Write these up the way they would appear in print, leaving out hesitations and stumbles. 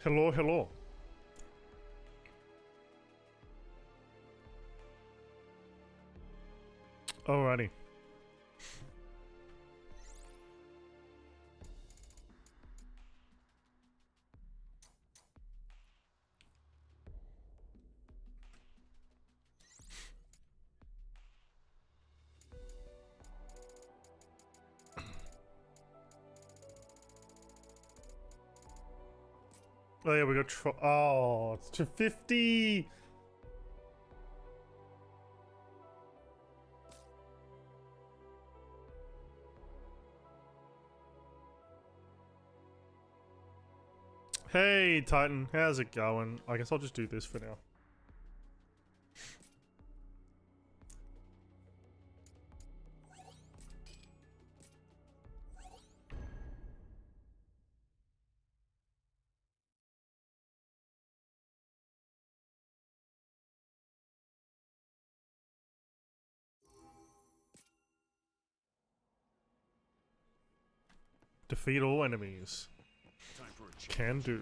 Hello, hello. Alrighty. Oh yeah, we got oh, it's 250. Hey Titan, how's it going? I guess I'll just do this for now. Defeat all enemies. Can do.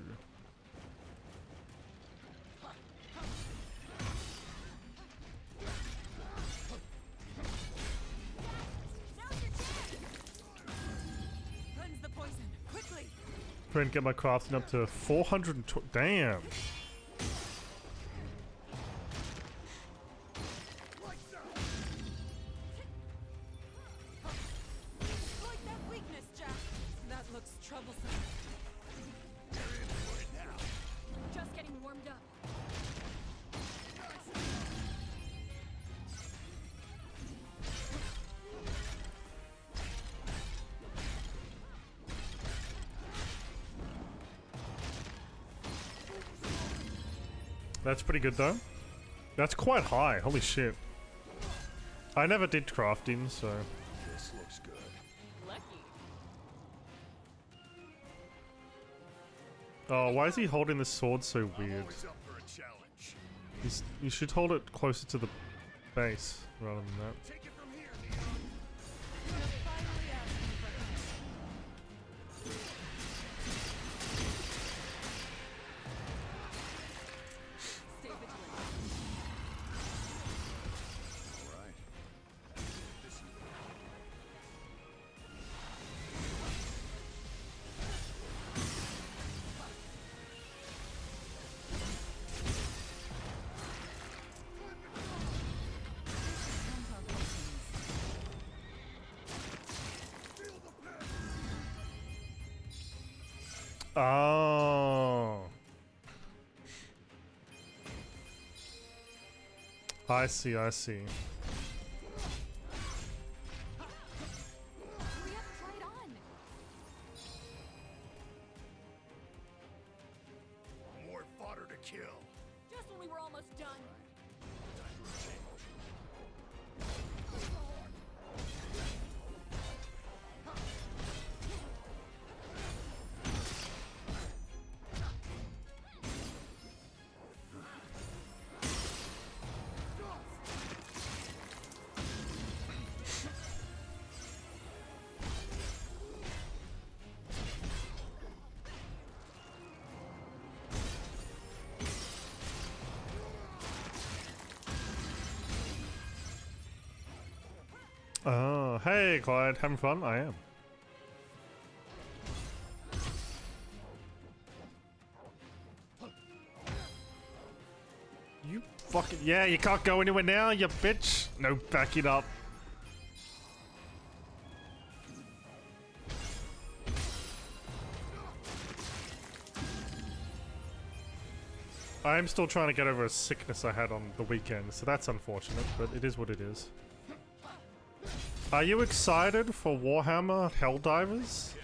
Trying to get my crafting up to 420. Damn. That's pretty good though. That's quite high, holy shit. I never did crafting, so. This looks good. Lucky. Oh, why is he holding the sword so weird? I'm always up for a challenge. You should hold it closer to the base rather than that. Take it from here, Leon. Oh. I see, I see. More fodder to kill. Just when we were almost done. Time for a change. Oh, hey Clyde, having fun? I am. You fucking, yeah, you can't go anywhere now, you bitch. No, back it up. I am still trying to get over a sickness I had on the weekend, so that's unfortunate, but it is what it is. Are you excited for Warhammer Helldivers?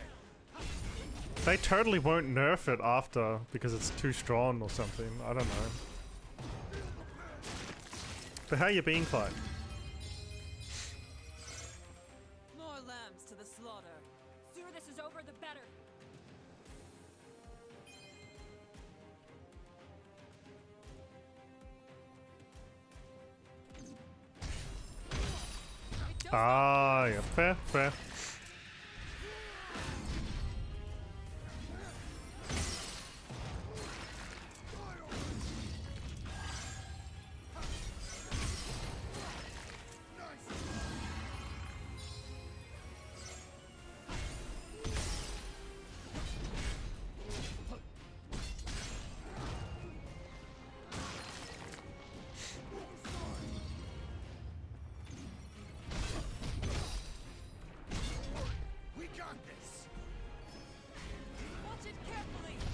They totally won't nerf it after because it's too strong or something. I don't know. But how you been, Clyde? More lambs to the slaughter. Sooner this is over, the better. Ah, yeah, fair, fair.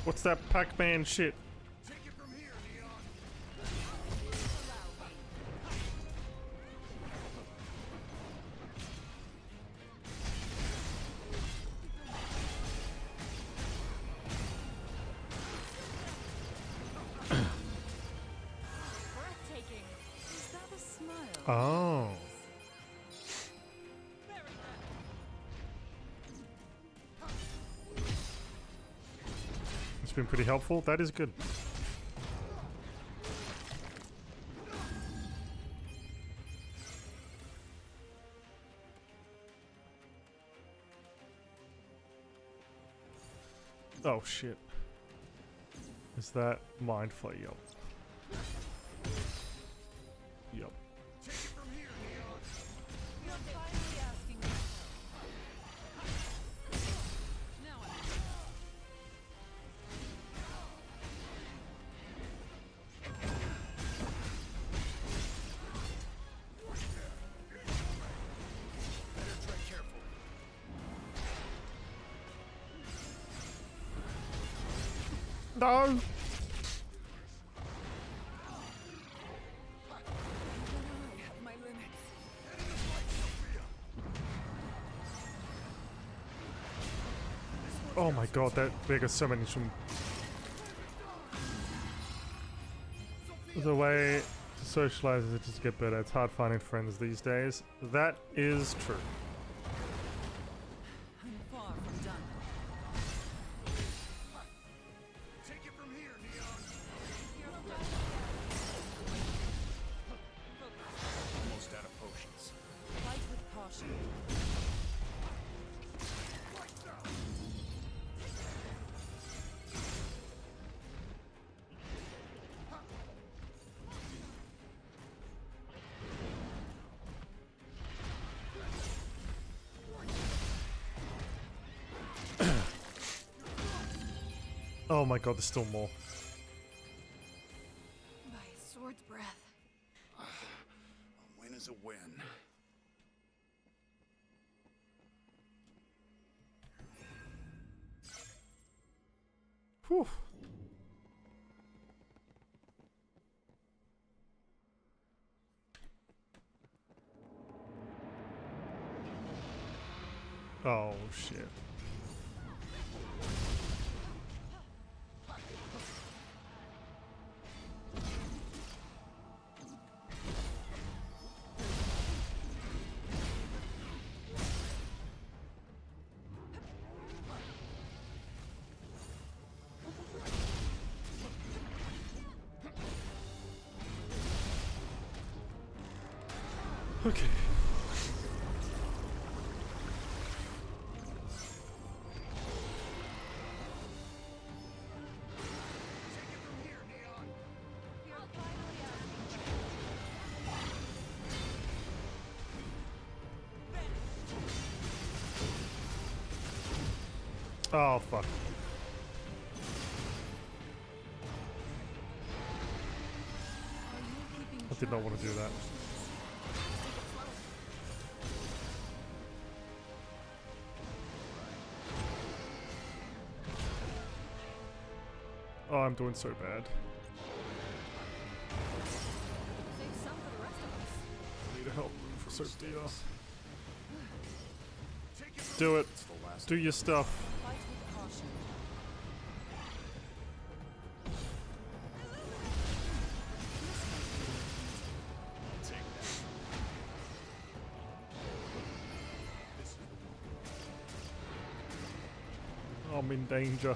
What's that Pac-Man shit? Take it from here, Neon. Breathtaking. Is that a smile? Oh. Very good. It's been pretty helpful. That is good. Oh shit. Is that mind flayer? Yup. Yup. Take it from here, Neon. You're finally asking me. Now I'm Better tread carefully. No! I have my limits. Oh my god, that there are so many from. The way to socialize is to just get better. It's hard finding friends these days. That is true. I'm far from done. Take it from here, Neon. Almost out of potions. Fight with caution. Oh my god, there's still more. By a sword's breath. A win is a win. Whew. Oh shit. Okay. Take it from here, Neon. You're finally Oh fuck. I did not want to do that. Oh, I'm doing so bad. Save some for the rest of us. I need help for Sophia. Take it from Do it. It's the last. Do your stuff. Fight with caution. Take that. This is the I'm in danger.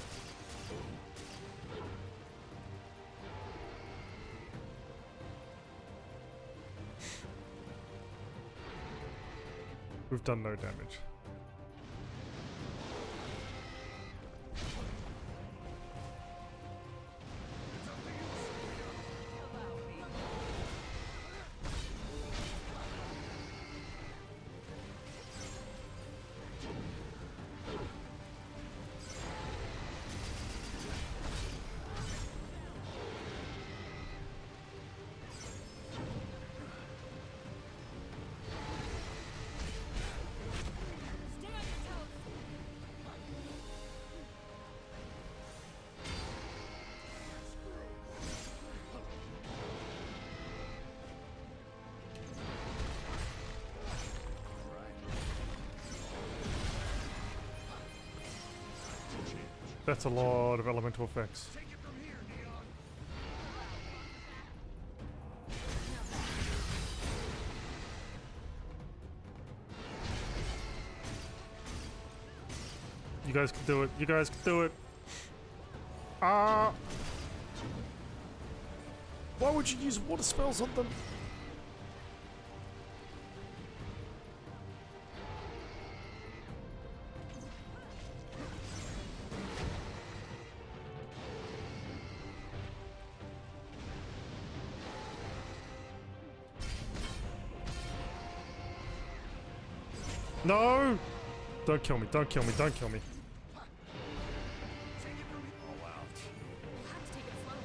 We've done no damage. That's a lot of elemental effects. Take it from here, Neon. You guys can do it. You guys can do it. Ah! Why would you use water spells on them? No! Don't kill me, don't kill me, don't kill me. Take it from here. Oh, wow. We'll have to take it slow.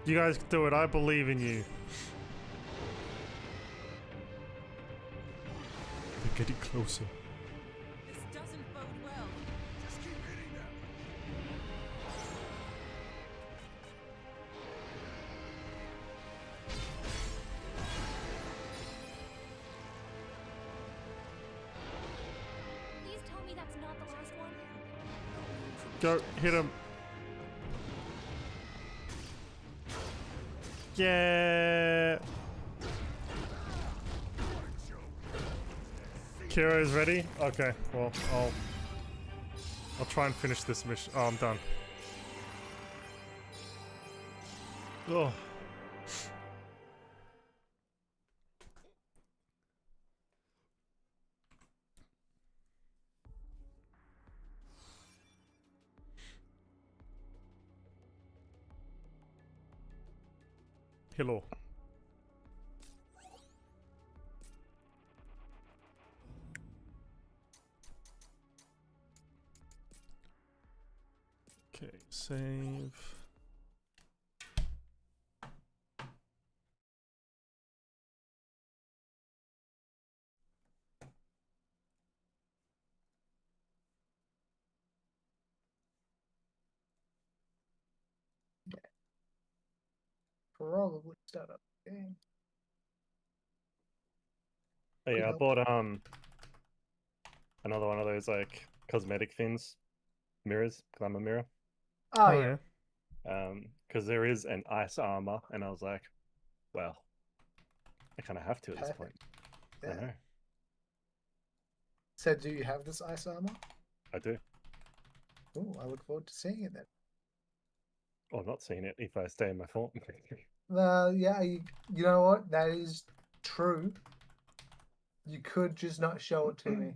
You guys can do it, I believe in you. They're getting closer. This doesn't bode well. Just keep hitting them. Please tell me that's not the last one. Go, hit him. Yeah! Kira's ready? Okay, well, I'll try and finish this mission. Oh, I'm done. Oh. Hello. Okay, save. Probably start up the game. Oh, Could yeah, I help. bought another one of those like cosmetic things, mirrors, because I'm a mirror. Oh, yeah. Because there is an ice armor, and I was like, well, I kind of have to at this Perfect. point. Yeah. I know, So, do you have this ice armor? I do. Oh, I look forward to seeing it then. Well, I'm not seeing it if I stay in my form. Yeah, you know what? That is true. You could just not show it to me.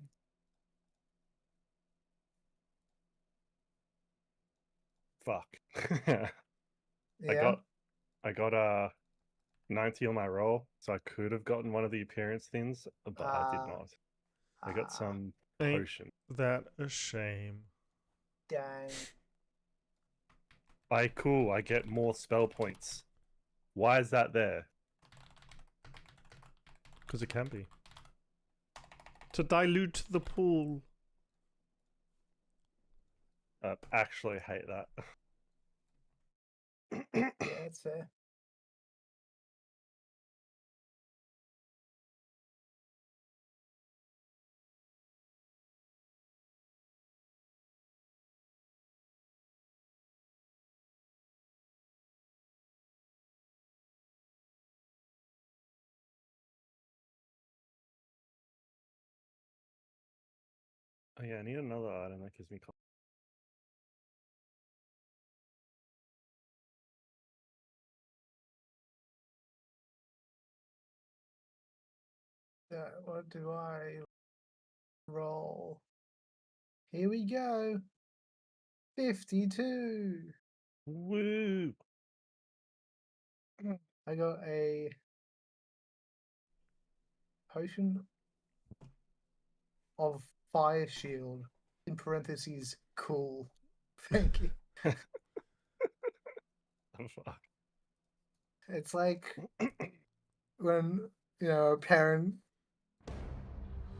Fuck. Yeah. I got 90 on my roll, so I could have gotten one of the appearance things, but I did not. I got some Ain't potion. that a shame? Dang. Cool. I get more spell points. Why is that there? Because it can be. To dilute the pool. Actually hate that. Yeah, it's fair. Oh yeah, I need another item that gives me. What do I roll? Here we go. 52. Woo! I got a potion of fire shield. In parentheses, cool. Thank you. Oh, fuck. It's like when, a parent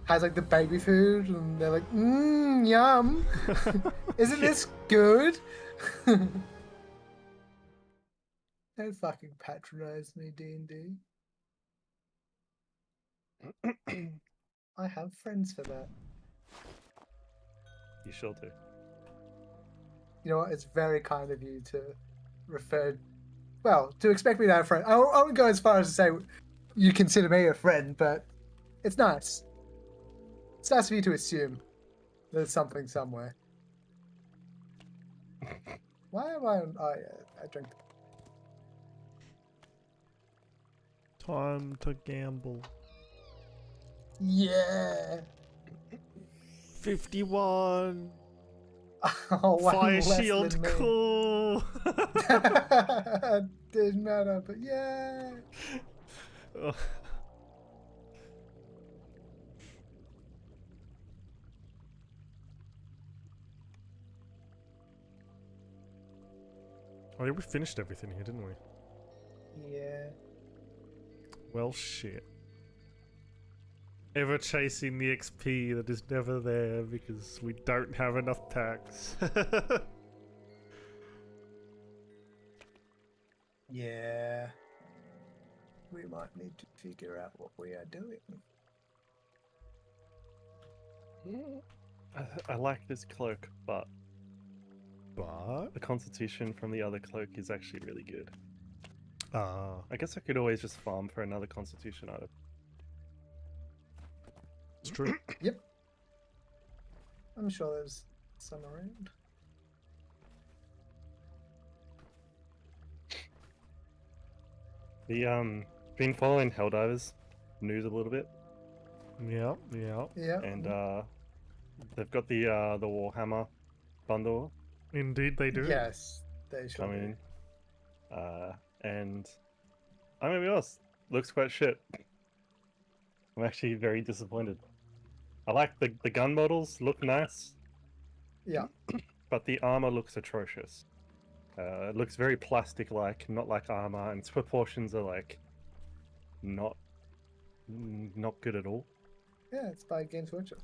has like the baby food and they're like, yum. Isn't this good? Don't fucking patronize me, D&D. I have friends for that. You sure do. You know what? It's very kind of you to refer. Well, to expect me to have a friend. I won't go as far as to say you consider me a friend, but it's nice. It's nice of you to assume there's something somewhere. Why am I? Oh yeah, I drink. Time to gamble. Yeah. 51. Oh, one Fire less shield, than me. cool. Didn't matter, but yeah. Oh, yeah, we finished everything here, didn't we? Yeah. Well, shit. Ever chasing the XP that is never there because we don't have enough tax. Yeah. We might need to figure out what we are doing. I like this cloak, but But the constitution from the other cloak is actually really good. I guess I could always just farm for another constitution item. it's true. Yep. I'm sure there's some around. The been following Helldivers news a little bit, Yeah, yeah. Yeah. and they've got the Warhammer bundle Indeed, they do. Yes, they should. coming in, and I'm gonna be honest, looks quite shit. I'm actually very disappointed. I like the gun models, look nice, Yeah. but the armor looks atrocious. It looks very plastic-like, not like armor, and its proportions are like not good at all. Yeah, it's by Games Workshop.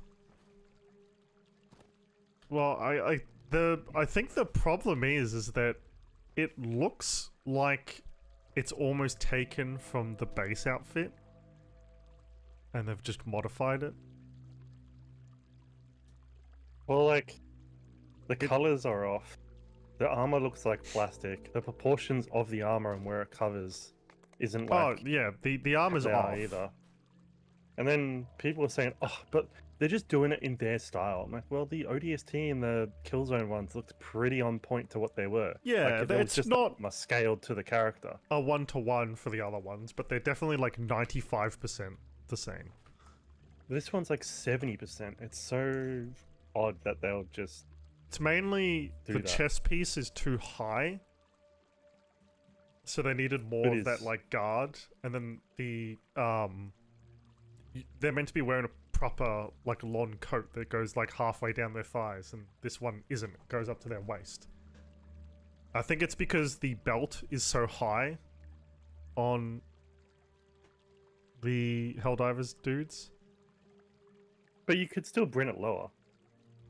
Well, I think the problem is that it looks like it's almost taken from the base outfit, and they've just modified it. Well, like the colors are off. The armor looks like plastic. The proportions of the armor and where it covers isn't like Oh yeah, the armor's they are off. either. And then people are saying, "Oh, but they're just doing it in their style." I'm like, "Well, the ODST and the Killzone ones looked pretty on point to what they were. Yeah, like, it was it's just not scaled to the character." a 1-to-1 for the other ones, but they're definitely like 95% the same. This one's like 70%. It's so odd that they'll just It's mainly Do the that. chest piece is too high, so they needed more It of that is. like guard, and then the they're meant to be wearing a proper like long coat that goes like halfway down their thighs, and this one isn't. It goes up to their waist. I think it's because the belt is so high on the Helldivers dudes. But you could still bring it lower.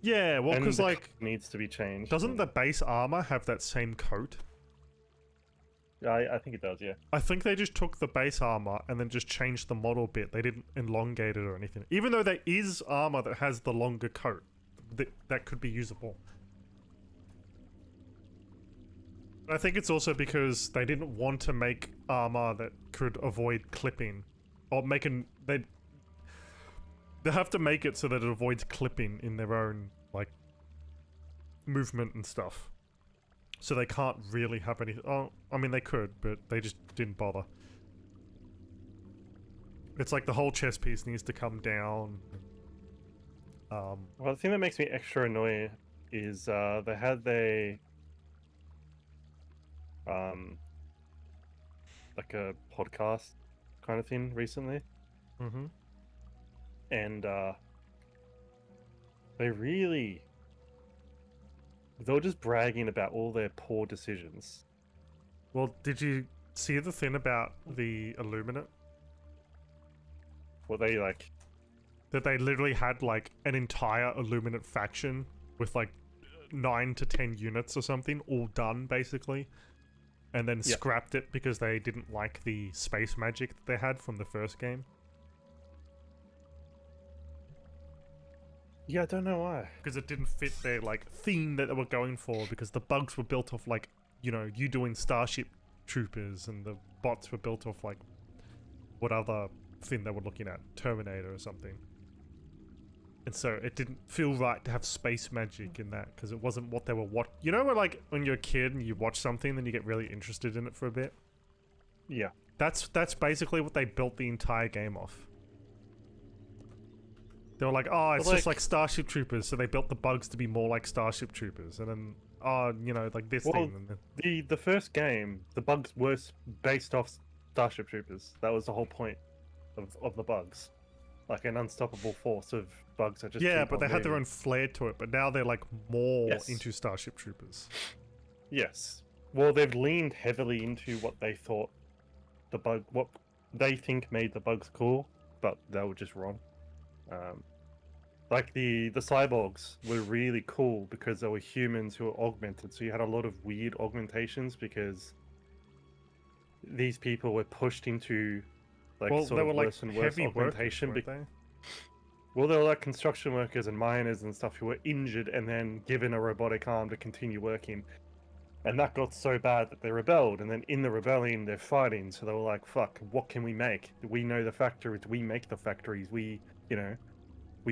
Yeah, well, And because the like, coat needs to be changed. doesn't and- the base armor have that same coat? I think it does, yeah. I think they just took the base armor and then just changed the model bit. They didn't elongate it or anything. Even though there is armor that has the longer coat, that could be usable. I think it's also because they didn't want to make armor that could avoid clipping, or they have to make it so that it avoids clipping in their own like movement and stuff. So they can't really have any. Oh, I mean they could, but they just didn't bother. It's like the whole chest piece needs to come down. Well, the thing that makes me extra annoyed is they had like a podcast kind of thing recently, Mm-hmm. and they were just bragging about all their poor decisions. Well, did you see the thing about the Illuminate? What they like? That they literally had like an entire Illuminate faction with like 9 to 10 units or something, all done basically, and then Yeah. scrapped it because they didn't like the space magic that they had from the first game. Yeah, I don't know why. because it didn't fit their like theme that they were going for. Because the bugs were built off like you doing Starship Troopers, and the bots were built off like what other thing they were looking at, Terminator or something. And so it didn't feel right to have space magic in that because it wasn't what they were. You know, when like when you're a kid and you watch something, then you get really interested in it for a bit. Yeah. That's basically what they built the entire game off. They were like, oh, it's just like Starship Troopers, so they built the bugs to be more like Starship Troopers, and then, like this thing. And then... the first game, the bugs were based off Starship Troopers. That was the whole point of the bugs, like an unstoppable force of bugs that just but they had their own flair to it. But now they're like more Yes. into Starship Troopers. Yes. Well, they've leaned heavily into what they thought what they think made the bugs cool, but they were just wrong. Like the cyborgs were really cool because they were humans who were augmented, so you had a lot of weird augmentations because these people were pushed into like Well, sort they of were like worse and worse heavy workers, augmentation. weren't they? Well, they were like construction workers and miners and stuff who were injured and then given a robotic arm to continue working. And that got so bad that they rebelled, and then in the rebellion they're fighting, so they were like, fuck, what can we make? We know the factories, we make the factories, we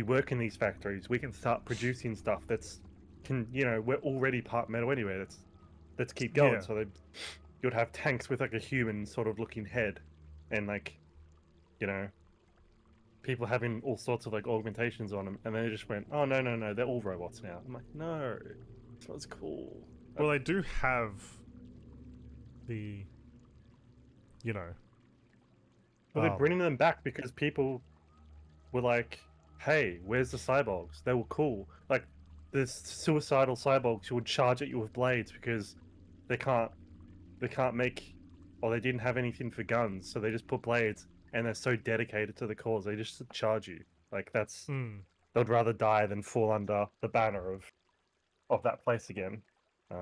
work in these factories, we can start producing stuff we're already part metal anyway, let's keep going. Yeah. So you'd have tanks with like a human sort of looking head, and like, people having all sorts of like augmentations on them, and then they just went, oh no, they're all robots now. I'm like, no, this was cool. Well, they do have the, Well, they're bringing them back because people were like, hey, where's the cyborgs? They were cool. Like, there's suicidal cyborgs who would charge at you with blades because they can't make, or they didn't have anything for guns, so they just put blades, and they're so dedicated to the cause, they just charge you. Like, that's, they'd rather die than fall under the banner of that place again. I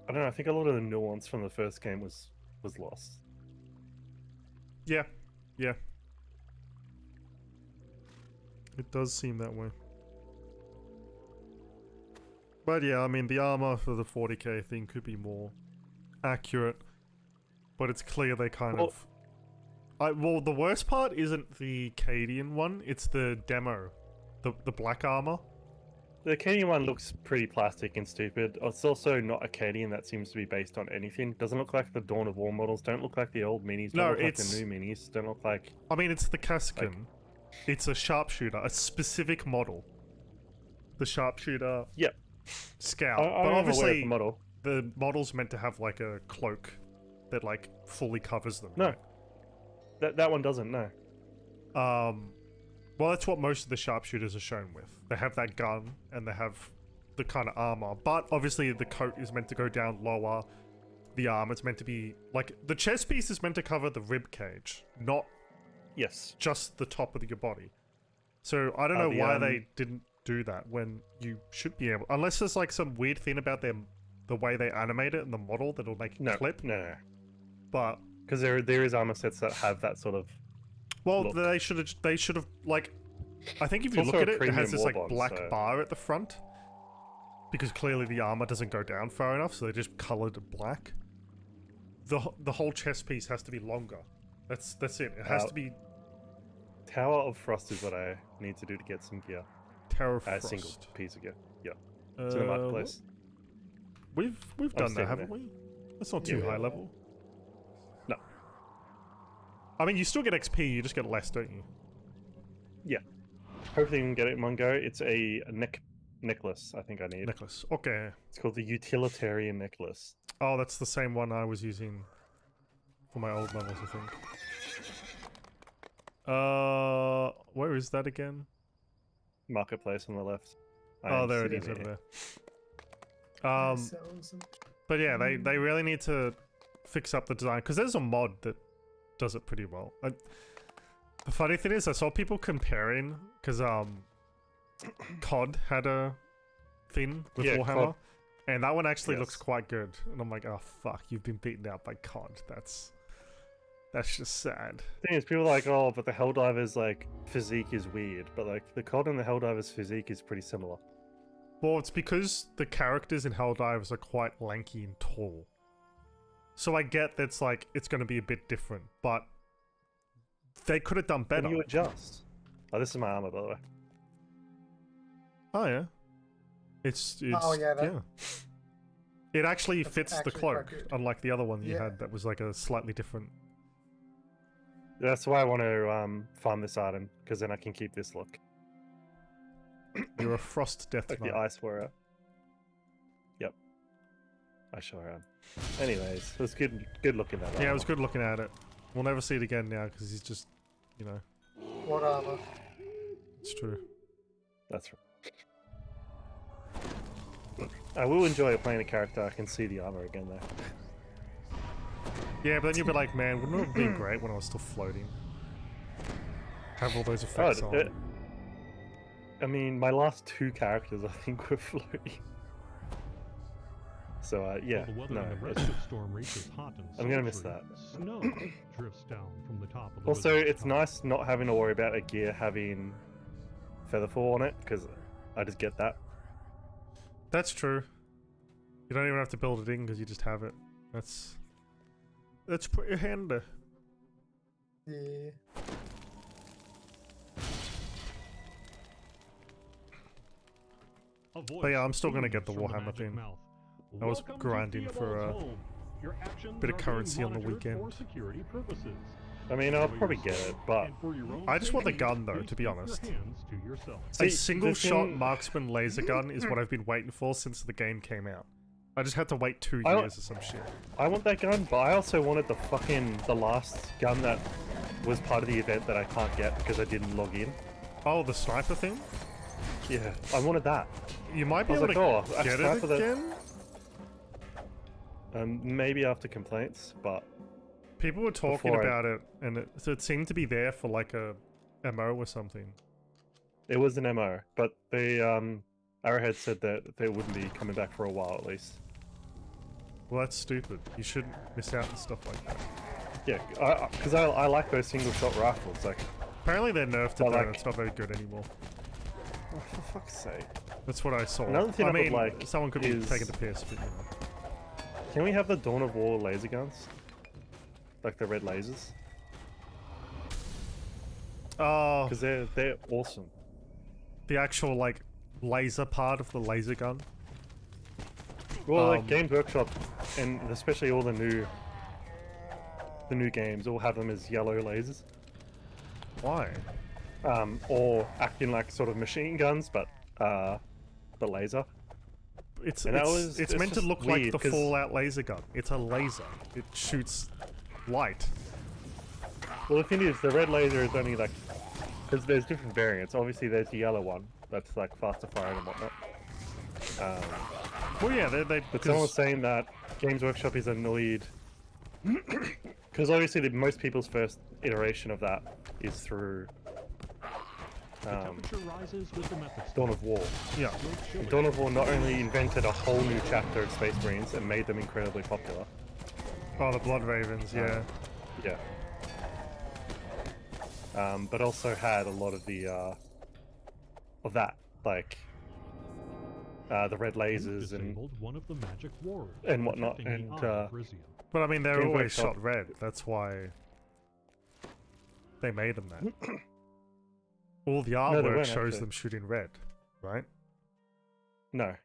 don't know. I think a lot of the nuance from the first game was lost. Yeah. It does seem that way. But yeah, I mean, the armor for the 40k thing could be more accurate, but it's clear they kind of... well, the worst part isn't the Cadian one, it's the demo. The black armor. The Acadian one looks pretty plastic and stupid. It's also not Acadian that seems to be based on anything. Doesn't look like the Dawn of War models. Don't look like the old minis. Don't look like the new minis. Don't look like... I mean, it's the Kaskin. It's a sharpshooter, a specific model. The sharpshooter. Yep. Scout. I'm but obviously, the model. The model's meant to have like a cloak that like fully covers them. No. Right? That one doesn't. No. Well, that's what most of the sharpshooters are shown with. They have that gun, and they have the kind of armor. But obviously the coat is meant to go down lower. The arm, it's meant to be... Like, the chest piece is meant to cover the rib cage, not just the top of your body. So I don't know why they didn't do that when you should be able... Unless there's like some weird thing about the way they animate it and the model that'll make it clip. No. But... Because there is armor sets that have that sort of... Well, look. they should have like... I think if you look at it, it has this like black bar at the front. Because clearly the armor doesn't go down far enough, so they just colored it black. The whole chest piece has to be longer. That's it. It has to be... Tower of Frost is what I need to do to get some gear. Tower of Frost. A single piece of gear. Yeah. To the marketplace. We've done that, haven't we? That's not too high level. No. I mean, you still get XP, you just get less, don't you? Yeah. Hopefully you can get it in one go. It's a necklace I think I need. Necklace. Okay. It's called the Utilitarian Necklace. Oh, that's the same one I was using for my old levels, I think. Where is that again? Marketplace on the left. Oh, there it is over there. But yeah, they really need to fix up the design, because there's a mod that does it pretty well. The funny thing is, I saw people comparing, because COD had a thing with Warhammer, COD. and that one actually looks quite good. And I'm like, oh fuck, you've been beaten out by COD. That's That's just sad. Thing is, people are like, oh, but the Helldiver's like physique is weird, but like the COD and the Helldiver's physique is pretty similar. Well, it's because the characters in Helldivers are quite lanky and tall. So I get that's like, it's going to be a bit different, but they could have done better. Can you adjust? Oh, this is my armor, by the way. Oh, yeah. It's Oh, yeah, that- yeah. It actually That's fits the actually quite cloak, good. unlike the other one you Yeah. had that was like a slightly different. That's why I want to farm this item, because then I can keep this look. You're a Frost Death Like Knight. the Ice Warrior. Yep. I sure am. Anyways, it was good looking at that. Yeah, it was good looking at it. We'll never see it again now because he's just, you know, What armor? it's true. That's right. I will enjoy playing a character I can see the armor again, though. Yeah, but then you'll be like, man, wouldn't it have been great when I was still floating? Have all those effects on. I mean, my last two characters, I think, were floating. So, yeah, While the weather no. in the rest of Storm reaches hot and I'm gonna miss sultry, that. Snow drifts down from the top of the Also, wizard's it's top. nice not having to worry about a gear having featherfall on it, because I just get that. That's true. You don't even have to build it in because you just have it. That's pretty handy. Yeah. A voice But yeah, I'm still gonna booms get the from Warhammer magic thing. mouth. I was Welcome to grinding for, Theobald's home. Your actions bit of are being currency on the monitored weekend. For security purposes. I mean, I'll probably get it, but And for your own I just want the safety, gun, though, please to be keep your honest. hands to yourself. A See, single the shot thing- marksman laser gun is what I've been waiting for since the game came out. I just had to wait 2 I- years or some shit. I want that gun, but I also wanted the last gun that was part of the event that I can't get because I didn't log in. Oh, the sniper thing? Yeah, I wanted that. You might be I was able like, to oh, a get sniper it that- again? Maybe after complaints, but People were talking Before I- about it, and so it seemed to be there for like a MO or something. it was an MO. But the Arrowhead said that they wouldn't be coming back for a while at least. Well, that's stupid. You shouldn't miss out on stuff like that. Yeah, because I like those single shot rifles. Like, Apparently they nerfed it But, though, like- and it's not very good anymore. oh, for fuck's sake. That's what I saw. Another thing I would mean, like someone could be is- taking the piss, but you know. Can we have the Dawn of War laser guns? Like the red lasers? Oh, Because they're awesome. the actual like laser part of the laser gun. Well, like Um, Games Workshop, and especially all the new games, all have them as yellow lasers, Why? or acting like sort of machine guns, but the laser. It's And that was- it's it's meant to just look like weird, the 'cause- Fallout laser gun. It's a laser. It shoots light. Well, the thing is, the red laser is only like, because there's different variants. Obviously, there's the yellow one that's like faster firing and whatnot. Well, yeah, they But someone was saying that Games Workshop is annoyed because obviously most people's first iteration of that is through The temperature rises with the method. Dawn of War. yeah. And Dawn of War not only invented a whole new chapter of Space Marines and made them incredibly popular. Oh, the Blood Ravens, yeah. Yeah. But also had a lot of the of that, like the red lasers and Disabled one of the magic wards and whatnot, protecting the and, Eye of Rizium. But I mean, they're Games always Workshop- shot red. That's why they made them that. All the they artwork weren't, shows actually. them shooting red, right? no.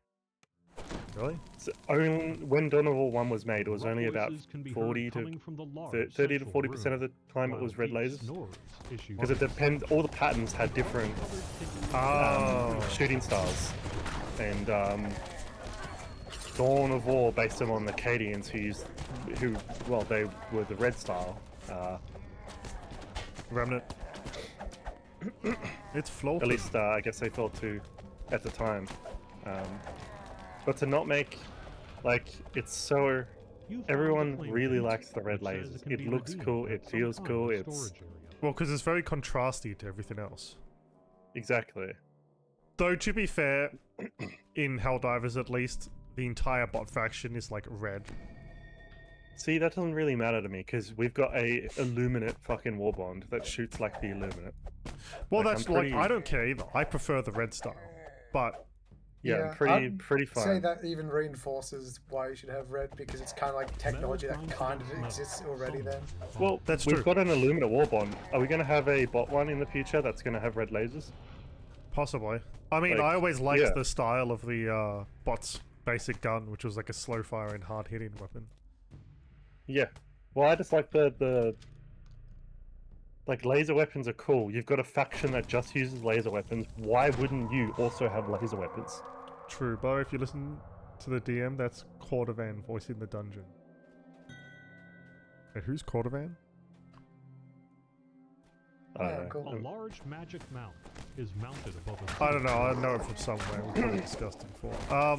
Really? So only when Dawn of War 1 was made, it was only about Voices can be heard 40 to coming from the large 30 to central 40% of room, the time it while was red deep lasers. snores issue Because it depends, all the patterns had different Oh. shooting styles. And Dawn of War based them on the Cadians who they were the red style. Remnant. It's floating. At least I guess they thought to at the time. But to not make, like, it's so... You found Everyone the claim really page, likes the red which says lasers. can It be looks redeemed cool, at it some feels time cool, in the it's- storage area. Well, because it's very contrasty to everything else. Exactly. Though, to be fair, in Helldivers at least, the entire bot faction is like red. See, that doesn't really matter to me because we've got a Illuminate fucking Warbond that shoots like the Illuminate. Well, Like, that's I'm like pretty- I don't care either. I prefer the red style, but Yeah, Yeah, I'm pretty Say fine. that even reinforces why you should have red because it's kind of like technology that kind of exists already. Then Well, That's we've true. got an Illuminate Warbond. Are we going to have a bot one in the future that's going to have red lasers? possibly. I mean, Like, I always liked yeah. the style of the bot's basic gun, which was like a slow fire and hard hitting weapon. Yeah. Well, I just like the like laser weapons are cool. You've got a faction that just uses laser weapons. Why wouldn't you also have laser weapons? True, Bo. If you listen to the DM, that's Cordovan voicing the dungeon. Wait, who's Cordovan? I don't Yeah, know. cool. A large magic mount is mounted above a I don't know. I know it from somewhere. We've probably discussed it before.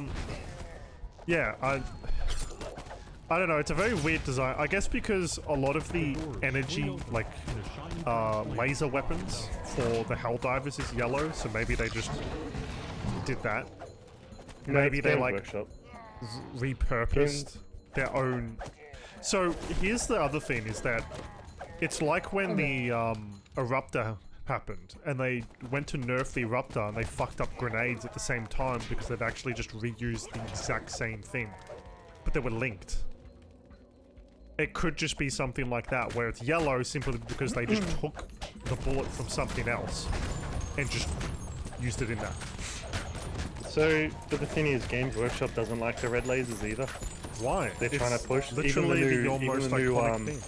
Yeah, I don't know. It's a very weird design. I guess because a lot of the energy, like laser weapons for the Helldivers is yellow, so maybe they just did that. Maybe it's they Games like Workshop. repurposed their own. So here's the other thing: is that it's like when the Eruptor happened, and they went to nerf the Eruptor, and they fucked up grenades at the same time because they've actually just reused the exact same thing, but they were linked. It could just be something like that, where it's yellow simply because they just took the bullet from something else and just used it in that. So, but the thing is, Games Workshop doesn't like the red lasers either. Why? They're trying to push literally even the your new, most even the new, iconic thing.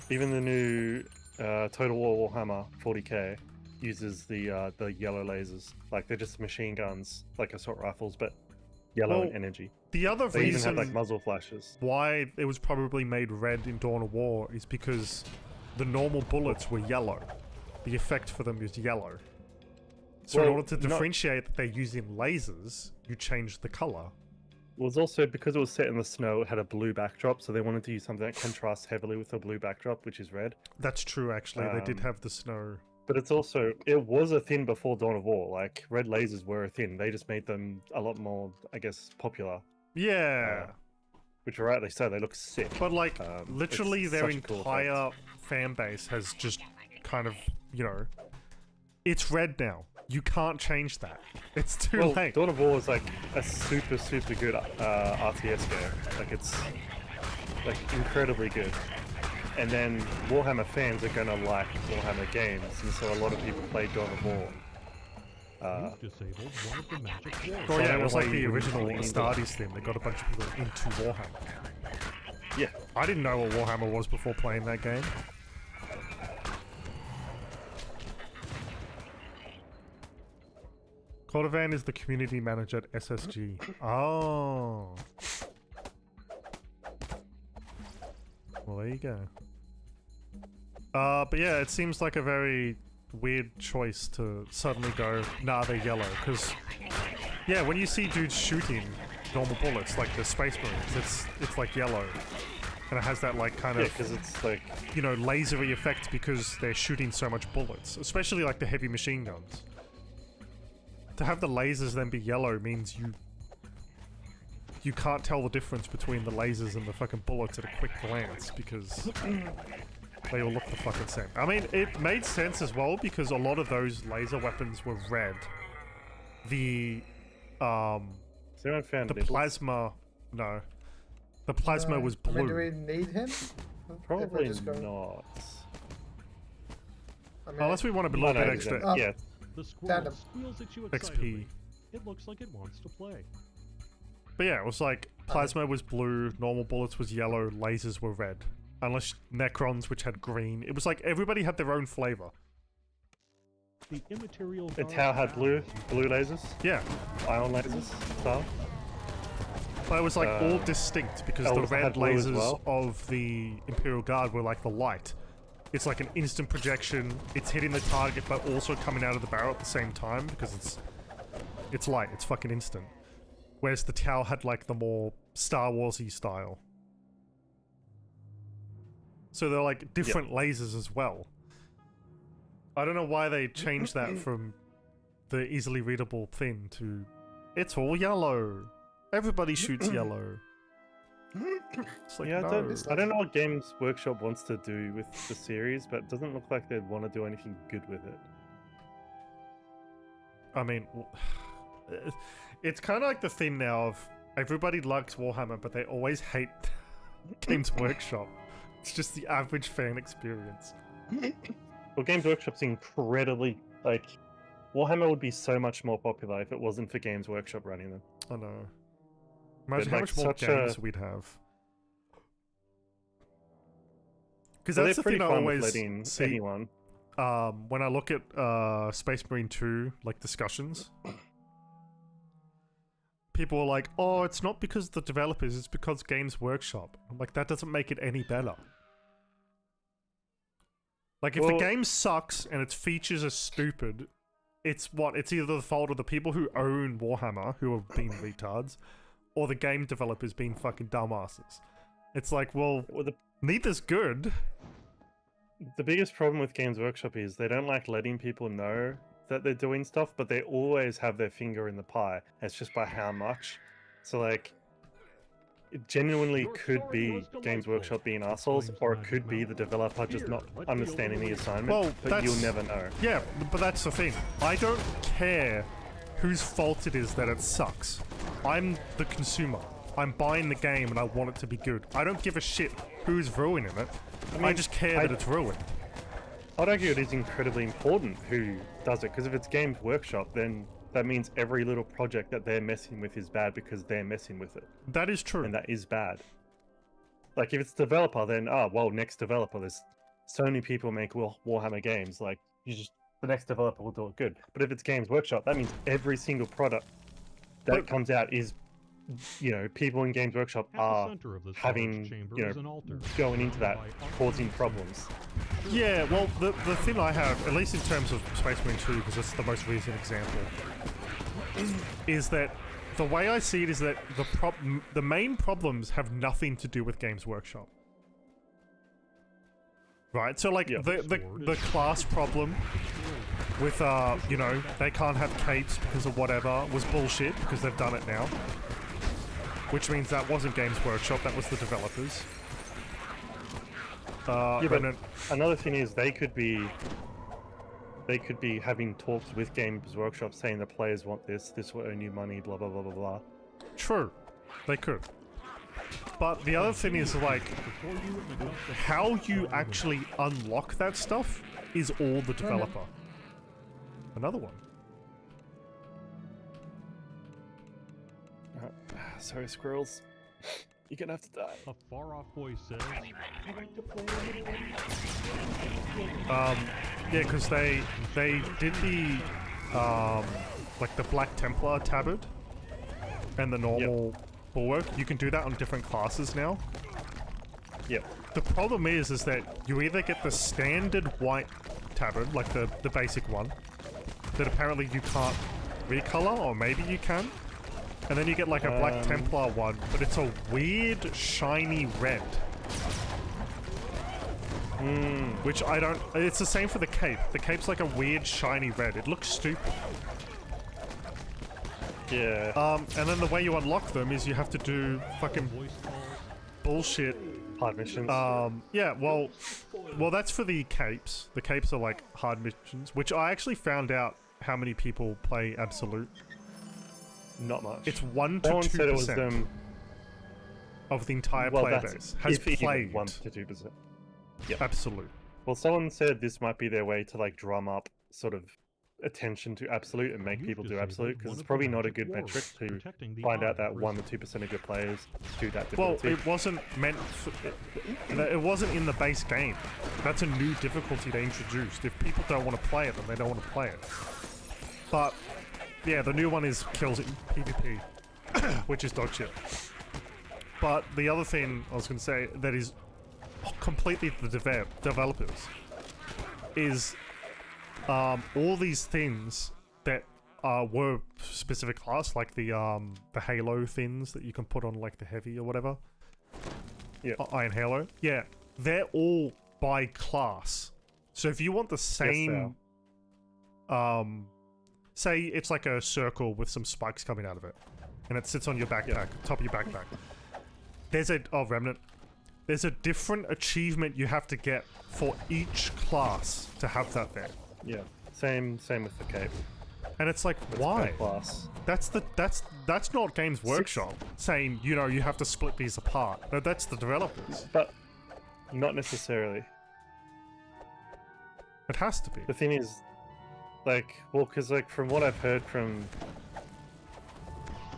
even the new Total War Warhammer 40k uses the yellow lasers. Like they're just machine guns, like assault rifles, but yellow Well, in energy. The other They even reason have like muzzle flashes. why it was probably made red in Dawn of War is because the normal bullets were yellow. The effect for them is yellow. So in Well, order to not- differentiate that they're using lasers, you change the color. It was also because it was set in the snow, it had a blue backdrop, so they wanted to use something that contrasts heavily with the blue backdrop, which is red. That's true, actually. They did Um, have the snow. But it's also, it was a thing before Dawn of War. Like, red lasers were a thing. They just made them a lot more, I guess, popular. Yeah. Which, rightly so, they look sick. But like, it's literally their such a cool entire fan base has just kind of, you know, it's red now. You can't change that. It's too Well, late. Dawn of War is like a super, super good RTS game. Like, it's like incredibly good. And then Warhammer fans are gonna like Warhammer games, and so a lot of people play Dawn of War. You've disabled one of the magic wards. Oh I yeah, don't it know was why like the you wouldn't original lean into Astartes thing. They got a bunch of people into Warhammer. Yeah, I didn't know what Warhammer was before playing that game. Cordovan is the community manager at SSG. Oh. Well, there you go. But yeah, it seems like a very weird choice to suddenly go, nah, they're yellow. Because, yeah, when you see dudes shooting normal bullets, like the Space Marines, it's like yellow. And it has that, like, kind yeah, of, because it's like you know, lasery effect because they're shooting so much bullets. Especially, like, the heavy machine guns. To have the lasers then be yellow means you can't tell the difference between the lasers and the fucking bullets at a quick glance because they all look the fucking same. I mean, it made sense as well because a lot of those laser weapons were red. The has anyone found the nipples? plasma, no, the plasma was I mean, blue. do we need him? Probably Just go- not. I mean, Unless we want a little bit extra. Oh. Yeah, The squirrel Tandem. squeals at you XP. excitedly. It looks like it wants to play. But yeah, it was like plasma was blue, normal bullets was yellow, lasers were red. Unless Necrons, which had green. It was like everybody had their own flavor. The immaterial the guard Tau had blue lasers, Yeah, ion lasers, stuff. but it was like all distinct because the also red had blue as lasers well. of the Imperial Guard were like the light. It's like an instant projection. It's hitting the target, but also coming out of the barrel at the same time because it's light. It's fucking instant. Whereas the Tau had like the more Star Warsy style. So they're like different lasers as well. I don't know why they changed that from the easily readable thing to it's all yellow. Everybody shoots yellow. It's like, Yeah, no. I don't know what Games Workshop wants to do with the series, but it doesn't look like they'd want to do anything good with it. I mean, it's kind of like the thing now of everybody likes Warhammer, but they always hate Games Workshop. It's just the average fan experience. Well, Games Workshop's incredibly, like, Warhammer would be so much more popular if it wasn't for Games Workshop running them. I know. Imagine how like, much more such games a- we'd have. Because Well, that's they're the thing pretty I fun with always letting see anyone. when I look at Space Marine 2 like discussions. People are like, "Oh, it's not because of the developers; it's because Games Workshop." I'm like, that doesn't make it any better. Like, if the Well- game sucks and its features are stupid, it's either the fault of the people who own Warhammer, who have been retards, or the game developers being fucking dumbasses. It's like, well, Well, neither's good. the biggest problem with Games Workshop is they don't like letting people know that they're doing stuff, but they always have their finger in the pie. It's just by how much. So, like, it genuinely could be Games Workshop being assholes, or it could be the developer just not understanding the assignment, Well, but you'll that's- never know. Yeah, but that's the thing. I don't care whose fault it is that it sucks. I'm the consumer. I'm buying the game and I want it to be good. I don't give a shit who's ruining it. I mean, just care that it's ruined. I'd argue it is incredibly important who does it, because if it's Games Workshop, then that means every little project that they're messing with is bad because they're messing with it, That is true. and that is bad. Like, if it's developer, then well, next developer. There's so many people make Warhammer games. Like, the next developer will do it good. But if it's Games Workshop, that means every single product that But- comes out is, people in Games Workshop At the are center of this having, large chamber is an altar, going into that, by causing archangel problems. Yeah, well, the thing I have, at least in terms of Space Marine 2, because it's the most recent example, is that the way I see it is that the main problems have nothing to do with Games Workshop. Right? So, like, Yeah. the class problem with, they can't have capes because of whatever was bullshit, because they've done it now. Which means that wasn't Games Workshop, that was the developers. Yeah, and but then- another thing is they could be having talks with Games Workshop saying the players want this will earn you money, blah blah blah blah blah. True, they could. But the other thing is, like, before you adjust the how you actually unlock that stuff is all the developer. Another one. Sorry, squirrels. You're gonna have to die. A far-off voice says, "I'd like to play a little Yeah, because they did the like the Black Templar tabard and the normal bulwark. You can do that on different classes now. Yep. The problem is that you either get the standard white tabard, like the basic one, that apparently you can't recolor, or maybe you can. And then you get like a Black Templar one, but it's a weird shiny red. Which I don't... It's the same for the cape. The cape's like a weird shiny red. It looks stupid. Yeah. And then the way you unlock them is you have to do fucking voice calls." bullshit. Hard missions. Yeah, well, that's for the capes. The capes are like hard missions, which I actually found out how many people play Absolute. Not much. It's 1 to No one said it was 2% of the entire well, player that's base has if even played 1 to 2%. Absolute. Well, someone said this might be their way to like drum up sort of attention to Absolute and make You've people do disabled Absolute, one because it's of the probably not a magic good wards, metric to protecting the find out eye that 1 risen. to 2% of your players do that Well, difficulty. it wasn't meant for, it wasn't in the base game. That's a new difficulty they introduced. If people don't want to play it, then they don't want to play it. But, yeah, the new one is kills it in PvP, which is dog shit. But the other thing I was going to say that is completely the developers is all these things that were specific class, like the Halo things that you can put on like the heavy or whatever. Yeah. Iron Halo. Yeah, they're all by class. So if you want the same, say it's like a circle with some spikes coming out of it, and it sits on your backpack, top of your backpack. there's a Remnant. There's a different achievement you have to get for each class to have that there. Yeah. Same with the cape. And it's like, It's why? per class. That's not Games Workshop saying, you know, you have to split these apart. No, that's the developers. But not necessarily. It has to be. The thing is, like, well, because like from what I've heard from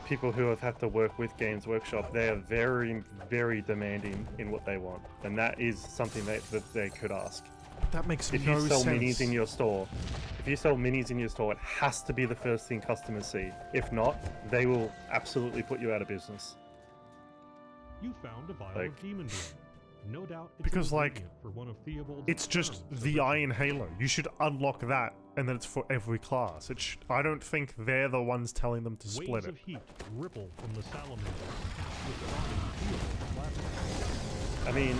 people who have had to work with Games Workshop, they are very, very demanding in what they want, and that is something that they could ask. But that makes If no you sell sense. minis in your store, it has to be the first thing customers see. If not, they will absolutely put you out of business. You found a vial Like- of demon blood. No doubt it's Because, an like, ingredient for one of Theobald's It's just experiments the of Iron Halo. You should unlock that, and then it's for every class. I don't think they're the ones telling them to split Waves it. of heat ripple from the salamander, withdrawn Theobald's plasma. I mean,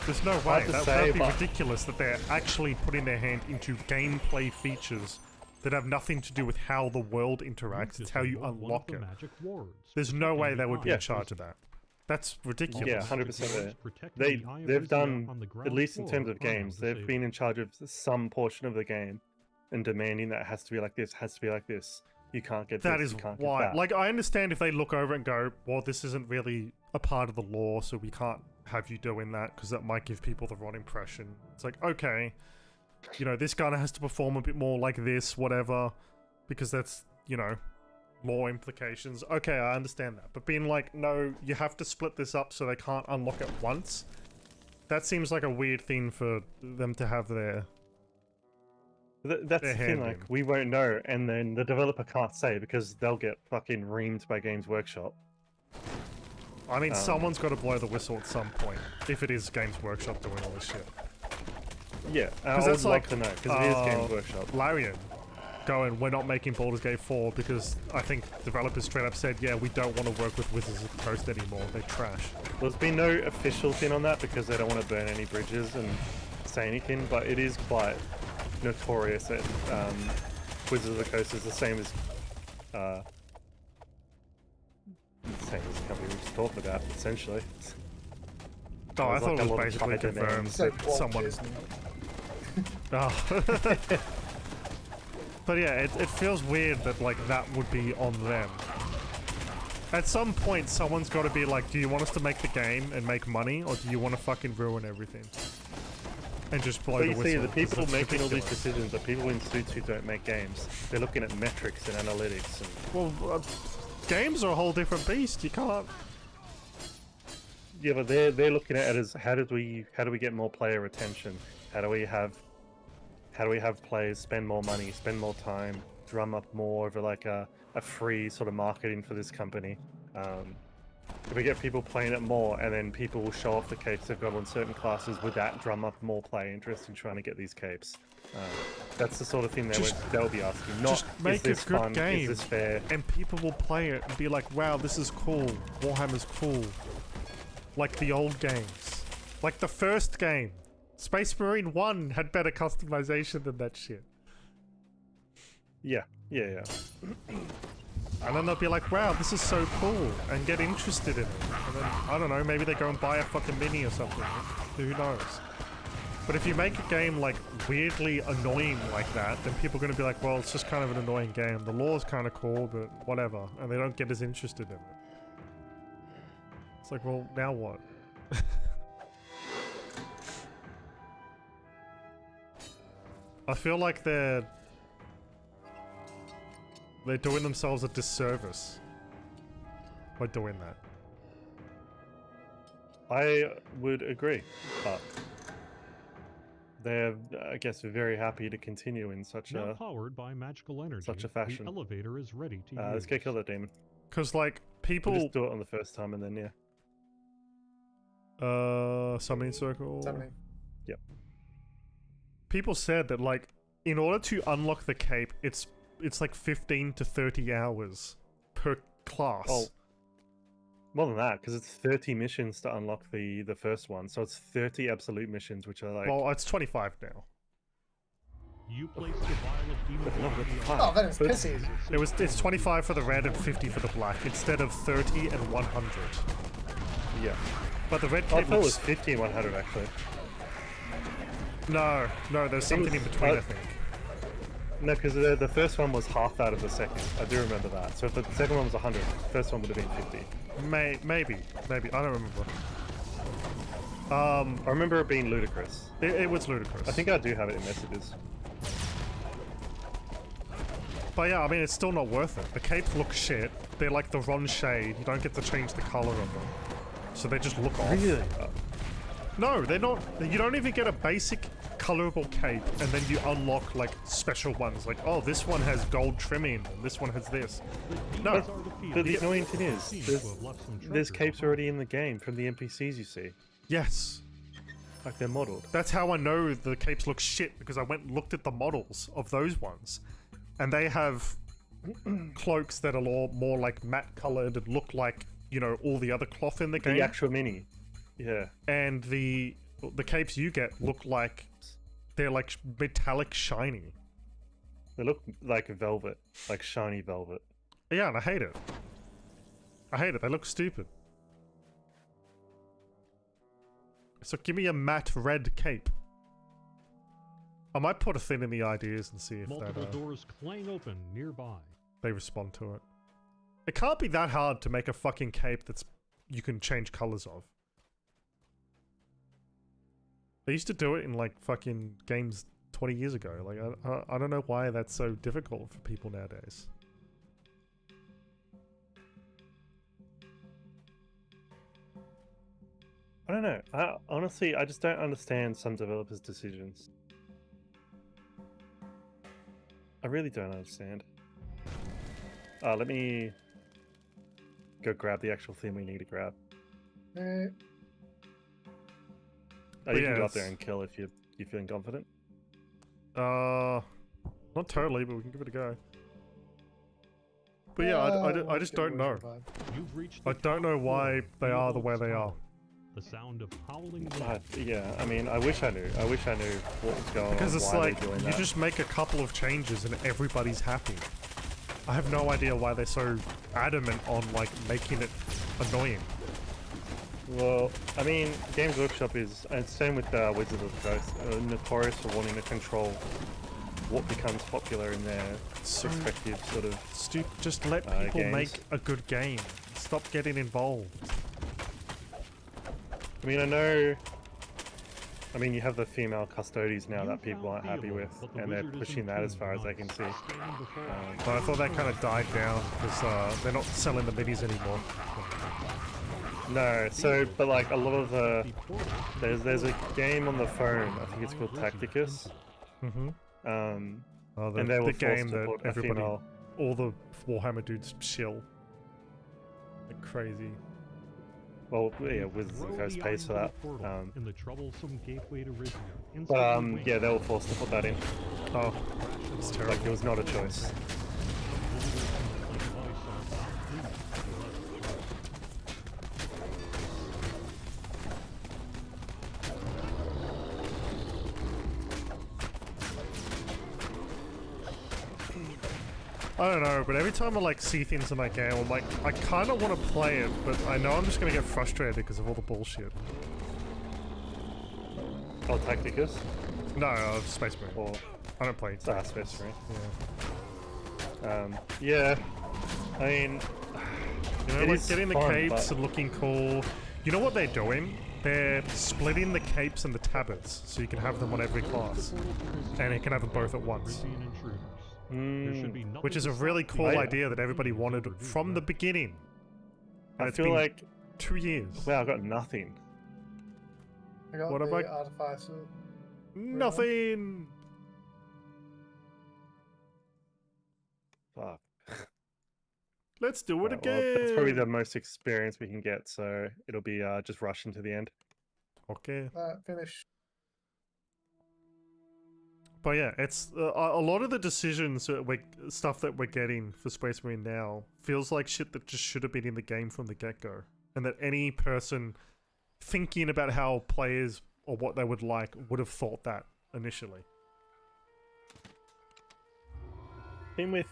There's no way. hard to That'd say, be but- ridiculous that they're actually putting their hand into gameplay features that have nothing to do with how the world interacts. It's how you Disassembled one of unlock the it. magic wards, There's no way protecting they the would be eye in of charge of Huzzah. that. That's ridiculous. Yeah, Wards 100%. protecting they the eye of they've Huzzah done, on the at ground least in terms floor of games, are they've disabled. been in charge of some portion of the game, and demanding that it has to be like this, has to be like this. You can't get That this, is you can't get why. that. Like, I understand if they look over and go, well, this isn't really a part of the law, so we can't have you doing that, because that might give people the wrong impression. It's like, okay, you know, this guy has to perform a bit more like this, whatever, because that's, you know, law implications. Okay, I understand that. But being like, no, you have to split this up so they can't unlock it once, that seems like a weird thing for them to have there. That's their the hand thing, like, in. we won't know, and then the developer can't say because they'll get fucking reamed by Games Workshop. I mean, someone's got to blow the whistle at some point, if it is Games Workshop doing all this shit. Yeah, I would that's love like, to know, because it is Games Workshop. Larian going, we're not making Baldur's Gate 4 because I think developers straight up said, yeah, we don't want to work with Wizards of the Coast anymore. They're trash. There's been no official thing on that because they don't want to burn any bridges and say anything, but it is quite notorious that Wizards of the Coast is the same as the company we were just talking about, essentially. Oh, I There's thought like a it lot was of basically high confirmed demands. So that Walt someone... Disney. Oh. But yeah, it feels weird that, like, that would be on them. At some point, someone's got to be like, do you want us to make the game and make money, or do you want to fucking ruin everything? And just blow But the you whistle. see, the 'cause people that's making all these ridiculous. decisions are people in suits who don't make games. They're looking at metrics and analytics and... Well, games are a whole different beast. You can't... Yeah, but they're looking at it as how do we get more player retention? How do we have players spend more money, spend more time, drum up more over like a free sort of marketing for this company? If we get people playing it more, and then people will show off the capes they've got on certain classes, would that drum up more player interest in trying to get these capes? That's the sort of thing they'll be asking. Not Just make is this a good fun? game, Is this fair? and people will play it and be like, wow, this is cool. Warhammer's cool. Like the old games. Like the first game. Space Marine 1 had better customization than that shit. Yeah. And then they'll be like, wow, this is so cool, and get interested in it. And then, I don't know, maybe they go and buy a fucking mini or something. Who knows? But if you make a game, like, weirdly annoying like that, then people are going to be like, well, it's just kind of an annoying game. The lore is kind of cool, but whatever. And they don't get as interested in it. It's like, well, now what? I feel like they're doing themselves a disservice by doing that. I would agree, but they're, I guess, very happy to continue in such Now a... powered by magical energy, such a fashion. the elevator is ready to let's use. go kill that demon. Because, like, We'll people... just do it on the first time and then, yeah. Summoning circle... Summoning. People said that, like, in order to unlock the cape, it's like 15 to 30 hours per class. Oh, more than that, because it's 30 missions to unlock the first one, so it's 30 absolute missions, which are like... Well, it's 25 now. You place the vial of demon But blood not in with the fire. Oh, then it's But pissy. It's 25 for the red and 50 for the black, instead of 30 and 100. Yeah. But the red I cape thought it was looks... 50 and 100 actually. No, there's think it something in was- between, I think. No, because the first one was half that of the second. I do remember that. So if the second one was 100, the first one would have been 50. Maybe. I don't remember. I remember it being ludicrous. It was ludicrous. I think I do have it in messages. But yeah, I mean, it's still not worth it. The capes look shit. They're like the wrong shade. You don't get to change the color of them. So they just look off. Really? No, they're not. You don't even get a basic colorable cape, and then you unlock like special ones. Like, oh, this one has gold trimming, and this one has this. No, But the annoying thing is, there's capes already in the game from the NPCs you see. yes. Like they're modeled. That's how I know the capes look shit, because I went and looked at the models of those ones. And they have cloaks that are more like matte colored and look like, you know, all the other cloth in the game. The actual mini. Yeah. And the capes you get look like they're like metallic shiny. They look like velvet, like shiny velvet. Yeah, and I hate it. They look stupid. So give me a matte red cape. I might put a thing in the ideas and see if Multiple doors clang open nearby. they respond to it. It can't be that hard to make a fucking cape that's you can change colors of. They used to do it in like fucking games 20 years ago. Like I don't know why that's so difficult for people nowadays. I don't know. Honestly, I just don't understand some developers' decisions. I really don't understand. Let me go grab the actual thing we need to grab. Eh, Oh, you yeah, can go up there it's- and kill if you're feeling confident. Not totally, but we can give it a go. But yeah, I just don't know. You've reached I the don't know top why floor they of are the Eagle's way they are. Tower. The sound of howling Yeah, I mean, I wish I knew. I wish I knew what was going Because on. it's why like, they're doing you that. just make a couple of changes and everybody's happy. I have no idea why they're so adamant on, like, making it annoying. Well, I mean, Games Workshop is, and same with Wizards of the Coast, notorious for wanting to control what becomes popular in their So respective sort of. just let people games. make a good game. Stop getting involved. I mean, I mean, you have the female custodies now that people aren't happy with, and they're pushing that as far as they can see. But I thought that kind of died down because they're not selling the minis anymore. No, so, but like a lot of the, there's a game on the phone, I think it's called Tacticus, Mm-hmm. Oh, and they were the forced game to that put a everybody, female. all the Warhammer dudes shill. Like crazy. Well, yeah, Wizards of the Coast pays for that. In the troublesome gateway to Rizia. But yeah, they were forced to put that in. Oh, it's terrible. Like it was not a choice. I don't know, but every time I like see things in that game, I'm like, I kind of want to play it, but I know I'm just gonna get frustrated because of all the bullshit. Oh, Tacticus? No, Space Marine. Or I don't play. Space Marine. Yeah. Yeah. I mean, You know, it like is getting the fun, capes but- and looking cool. You know what they're doing? They're splitting the capes and the tabards, so you can have them on every class, and you can have them both at once. Which is a really cool I- idea that everybody wanted from the beginning. And I it's feel been like, 2 years. wow, I got nothing. I got What the have I- artificer. Nothing. Fuck. Let's do it Right, again. well, that's probably the most experience we can get, so it'll be just rushing to the end. Okay. Finish. But yeah, it's a lot of the decisions stuff that we're getting for Space Marine now feels like shit that just should have been in the game from the get-go, and that any person thinking about how players or what they would like would have thought that initially. Thing with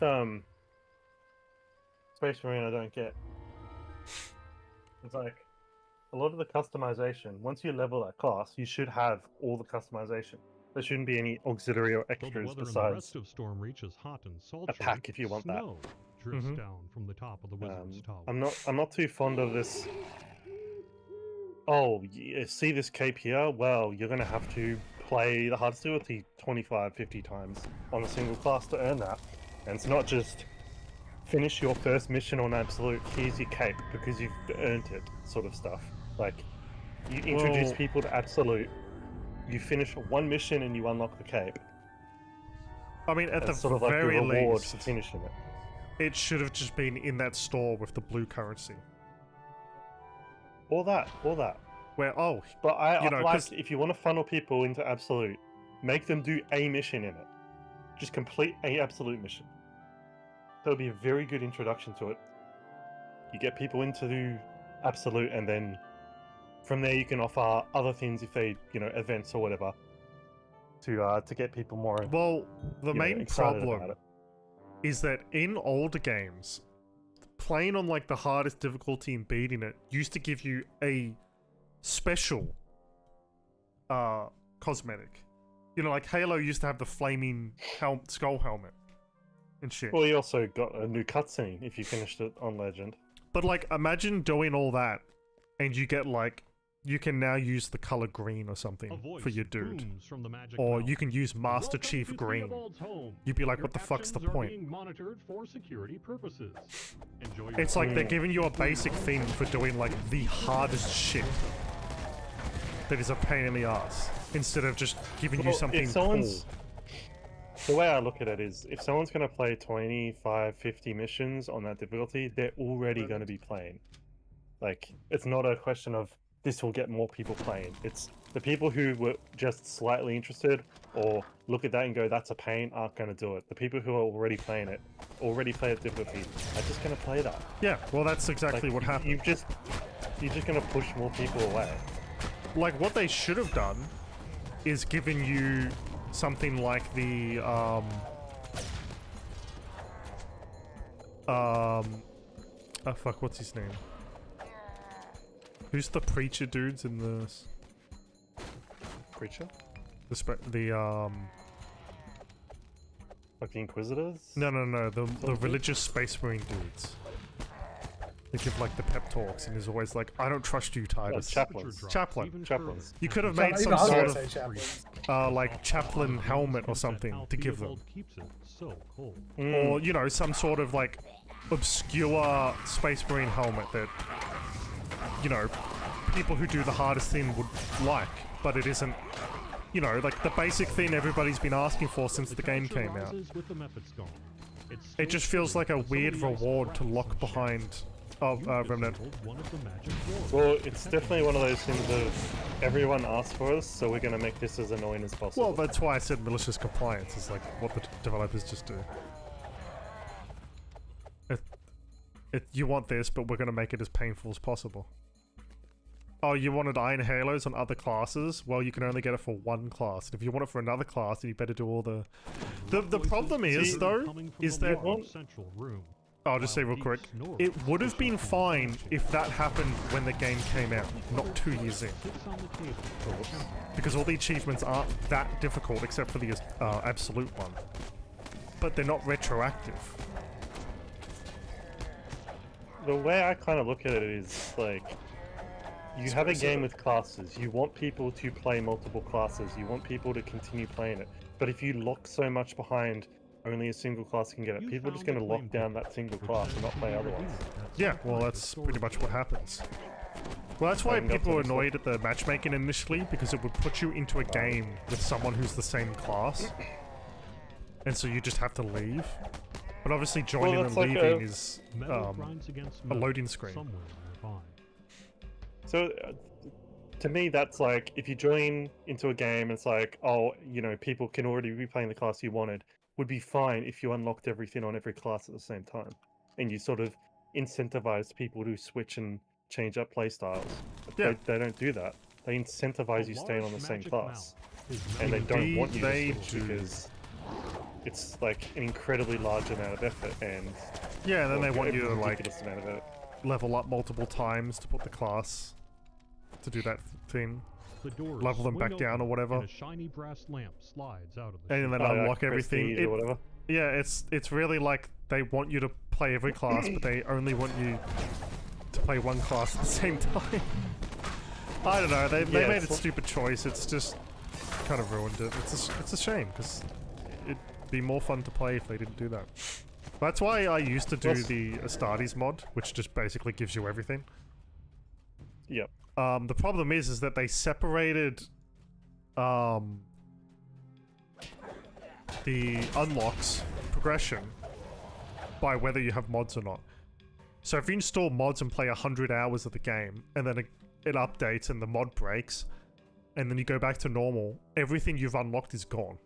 Space Marine, I don't get. It's like a lot of the customization, once you level that class, you should have all the customization. There shouldn't be any auxiliary or Though the extras weather in the besides rest of Stormreach is hot and sultry, pack if you want that. snow drifts Mhm. down from the top of the wizard's tower. I'm not too fond of this. Oh, you see this cape here? Well, you're gonna have to play the hardest difficulty 25, 50 times on a single class to earn that. And it's not just finish your first mission on Absolute, here's your cape because you've earned it, sort of stuff. Like, you introduce Well- people to Absolute, you finish one mission and you unlock the cape. I mean, at That's the sort of like very the reward least, for finishing it. it should have just been in that store with the blue currency. Or that. Where, oh, But I You know, like 'cause- if you want to funnel people into Absolute, make them do a mission in it. Just complete a Absolute mission. That would be a very good introduction to it. You get people into the Absolute, and then from there you can offer other things if they, events or whatever, to get people more. well, the main excited about problem it. is that in older games, playing on like the hardest difficulty and beating it used to give you a special cosmetic. You know, like Halo used to have the flaming skull helmet and shit. Well, you also got a new cutscene if you finished it on Legend. But like, imagine doing all that, and you get like, you can now use the color green or A something voice for your dude, booms from the magic or mountain. you can use Master Welcome Chief to Green. Theobald's home. You'd be like, Your what the fuck's the actions are point? being monitored for security purposes. Enjoy your It's like they're Mm. giving you a basic thing for doing like the hardest shit that is a pain in the ass, instead of just giving you Well, something if cool. someone's the way I look at it is, if someone's going to play 25, 50 missions on that difficulty, they're already going to be playing. Like, it's not a question of this will get more people playing. It's the people who were just slightly interested or look at that and go, that's a pain, aren't going to do it. The people who are already playing it, already play the difficulty, are just going to play that. Yeah, well, that's exactly Like, what happened. you're just going to push more people away. Like, what they should have done is given you something like the oh fuck, what's his name? Who's the preacher dudes in the Creature? Like the Inquisitors? no, the religious space marine dudes. They give like the pep talks, and he's always like, "I don't trust you, Titus." chaplains. Drops Chaplain. even Chaplains. further. You could have Even made some I was sort gonna of say chaplains. like chaplain helmet or something to give them, Theobald keeps it so cold. or you know, some sort of like obscure space marine helmet that you know people who do the hardest thing would like, but it isn't. You know, like the basic thing everybody's been asking for since the game temperature came out. rises with the Mephits gone. It's It just feels still like a chilly, but some weird of the ice reward to cracks lock and behind. sheds. Oh, You've Remnant. disabled one of the magic doors. Well, it's definitely one of those things of everyone asked for us, so we're going to make this as annoying as possible. Well, that's why I said malicious compliance is like what the developers just do. You want this, but we're going to make it as painful as possible. Oh, you wanted Iron Halos on other classes? Well, you can only get it for one class. And if you want it for another class, then you better do all the... The problem is, though, is that... Central room. I'll just say real quick, it would have been fine if that happened when the game came out, not 2 years in. Sits on the table. Because all the achievements aren't that difficult, except for the absolute one. But they're not retroactive. The way I kind of look at it is, like, you have a game with classes, you want people to play multiple classes, you want people to continue playing it, but if you lock so much behind only a single class can get it, people are just going to lock down that single class and not play other ones. Yeah, well, that's pretty much what happens. Well, that's why people were annoyed at the matchmaking initially, because it would put you into a game with someone who's the same class. And so you just have to leave. But obviously joining and that's like leaving is Metal grinds against a metal loading screen. somewhere nearby. So, to me, that's like, if you join into a game, it's like, oh, you know, people can already be playing the class you wanted, would be fine if you unlocked everything on every class at the same time. And you sort of incentivized people to switch and change up playstyles. Yeah. They don't do that. They incentivize you staying on the same class. And they Indeed, don't want you they to switch do. because it's like an incredibly large amount of effort and Yeah, and then or they want a you to like ridiculous amount of effort. level up multiple times to put the class to do that thing. The doors Level them swing back down or open, whatever. And a shiny brass lamp slides out of the And then Oh, unlock like everything. prestige or whatever. Yeah, it's really like they want you to play every class, but they only want you to play one class at the same time. I don't know. They Yeah, made it's a stupid choice. It's just kind of ruined it. It's a shame because it'd be more fun to play if they didn't do that. That's why I used to do What's- the Astartes mod, which just basically gives you everything. Yep. The problem is that they separated the unlocks progression by whether you have mods or not. So if you install mods and play 100 hours of the game, and then it updates and the mod breaks, and then you go back to normal, everything you've unlocked is gone.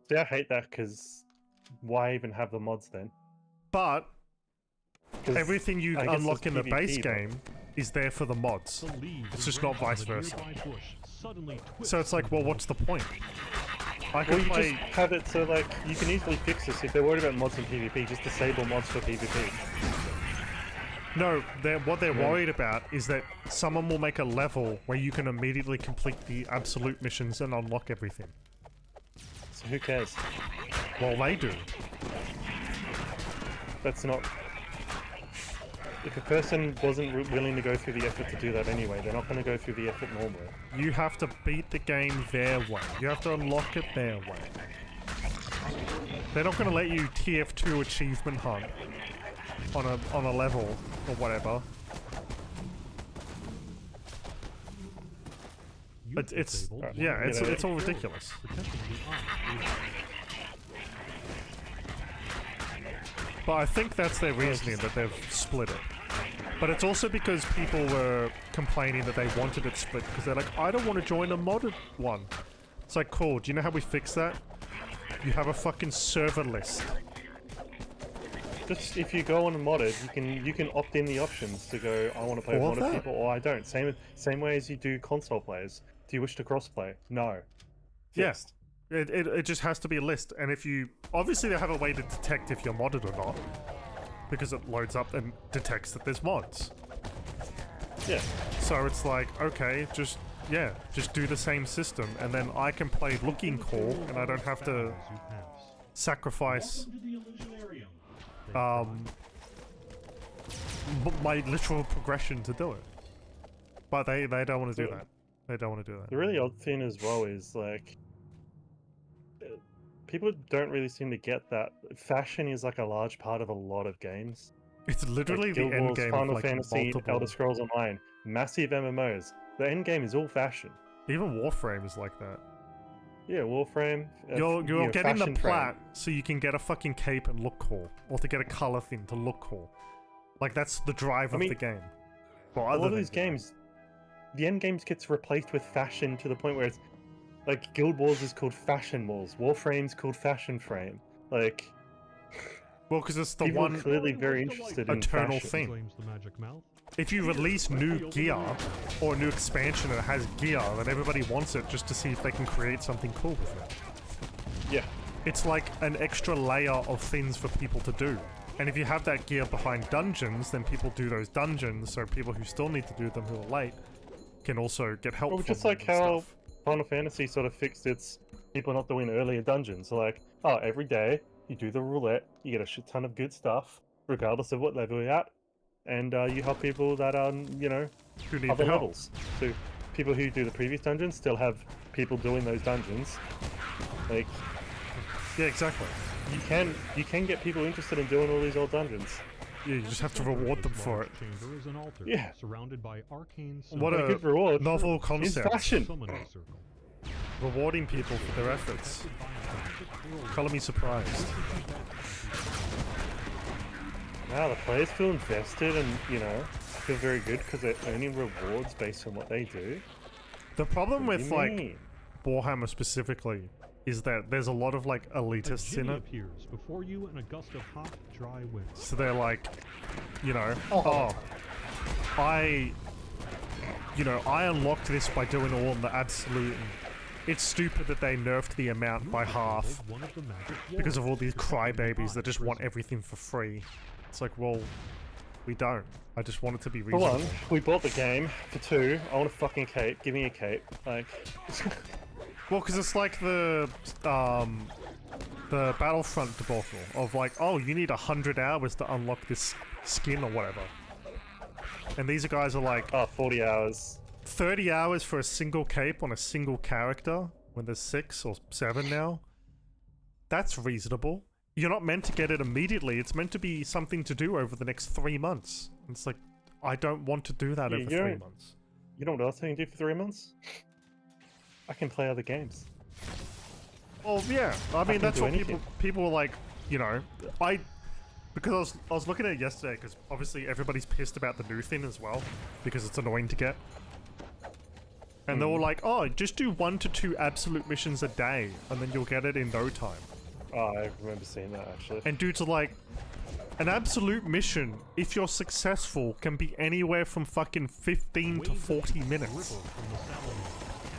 See, I hate that because why even have the mods then? But 'Cause everything you I guess unlock it's in the base PvP though. game is there for the mods. The leaves It's of just grass not vice on the versa. nearby bush suddenly So it's twist like, into well, what's the point? I Well, can you play... just have it so like you can easily fix this if they're worried about mods in PvP. Just disable mods for PvP. No, what they're worried about is that someone will make a level where you can immediately complete the absolute missions and unlock everything. So who cares? Well, they do. That's not. If a person wasn't willing to go through the effort to do that anyway, they're not going to go through the effort normally. You have to beat the game their way. You have to unlock it their way. They're not going to let you TF2 achievement hunt on a level or whatever. You It's disabled one yeah, of it's the it's all doors, ridiculous. protecting the eye. But I think that's their reasoning that they've split it. But it's also because people were complaining that they wanted it split because they're like, I don't want to join a modded one. It's like, cool, do you know how we fix that? You have a fucking server list. Just if you go on a modded, you can opt in the options to go. I want to play with All of modded that? people, or I don't. Same way as you do console players. Do you wish to crossplay? No. Yes. Fixed. It just has to be a list, and if you... Obviously they have a way to detect if you're modded or not, because it loads up and detects that there's mods. Yeah. So it's like, okay, just do the same system, and then I can play Looking Cool, and I don't have to As you pass. sacrifice Welcome to the Illusionarium. my literal progression to do it. But they don't want to do that. They don't want to do that. The really odd thing as well is like people don't really seem to get that fashion is like a large part of a lot of games. It's literally Like the Guild end Wars, game of Final like Fantasy, multiple... Elder Scrolls Online, massive MMOs. The end game is all fashion. Even Warframe is like that. Yeah, Warframe. You're getting the fashion plat frame. so you can get a fucking cape and look cool, or to get a color thing to look cool. Like that's the drive I mean, of the game. Well, A other lot of than- these games, the end games gets replaced with fashion to the point where it's like Guild Wars is called Fashion Wars, Warframe's called Fashion Frame. Like Well, because it's the people are one clearly very interested in eternal fashion. thing. Flames the magic mouth. If you release new gear or a new expansion that has gear, then everybody wants it just to see if they can create something cool with it. Yeah. It's like an extra layer of things for people to do. And if you have that gear behind dungeons, then people do those dungeons, so people who still need to do them who are late can also get help Well, from just them like and how stuff. Final Fantasy sort of fixed its people not doing earlier dungeons. So like, oh, every day you do the roulette, you get a shit ton of good stuff, regardless of what level you're at, and you help people that are, you know, Who need other the help. levels. So people who do the previous dungeons still have people doing those dungeons. Like, Yeah, exactly. you can get people interested in doing all these old dungeons. Yeah, you just have to reward them for it. Chamber is an altar Yeah. surrounded by arcane What A a good reward novel is concept. fashion. summoning circle. Rewarding people for their efforts. Color me surprised. Wow, the players feel invested and, you know, feel very good because they're earning rewards based on what they do. The problem What do with you like mean? Warhammer specifically is that there's a lot of like A elitists in genie it. appears before you in a gust of hot, dry wind. So they're like, you know, Oh. I unlocked this by doing all the absolute. It's stupid that they nerfed the amount by half One of the magic because of all wands these protecting the crybabies that eye just want prison. everything for free. It's like, well, We don't. I just want it to be For reasonable. one, we bought the game. For two, I want a fucking cape. Give me a cape. Like, Well, because it's like the Battlefront debacle of like, oh, you need 100 hours to unlock this skin or whatever. And these guys are like, 40 hours. 30 hours for a single cape on a single character when there's 6 or 7 now. That's reasonable. You're not meant to get it immediately. It's meant to be something to do over the next 3 months. It's like, I don't want to do that over 3 months. You know what else I can do for 3 months? I can play other games. Well, yeah. I mean, can that's do what anything. people were like, you know, because I was looking at it yesterday because obviously everybody's pissed about the new thing as well because it's annoying to get. And they were like, oh, just do 1 to 2 absolute missions a day and then you'll get it in no time. Oh, I remember seeing that actually. And dudes are like, an absolute mission, if you're successful, can be anywhere from fucking 15 to 40 minutes.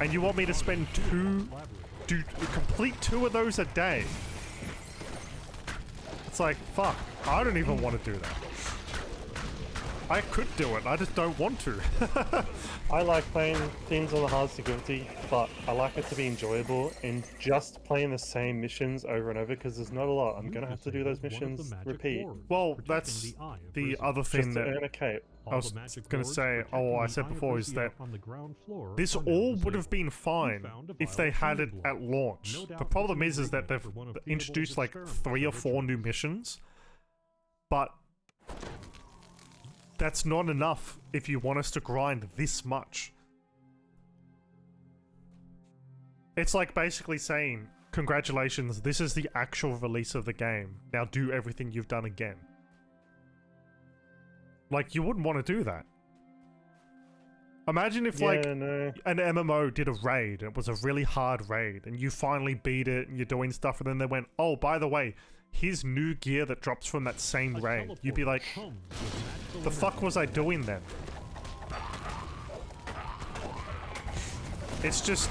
And you want me to spend complete 2 of those a day? It's like, fuck, I don't even want to do that. I could do it, I just don't want to. I like playing things on the hard difficulty, but I like it to be enjoyable and just playing the same missions over and over because there's not a lot. I'm gonna have to do those missions repeat. Well, that's the other thing Just to that earn a cape. I was gonna say, I said before, is that this all would have been fine if they had it at launch. The problem is that they've introduced like 3 or 4 new missions, but that's not enough if you want us to grind this much. It's like basically saying, congratulations, this is the actual release of the game. Now do everything you've done again. Like, you wouldn't want to do that. Imagine if, like, an MMO did a raid, and it was a really hard raid, and you finally beat it, and you're doing stuff, and then they went, oh, by the way, here's new gear that drops from that same raid. You'd be like, the fuck was I doing then? It's just,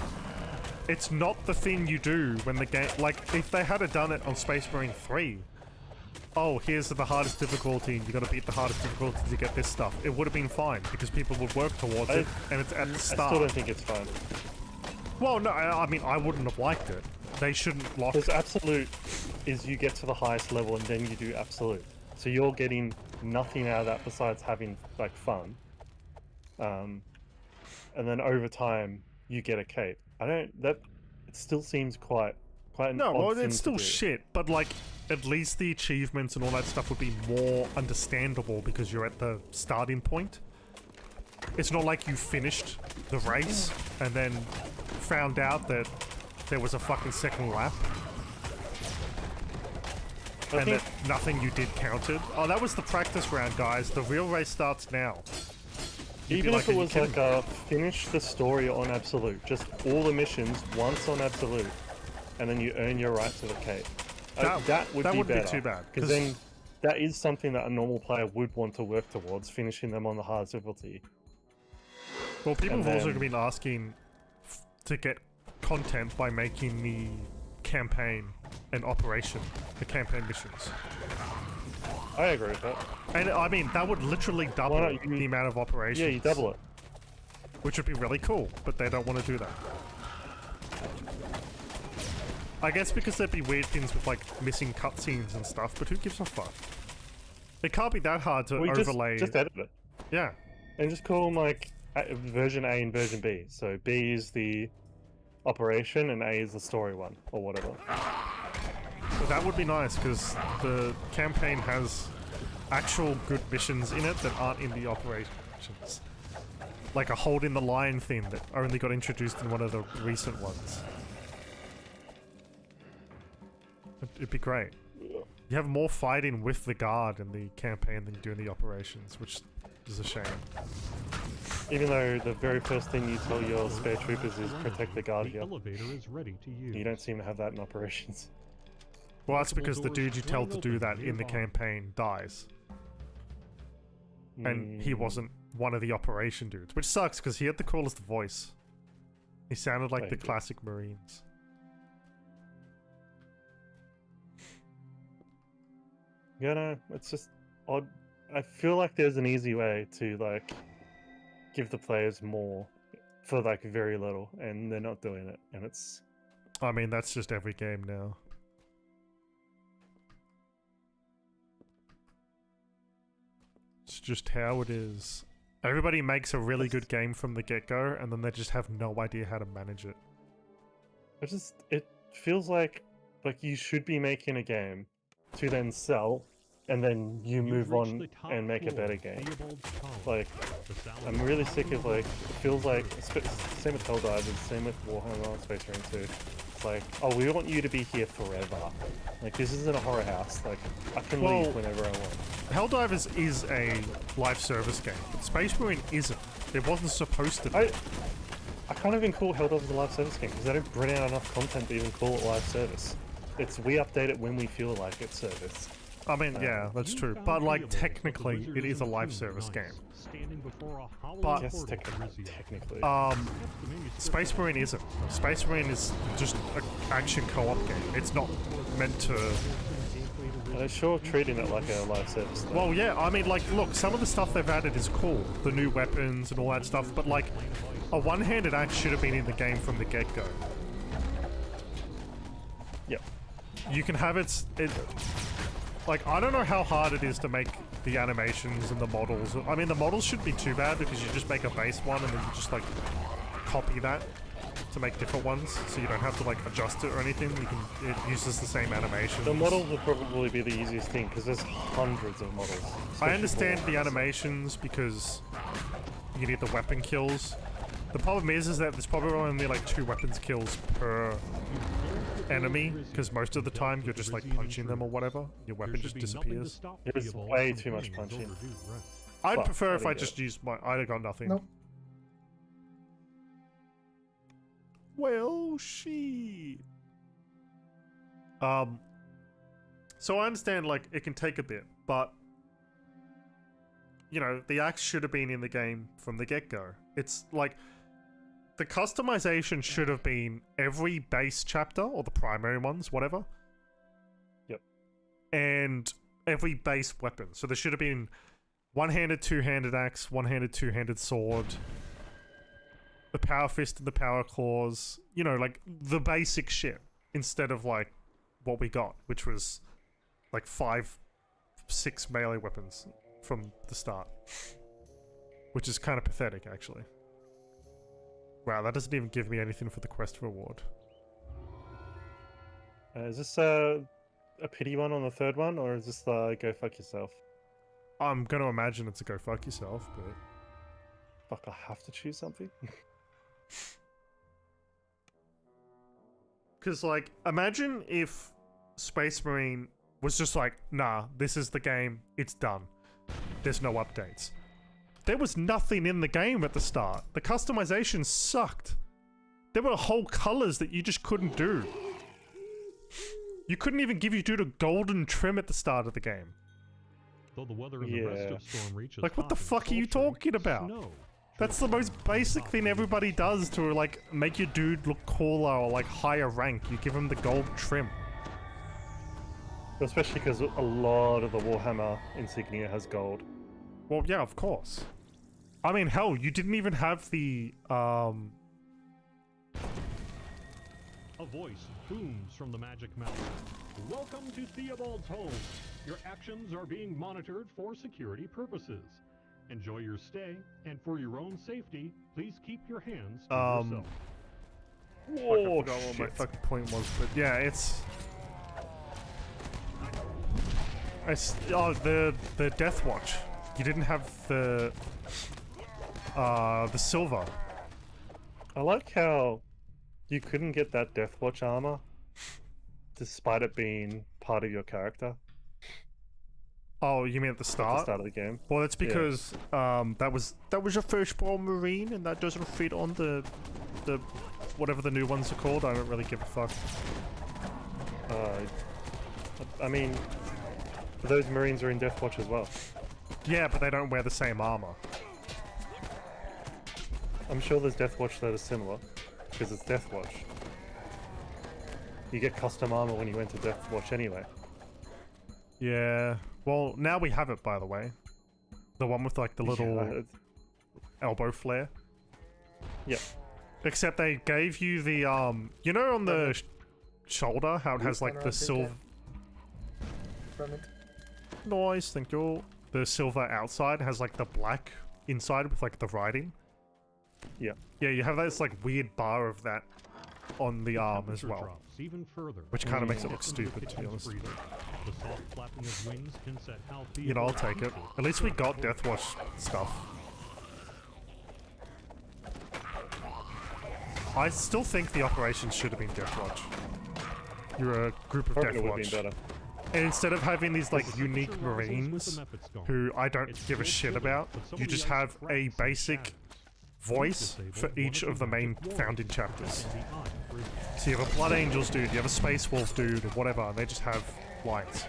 it's not the thing you do when the game, like, if they had done it on Space Marine 3, oh, here's the hardest difficulty, and you gotta beat the hardest difficulty to get this stuff, it would have been fine, because people would work towards it, and it's at the start. I still don't think it's fun. Well, no, I mean, I wouldn't have liked it. They shouldn't lock... Because absolute is you get to the highest level and then you do absolute. So you're getting nothing out of that besides having, like, fun. And then over time, you get a cape. It still seems quite an odd well, thing it's still to do. shit, but, like, at least the achievements and all that stuff would be more understandable because you're at the starting point. It's not like you finished the race and then found out that there was a fucking second lap. And that nothing you did counted. Oh, that was the practice round, guys. The real race starts now. Even if it was like a finish the story on Absolute, just all the missions once on Absolute, and then you earn your right to the cape. That would be better. Be too bad. Because then that is something that a normal player would want to work towards, finishing them on the hard difficulty. Well, people have also been asking to get content by making the campaign an operation, the campaign missions. I agree with that. And I mean, that would literally double the amount of operations. Yeah, you double it. Which would be really cool, but they don't want to do that. I guess because there'd be weird things with, like, missing cutscenes and stuff, but who gives a fuck? It can't be that hard to overlay... Just edit it. Yeah. And just call them, like, version A and version B. So B is the operation and A is the story one, or whatever. But that would be nice, because the campaign has actual good missions in it that aren't in the operations. Like a hold in the line thing that only got introduced in one of the recent ones. It'd be great. You have more fighting with the guard in the campaign than you do in the operations, which is a shame. Even though the very first thing you tell your spare troopers is protect the guard here. Elevator is ready to use. You don't seem to have that in operations. Well, that's because the dude you tell to do that in the campaign dies. And he wasn't one of the operation dudes, which sucks because he had the coolest voice. He sounded like the classic Marines. Yeah, no, it's just odd. I feel like there's an easy way to like give the players more for like very little, and they're not doing it, and it's. I mean, that's just every game now. It's just how it is. Everybody makes a really good game from the get-go, and then they just have no idea how to manage it. It feels like you should be making a game to then sell, and then you move on and make a better game. Like, I'm really sick of like, it feels like, same with Helldivers, same with Warhammer Space Marine 2. It's like, oh, we want you to be here forever. Like, this isn't a horror house. Like, I can leave whenever I want. Helldivers is a live service game, but Space Marine isn't. It wasn't supposed to be. I can't even call Helldivers a live service game because they don't bring out enough content to even call it live service. We update it when we feel like it's service. I mean, yeah, that's true. But, like, technically, it is a live service game. But, Yes, technically. Space Marine isn't. Space Marine is just an action co-op game. It's not meant to... They're sure treating it like a live service, though. Well, yeah, I mean, like, look, some of the stuff they've added is cool. The new weapons and all that stuff, but, like, a one-handed axe should have been in the game from the get-go. Yep. You can have it... Like, I don't know how hard it is to make the animations and the models. I mean, the models shouldn't be too bad because you just make a base one and then you just, like, copy that to make different ones, so you don't have to, like, adjust it or anything. It uses the same animation. The models would probably be the easiest thing because there's hundreds of models. I understand the animations because you need the weapon kills. The problem is that there's probably only, like, 2 weapons kills per enemy, because most of the time you're just like punching them or whatever. Your weapon just disappears. There's way too much punching. I'd prefer if I just used my... I'd have got nothing. Nope. Well, shit. So I understand, like, it can take a bit, but... You know, the axe should have been in the game from the get-go. It's like... The customization should have been every base chapter, or the primary ones, whatever. Yep. And every base weapon. So there should have been one-handed, two-handed axe, one-handed, two-handed sword, the power fist and the power claws. You know, like, the basic shit. Instead of, like, what we got, which was, like, 5, 6 melee weapons from the start. Which is kind of pathetic, actually. Wow, that doesn't even give me anything for the quest reward. Is this a pity one on the third one, or is this the go fuck yourself? I'm gonna imagine it's a go fuck yourself, but... Fuck, I have to choose something? Because, like, imagine if Space Marine was just like, nah, this is the game, it's done. There's no updates. There was nothing in the game at the start. The customization sucked. There were whole colors that you just couldn't do. You couldn't even give your dude a golden trim at the start of the game. Though the weather in the rest of Storm Reach is Like, what the hot and fuck are you sultry, talking about? snow That's the most basic thing everybody does to, like, make your dude look cooler or, like, higher rank. You give him the gold trim. Especially because a lot of the Warhammer insignia has gold. Well, yeah, of course. I mean, hell, you didn't even have the, A voice booms from the Magic Mountain. Welcome to Theobald's home. Your actions are being monitored for security purposes. Enjoy your stay, and for your own safety, please keep your hands to yourself. Fuck, I forgot what my fucking point was, but yeah, it's... the Death Watch. You didn't have the silver. I like how you couldn't get that Death Watch armor, despite it being part of your character. Oh, you mean at the At the start? start of the game. Well, that's because that was your firstborn Marine, and that doesn't fit on the whatever the new ones are called. I don't really give a fuck. I mean, those Marines are in Death Watch as well. Yeah, but they don't wear the same armor. I'm sure there's Death Watch that is similar, because it's Death Watch. You get custom armor when you enter Death Watch anyway. Yeah. Well, now we have it, by the way. The one with like the little Yeah, elbow flare. yeah. Except they gave you the you know on the shoulder how it has like the silver. Remnant. Nice, thank you. The silver outside has like the black inside with like the writing. Yeah. Yeah, you have this like weird bar of that on the arm as Temperature well, drops even further. which kind of makes it Welcome look the stupid, to be kitchen's honest. freezer. The soft flapping of wings hints at how You know, I'll take it. Theobald's At least we got Deathwatch stuff. I still think the operations should have been Deathwatch. You're a group of Probably would have been Deathwatch. better. And instead of having these like Temperature unique rises with marines the methods gone. who I don't It's give a still shit chilly, about, but some you of the just ice have a cracks and basic shatters. voice for Disabled each one of the main magic warriors founding chapters. in the eye prison. So you have a Blood Angels dude, you have a Space Wolf dude, or whatever, and they just have lights.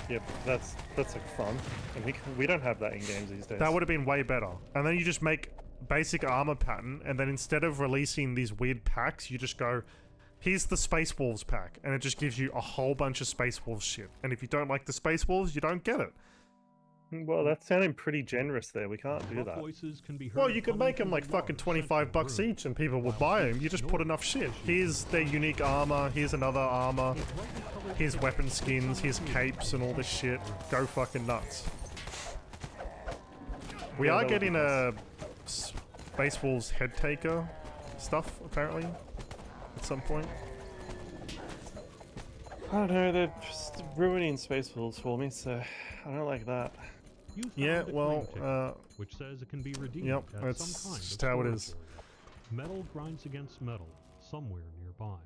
Yeah, that's like fun, and we don't have that in games these days. That would have been way better. And then you just make basic armor pattern, and then instead of releasing these weird packs, you just go, here's the Space Wolves pack, and it just gives you a whole bunch of Space Wolves shit. And if you don't like the Space Wolves, you don't get it. Well, that's sounding pretty generous there. We can't do Rough that. voices can be Well, heard you could coming make them from like the fucking large central $25 room. each, and people would buy them. You just put enough shit. Here's their unique armor, here's another armor, here's weapon skins, here's capes, and all this shit. Go fucking nuts. We Yeah, are that would be getting a Space Wolves head taker stuff, apparently, at some point. I don't know. They're just ruining Space Wolves for me, so I don't like that. You Yeah, found a well, claim ticket, which says it can be redeemed yep, at that's some kind just of how it storage is. yard. Metal grinds against metal somewhere nearby.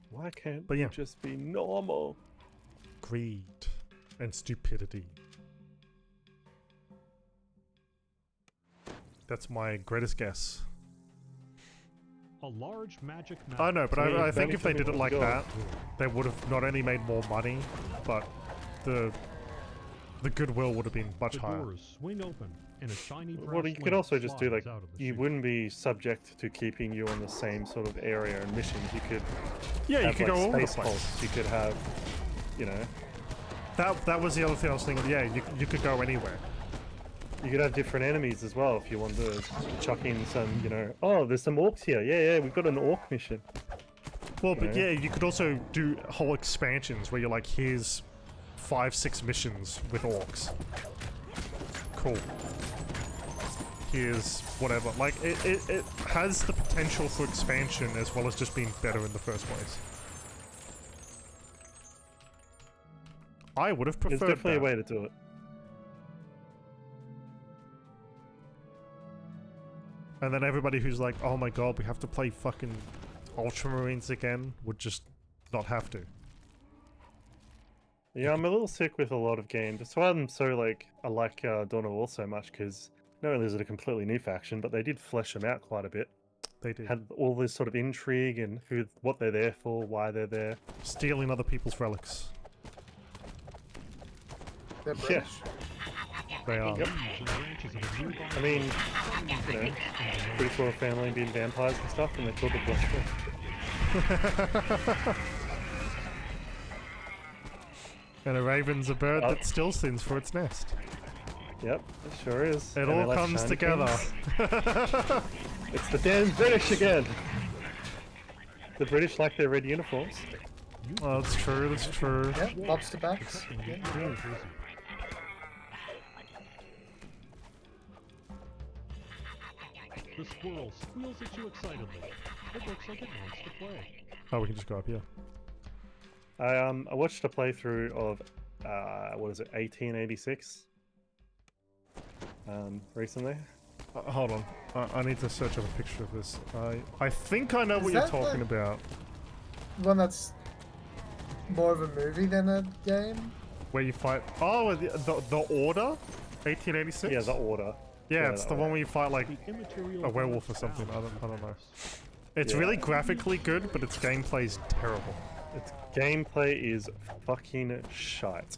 Why can't But yeah. it just be normal? Greed and stupidity. That's my greatest guess. A large magic map. I know, but So yeah, I think if they did it benefit like of the that, they would have not only made more money, but the goodwill would have been much The higher. doors swing open and a shiny brass Well, you could lamp also just do like slides out of the you chute. wouldn't be subject to keeping you on the same sort of area and missions. You could Yeah, you have could like go all over the space place. pulse. You could have, you know, That was the other thing I was thinking. Yeah, you could go anywhere. you could have different enemies as well if you want to chuck in some, you know, oh, there's some orcs here. Yeah, we've got an orc mission. Well, but Yeah. yeah, you could also do whole expansions where you're like, here's 5-6 missions with orcs. Cool. Here's whatever. Like, it has the potential for expansion as well as just being better in the first place. I would have There's preferred definitely that. a way to do it. And then everybody who's like, oh my god, we have to play fucking Ultramarines again, would just not have to. Yeah, I'm a little sick with a lot of games. That's why I'm so like I like Dawn of War so much, because not only is it a completely new faction, but they did flesh them out quite a bit. They did. Had all this sort of intrigue and what they're there for, why they're there. Stealing other people's relics. They're Yeah. British. They are. Yep. And branches of a nearby I mean, you know, British royal family being vampires and stuff, and they called it Bloodsport. And a raven's a bird that steals things for its nest. Yep, it sure is. It And they all like comes shiny together. things. It's the damn British again. The British like their red uniforms. Oh, that's true, that's true. Yeah, lobster backs. protecting the Yeah. inner prison. The squirrel squeals at you excitedly. It looks like it wants to play. Oh, we can just go up here. I watched a playthrough of what is it, 1886? Recently. Hold on. I need to search up a picture of this. I think I know Is what you're that talking the- about. One that's more of a movie than a game. Where you fight... Oh, the Order? 1886? Yeah, the Order. Yeah, yeah, it's that the one one. where you fight like The immaterial a werewolf or gods something. bow I don't know. us. It's Yeah. really graphically good, but its gameplay's terrible. Its gameplay is fucking shite.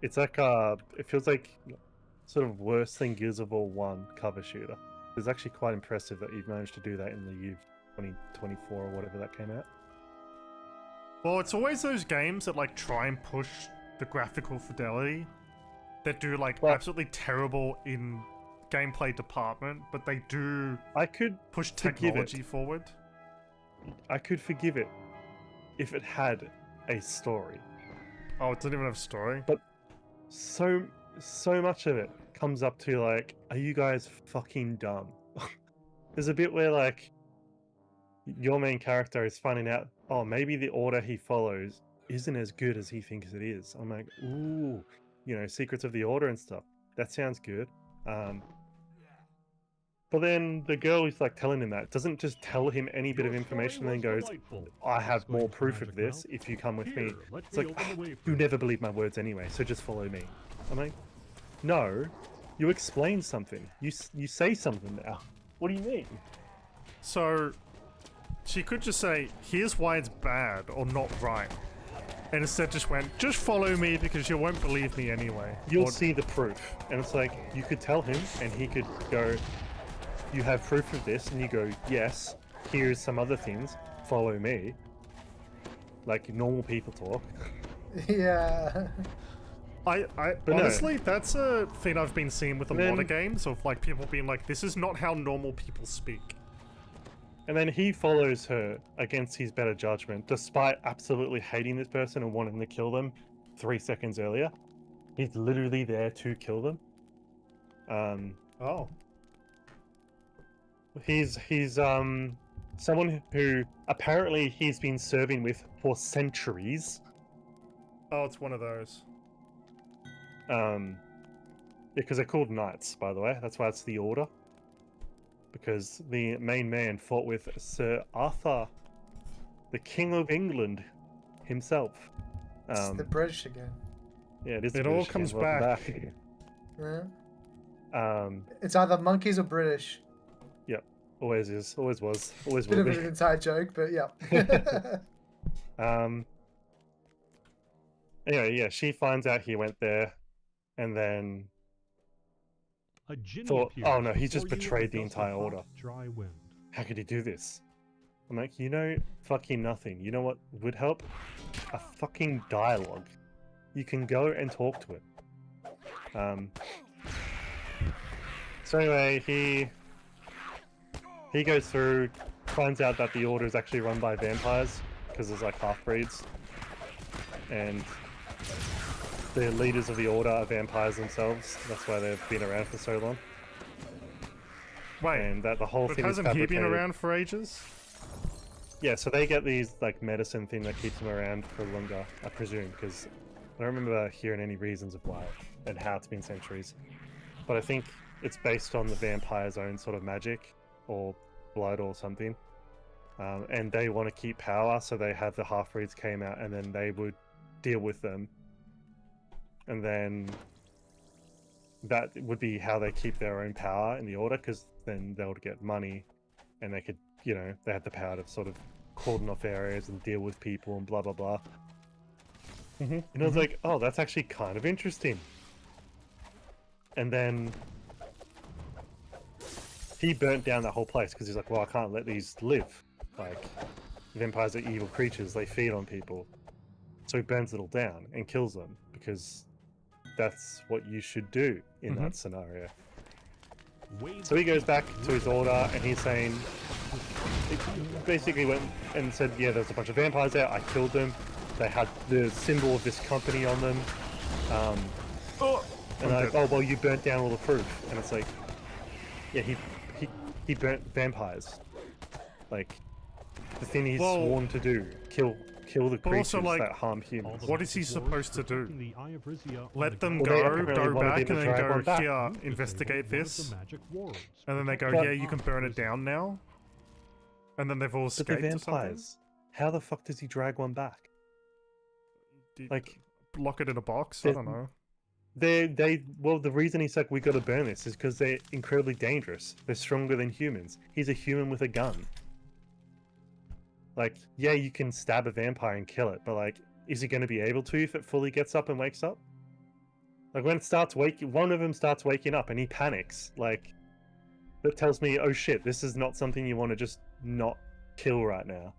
It's like it feels like sort of worse than Gears of War 1 cover shooter. It's actually quite impressive that you've managed to do that in the year 2024 or whatever that came out. Well, it's always those games that like try and push the graphical fidelity that do like Well- absolutely terrible in gameplay department, but they do I could push forgive it. technology forward. I could forgive it if it had a story. Oh, it doesn't even have a story. So much of it comes up to like, are you guys fucking dumb? There's a bit where like your main character is finding out, oh, maybe the order he follows isn't as good as he thinks it is. I'm like, ooh, you know, secrets of the order and stuff. That sounds good. But then the girl who's like telling him that doesn't just tell him any bit of information and then goes, I have more proof of this if you come with me. It's like, you never believe my words anyway, so just follow me. I'm like, no, you explain something. You say something now. What do you mean? So she could just say, here's why it's bad or not right. And instead just went, just follow me because you won't believe me anyway. You'll Or- see the proof. And it's like, you could tell him and he could go, you have proof of this, and you go, yes, here's some other things, follow me. Like normal people talk. Yeah. I But no. honestly, that's a thing I've been seeing with a lot Then- of games of like people being like, this is not how normal people speak. And then he follows her against his better judgment, despite absolutely hating this person and wanting to kill them 3 seconds earlier. He's literally there to kill them. Oh. He's someone who apparently he's been serving with for centuries. Oh, it's one of those. Because they're called knights, by the way. That's why it's the order. Because the main man fought with Sir Arthur, the King of England himself. It's the British again. Yeah, it is. It the all British comes again. Welcome Yeah. back. It's either monkeys or British. Yep. Always is. Always was. Always Bit will of be. an inside joke, but yeah. Anyway, yeah, she finds out he went there, and then A Ginny thought, appears oh no, he's just before you betrayed the with a gust of entire hot, order. Dry wind. How could he do this? I'm like, you know, fucking nothing. You know what would help? A fucking dialogue. You can go and talk to it. So anyway, he goes through, finds out that the order is actually run by vampires because there's like half-breeds, and the leaders of the order are vampires themselves. That's why they've been around for so long. Wait, And that the whole but thing is hasn't he fabricated. been around for ages? Yeah, so they get these like medicine thing that keeps them around for longer, I presume, because I don't remember hearing any reasons of why and how it's been centuries. But I think it's based on the vampire's own sort of magic or blood or something. And they want to keep power, so they have the half-breeds came out and then they would deal with them. And then that would be how they keep their own power in the order, because then they would get money and they could, you know, they had the power to sort of cordon off areas and deal with people and blah blah blah. And I was like, oh, that's actually kind of interesting. And then he burnt down that whole place because he's like, well, I can't let these live. Like, vampires are evil creatures, they feed on people. So he burns it all down and kills them because that's what you should do in that scenario. So he goes back to his order and he's saying, he basically went and said, yeah, there's a bunch of vampires out, I killed them. They had the symbol of this company on them. And they're like, oh, well, you burnt down all the proof. And it's like, yeah, he burnt vampires. Like, the thing he's Well- sworn to do, kill the But also, creatures like, that harm humans. What is he supposed to do? The Eye of Rizzia on Let the them Well, they go, apparently go wanted back, him to and then drag go, one back. here, ground. investigate One of this. the magic wards. And then they go, But- yeah, you can burn it down now. And then they've all But they're escaped or something. vampires. How the fuck does he drag one back? Do you Like, lock it in a box? I there's- don't know. well, the reason he's like, we gotta burn this is because they're incredibly dangerous. They're stronger than humans. He's a human with a gun. Like, yeah, you can stab a vampire and kill it, but like, is he going to be able to if it fully gets up and wakes up? Like, when it starts one of them starts waking up and he panics, like, that tells me, oh shit, this is not something you want to just not kill right now.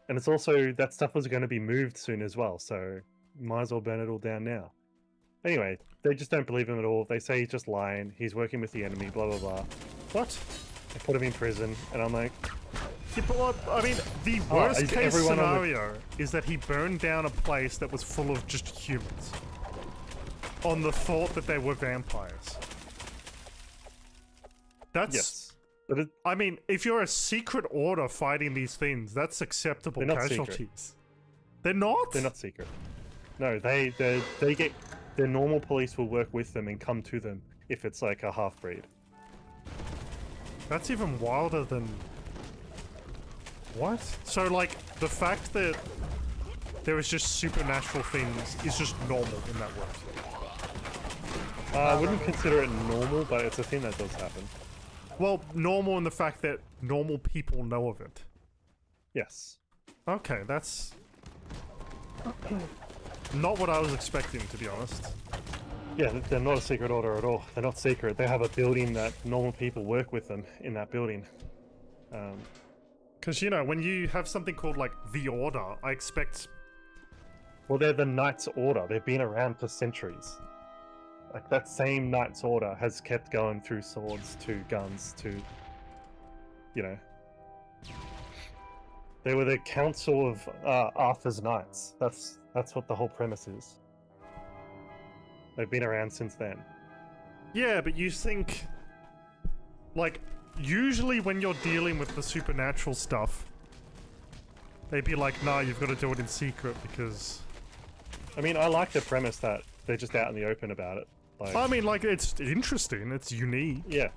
And it's also, that stuff was going to be moved soon as well, so might as well burn it all down now. Anyway, they just don't believe him at all. They say he's just lying. He's working with the enemy, blah, blah, blah. What? They put him in prison, and I'm like, Yeah, but what, I mean, the Oh, worst is case everyone on the- scenario is that he burned down a place that was full of just humans. On the thought that they were vampires. That's... yes. But it, I mean, if you're a secret order fighting these things, that's acceptable They're not casualties. secret. They're not? they're not secret. No, they get, their normal police will work with them and come to them if it's like a half-breed. That's even wilder than... What? So, like, the fact that there is just supernatural things is just normal in that world. I wouldn't consider it normal, but it's a thing that does happen. Well, normal in the fact that normal people know of it. Yes. Okay, that's... not what I was expecting, to be honest. Yeah, they're not a secret order at all. They're not secret. They have a building that normal people work with them in that building. Because, you know, when you have something called, like, the Order, I expect... Well, they're the Knights Order. They've been around for centuries. Like, that same Knights Order has kept going through swords to guns to... You know... They were the Council of Arthur's Knights. That's what the whole premise is. They've been around since then. Yeah, but you think... Like, usually when you're dealing with the supernatural stuff, they'd be like, nah, you've got to do it in secret because... I mean, I like the premise that they're just out in the open about it. Like, I mean, like, it's interesting, it's unique. yeah.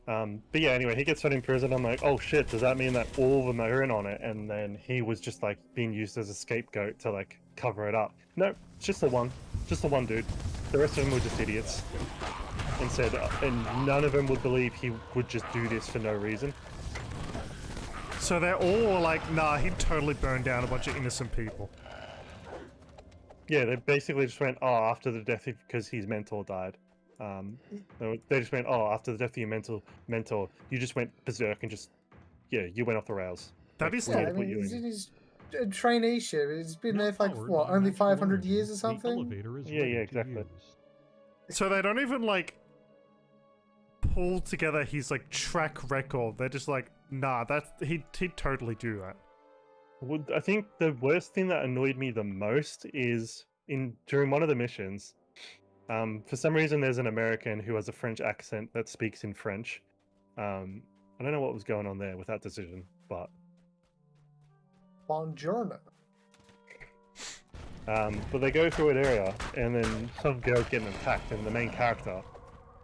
But yeah, anyway, he gets put in prison. I'm like, oh shit, does that mean that all of them are in on it? And then he was just like being used as a scapegoat to like cover it up. No, it's just the one dude. The rest of them were just idiots. And said, and none of them would believe he would just do this for no reason. So they're all like, nah, he'd totally burn down a bunch of innocent people. Yeah, they basically just went, oh, after the death because his mentor died. They just went, oh, after the death of your mentor, you just went berserk and just, yeah, you went off the rails. That is Yeah, not... I mean, he's in his traineeship. He's been there for like, Powered what, by only Max 500 Warren, years or the something? elevator is Yeah, ready yeah, to exactly. use. So they don't even, like, pull together his, like, track record. They're just like, nah, he'd totally do that. Well, I think the worst thing that annoyed me the most is during one of the missions, for some reason there's an American who has a French accent that speaks in French. I don't know what was going on there with that decision, but Buongiorno. but they go through an area and then some girl's getting attacked and the main character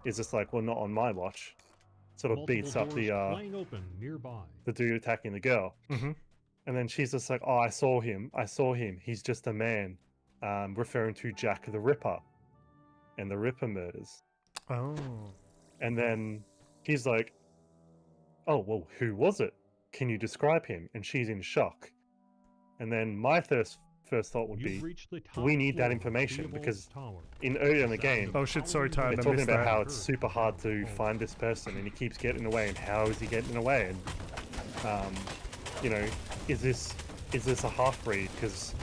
is just like, well, not on my watch. Sort of Multiple beats up doors flying open nearby. the dude attacking the girl. Mm-hmm. And then she's just like, oh, I saw him. He's just a man. Referring to Jack the Ripper and the Ripper murders. Oh. And then he's like, oh, well, who was it? Can you describe him? And she's in shock. And then my first thought would You've be, reached the top we need that floor of information Theobald's because tower. earlier in the game, Oh shit, sorry, they're Ty, I talking missed about that. how it's super hard to find this person and he keeps getting away and how is he getting away? And, you know, is this a half-breed? Because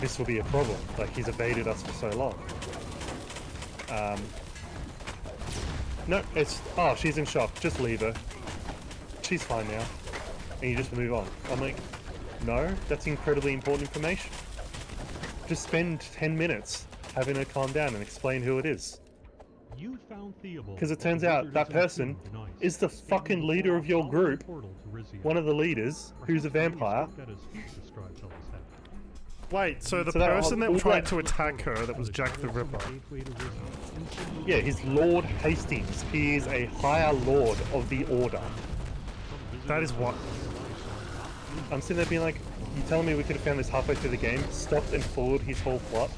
this will be a problem. Like, he's evaded us for so long. No, it's... Oh, she's in shock. Just leave her. She's fine now. And you just move on. I'm like, no, that's incredibly important information. Just spend 10 minutes having her calm down and explain who it is. You found Theobald. Because it turns out that person is the fucking leader of your group, one of the leaders, who's a vampire. Wait, so the So that- person that all tried that- to attack her, that was Jack the Ripper. Yeah, he's Lord Hastings. He is a higher lord of the Order. That is what? I'm sitting there being like, you telling me we could have found this halfway through the game, stopped and followed his whole plot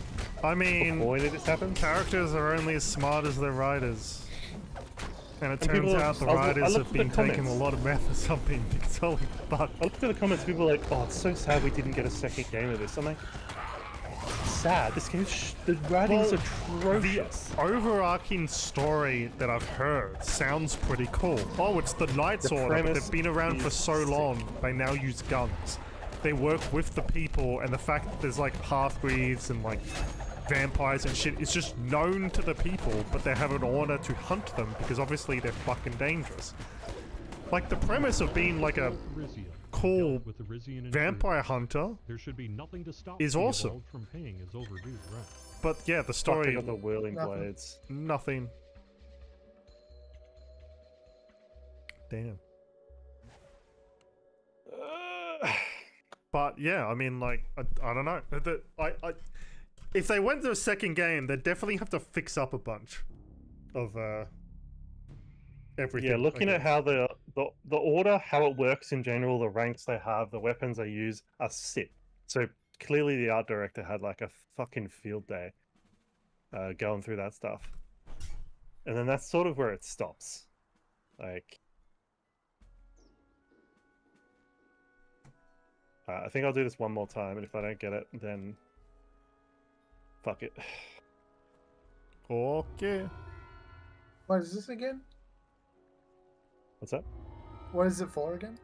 I mean, before any of this happened? characters are only as smart as their writers. And it And turns people- out the I writers looked have at been the taking a comments. lot of meth or something because holy fuck. I looked at the comments, people were like, oh, it's so sad we didn't get a second game of this. I'm like, sad? This game's the writing's Well, atrocious. The overarching story that I've heard sounds pretty cool. Oh, it's the Knights The Order, but premise they've been around for is so long, they now use guns. they work with the people, and the fact that there's like half-breeds and like vampires and shit is just known to the people, but they have an order to hunt them because obviously they're fucking dangerous. Like the premise of being like a Rizia. cool With the Rizian vampire hunter there should be nothing to stop is awesome. Theobald from paying his overdue rent. But yeah, the Fuck, they story, got the whirling Nothing. blades. nothing. Damn. But yeah, I mean, like, I don't know. If they went to a second game, they'd definitely have to fix up a bunch of everything. Yeah, looking I at guess. how the order, how it works in general, the ranks they have, the weapons they use are sick. So clearly the art director had like a fucking field day going through that stuff. And then that's sort of where it stops. Like, I think I'll do this one more time, and if I don't get it, then fuck it. Okay. What is this again? What's that? What is it for again?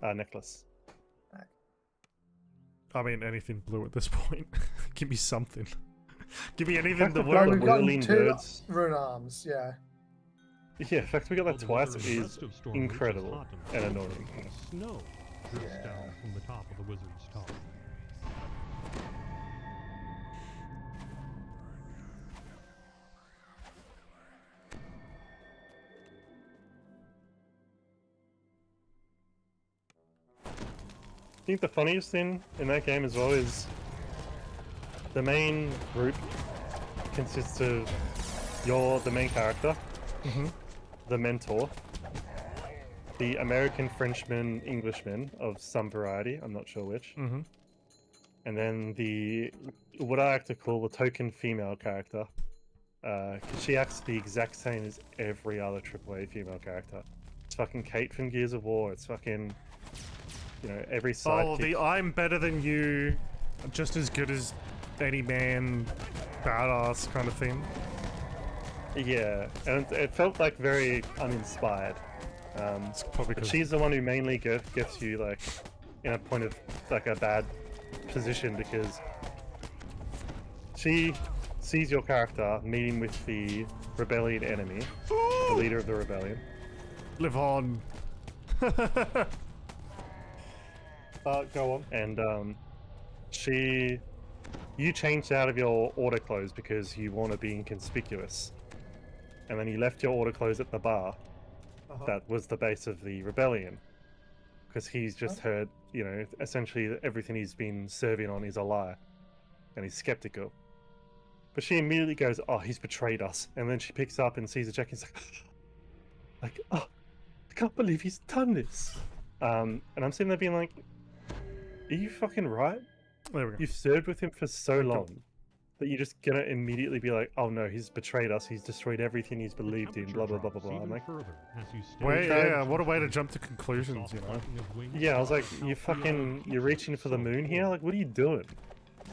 Necklace. I mean, anything blue at this point. Give me something. Give me anything to Well, Well, work we've with. gotten whirling 2 birds. rune arms, yeah. Yeah, in fact, we got that The twice. weather It in the is rest of Stormreach incredible hot and cold. annoying. Snow drifts down from the top of the wizard's tower. I think the funniest thing in that game as well is the main group consists of the main character, the mentor, the American, Frenchman, Englishman of some variety, I'm not sure which, Mm-hmm. and then what I like to call the token female character. 'Cause she acts the exact same as every other AAA female character. It's fucking Kate from Gears of War. It's fucking, every sidekick. Oh, the I'm better than you, just as good as any man, badass kind of thing. Yeah, and it felt like very uninspired. It's probably But because she's the one who mainly gets you like in a point of like a bad position because she sees your character meeting with the rebellion enemy, the leader of the rebellion. live on. Go on. And you changed out of your order clothes because you want to be inconspicuous, and then you left your order clothes at the bar. That was the base of the rebellion, because he's just heard, essentially everything he's been serving on is a lie, and he's skeptical. But she immediately goes, "Oh, he's betrayed us," and then she picks up and sees the jacket. And is like, "Oh, I can't believe he's done this." And I'm sitting there being like, "Are you fucking right? There we go. You've served with him for so long that you're just gonna immediately be like, oh no, he's betrayed us, he's destroyed everything he's believed in, blah blah blah blah blah." I'm like, Wait, yeah, what a way to jump to conclusions, you know? yeah, I was like, you're reaching for the moon here? Like, what are you doing?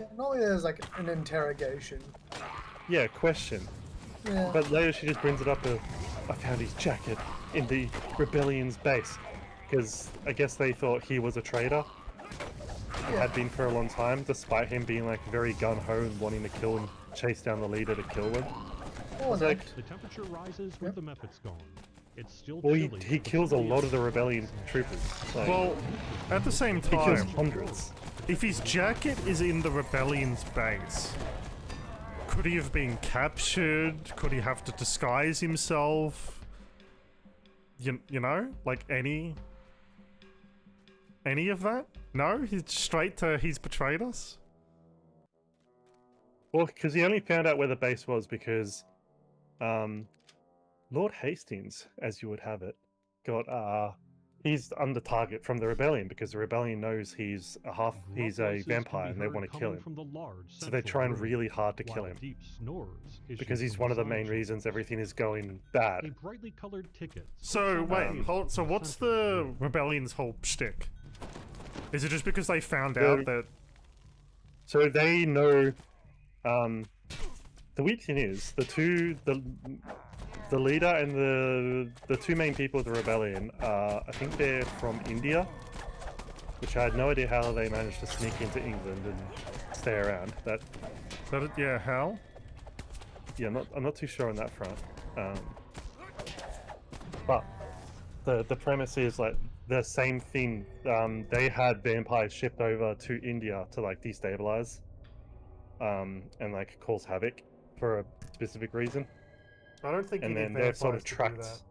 Yeah, normally there's like an interrogation. Yeah, question. Yeah. But later she just brings it up of, I found his jacket in the rebellion's base. Because I guess they thought he was a traitor. And had been for a long time, despite him being like very gun-ho and wanting to kill and chase down the leader to kill them. Oh, like, The temperature rises with the mephits gone. It's still well, chilly, he but kills a chilly lot is of the rebellion troopers. Like, Well, at the same he kills time, hundreds. if his jacket is in the rebellion's base, could he have been captured? Could he have to disguise himself? You know? Like any of that? No? He's straight to he's betrayed us? Well, because he only found out where the base was because Lord Hastings, as you would have it, he's under target from the rebellion because the rebellion knows he's a vampire and they want to kill him. So they try and really hard to kill him because he's one of the main reasons everything is going A bad. brightly colored ticket. So, wait, hold, so what's the rebellion's whole shtick? Is it just because they found out that... So they know. The weird thing is the leader and the two main people of the rebellion. I think they're from India, which I had no idea how they managed to sneak into England and stay around. Yeah, how? Yeah, I'm not too sure on that front. But the premise is like the same thing. They had vampires shipped over to India to like destabilize, and like cause havoc for a specific reason. I don't think And you need then they've sort of vampires to do tracked.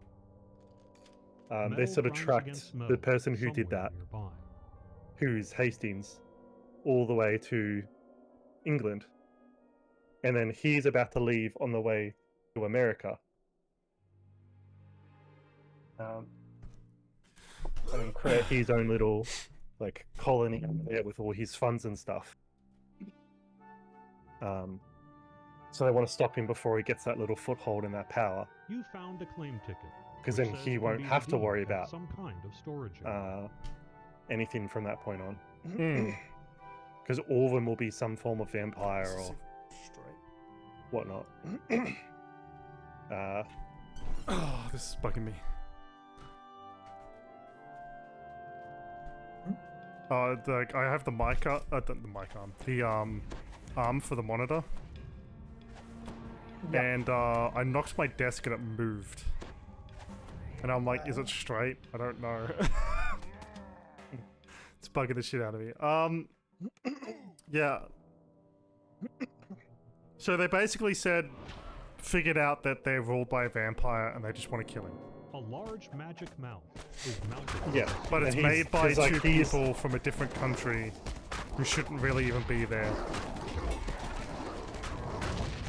that. They Metal sort of crimes tracked against the metal person who did somewhere that, nearby. who's Hastings, all the way to England, and then he's about to leave on the way to America. And create his own little like colony there with all his funds and stuff. So they want to stop him before he gets that little foothold and that power, You found a claim ticket. because which then says he it can won't be have to worry redeemed at about some kind of storage area. anything from that point on. Hmm. Because all of them will be some form of vampire or Straight. whatnot. Oh, this is bugging me. I have the mic arm for the monitor, Yep. and I knocked my desk and it moved, and I'm like, is it straight? I don't know. It's bugging the shit out of me. Yeah. So they basically figured out that they're ruled by a vampire and they just want to kill him. A large magic mouth is mounted. Yeah, But it's and he's- made by 'cause, like, two he's- people from a different country who shouldn't really even be there.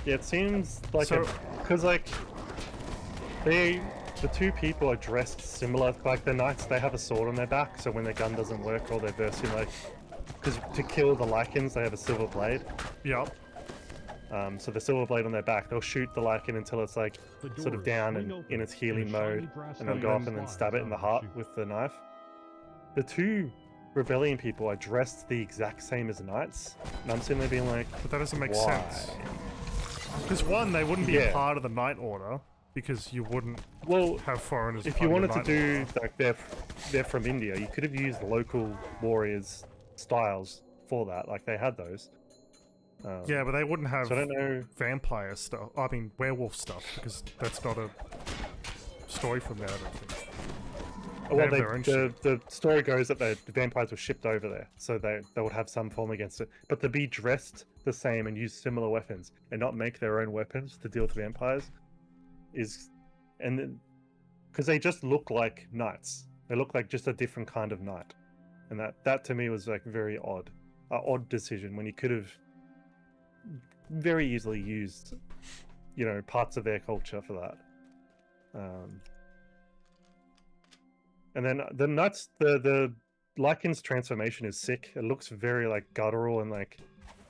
Yeah, it seems like So- because like the two people are dressed similar. Like the knights, they have a sword on their back, so when their gun doesn't work or they're bursting, like because to kill the Lycans, they have a silver blade. Yep. So the silver blade on their back, they'll shoot the Lycan until it's like The sort of doors down swing and open, in its and healing a shiny mode, brass and they'll go door up and then slides stab it in out the of heart chute. with the knife. The two rebellion people are dressed the exact same as knights, and I'm sitting there being like, But that doesn't make why? sense. Because one, they wouldn't be Yeah. a part of the Night Order, because you wouldn't Well, have foreigners. if part you of wanted the to Night Order. do like they're from India, you could have used local warriors styles for that. Like they had those. Yeah, but they wouldn't have So I don't know. vampire stuff. I mean, werewolf stuff, because that's not a story from there, I don't think. Well, have their own shit. the story goes that the vampires were shipped over there, so they would have some form against it. But to be dressed the same and use similar weapons and not make their own weapons to deal with vampires is, and because they just look like knights, they look like just a different kind of knight, and that to me was like very odd, odd decision when you could have very easily used, parts of their culture for that. And then the nuts, the Lycan's transformation is sick. It looks very like guttural and like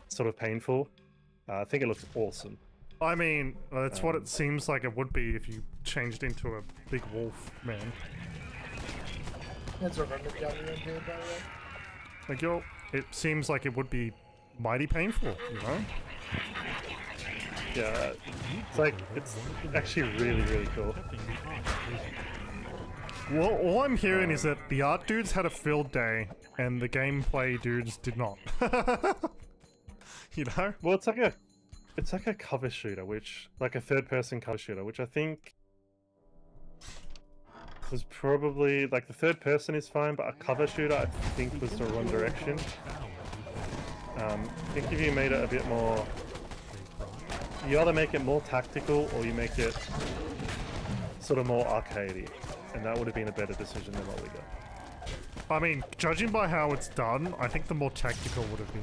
sort of painful. I think it looks awesome. I mean, that's what it seems like it would be if you changed into a big wolf man. That's what I'm down here, by the way. Like, it seems like it would be mighty painful, you know? Yeah, it's actually really, really cool. Well, all I'm hearing is that the art dudes had a field day, and the gameplay dudes did not. You know? Well, it's like a cover shooter, like a third-person cover shooter, which I think was probably like the third person is fine, but a cover shooter I think was the wrong direction. I think if you made it a bit more, you either make it more tactical or you make it sort of more arcadey, and that would have been a better decision than what we got. I mean, judging by how it's done, I think the more tactical would have been.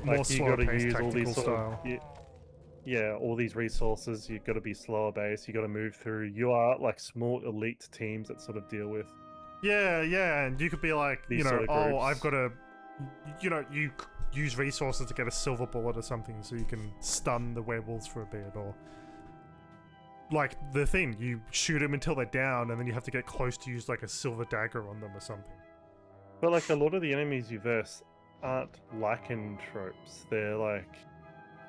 More Like you slow got to paced use all tactical these sort style. of all these resources. You've got to be slower based. You got to move through. You are like small elite teams that sort of deal with. Yeah, and you could be like, These sort of groups. I've got to, you use resources to get a silver bullet or something so you can stun the werewolves for a bit, or like the thing, you shoot them until they're down and then you have to get close to use like a silver dagger on them or something. But like a lot of the enemies you verse aren't lycanthropes. They're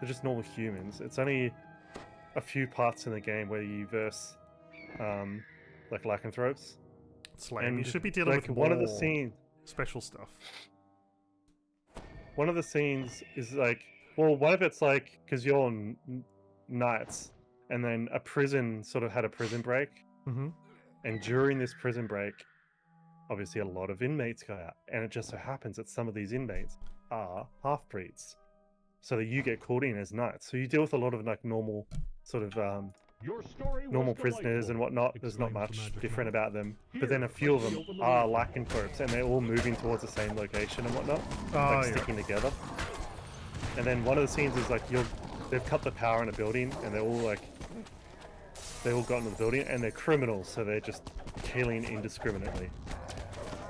just normal humans. It's only a few parts in the game where you verse like lycanthropes. slave. And You should be dealing like with one of the more scenes. special stuff. One of the scenes is like, well, one of it's like because you're on knights, and then a prison sort of had a prison break, Mm-hmm. and during this prison break, obviously a lot of inmates go out, and it just so happens that some of these inmates are half breeds, so that you get called in as knights. So you deal with a lot of like normal sort of Your story normal was prisoners and delightful, whatnot. There's not exclaims the much magic different man. about them, Here, but then a few of let me them open the are lid. lycanthropes, and they're all moving towards the same location and whatnot, Oh, like yeah. sticking together. And then one of the scenes is like they've cut the power in a building, and they all got into the building, and they're criminals, so they're just killing indiscriminately.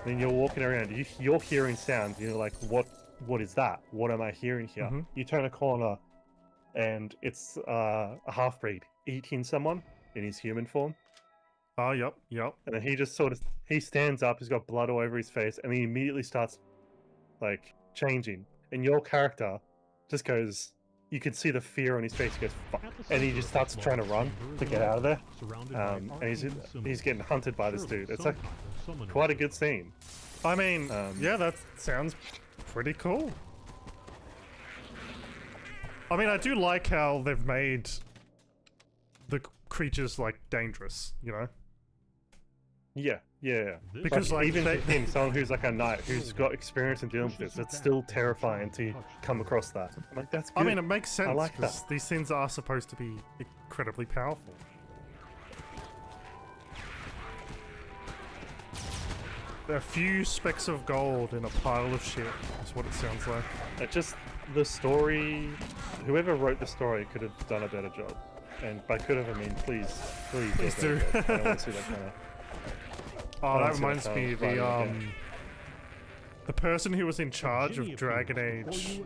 Then you're walking around, you're hearing sounds, you're like, what is that? What am I hearing here? Mhm. You turn a corner, and it's a half-breed eating someone in his human form. Oh, yep. And then he stands up, he's got blood all over his face, and he immediately starts like changing. And your character just goes, you can see the fear on his face. He goes, fuck. And he just starts trying to run to get out of there. And he's getting hunted by this dude. It's like quite a good scene. I mean, yeah, that sounds pretty cool. I mean, I do like how they've made the creatures like dangerous, you know? Yeah. Because, like, even they- for him, someone who's like a knight who's got experience in dealing with this, it's still terrifying to come across that. I'm like, that's good. I mean, it makes sense like because that. these things are supposed to be incredibly powerful. A few specks of gold in a pile of shit is what it sounds like. It just the story. Whoever wrote the story could have done a better job. And by could have, I mean please Please do. a do. better job. I don't want to see that kind of. Oh, that see that reminds kind me, of fighting the person who was in charge of Dragon Age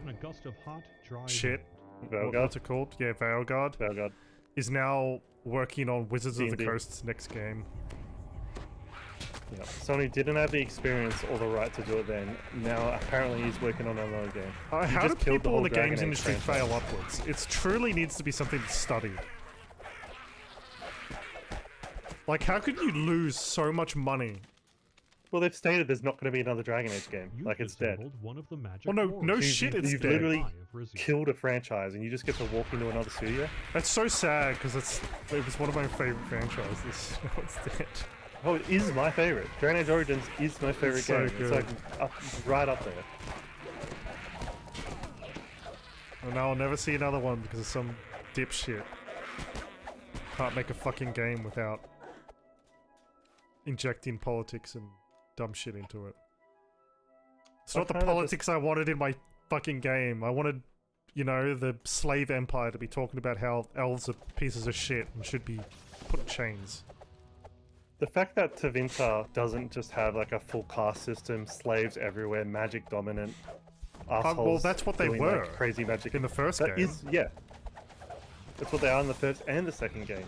shit, Veilguard. what's it called? Yeah, Veilguard, Veilguard. is now working on Wizards of the D&D. Coast's next game. Yeah. Sony didn't have the experience or the right to do it then. Now apparently he's working on another game. He How do just killed people in whole the Dragon games Age industry franchise. fail upwards? It truly needs to be something studied. Like, how could you lose so much money? Well, they've stated there's not going to be another Dragon Age game. Like it's dead. Well, no shit, it's You've dead. literally killed a franchise, and you just get to walk into another studio. That's so sad because it was one of my favorite franchises. Now it's dead. Oh, it is my favorite. Dragon Age Origins is my favorite so game. good. It's like right up there. And now I'll never see another one because of some dipshit can't make a fucking game without injecting politics and dumb shit into it. It's I not the kinda politics I wanted in my fucking game. I wanted, you know, the slave empire to be talking about how elves are pieces of shit and should be put in chains. The fact that Tevinter doesn't just have like a full caste system, slaves everywhere, magic dominant, assholes. well, that's what they doing, were like, crazy magic in the first That game. is, yeah. That's what they are in the first and the second game.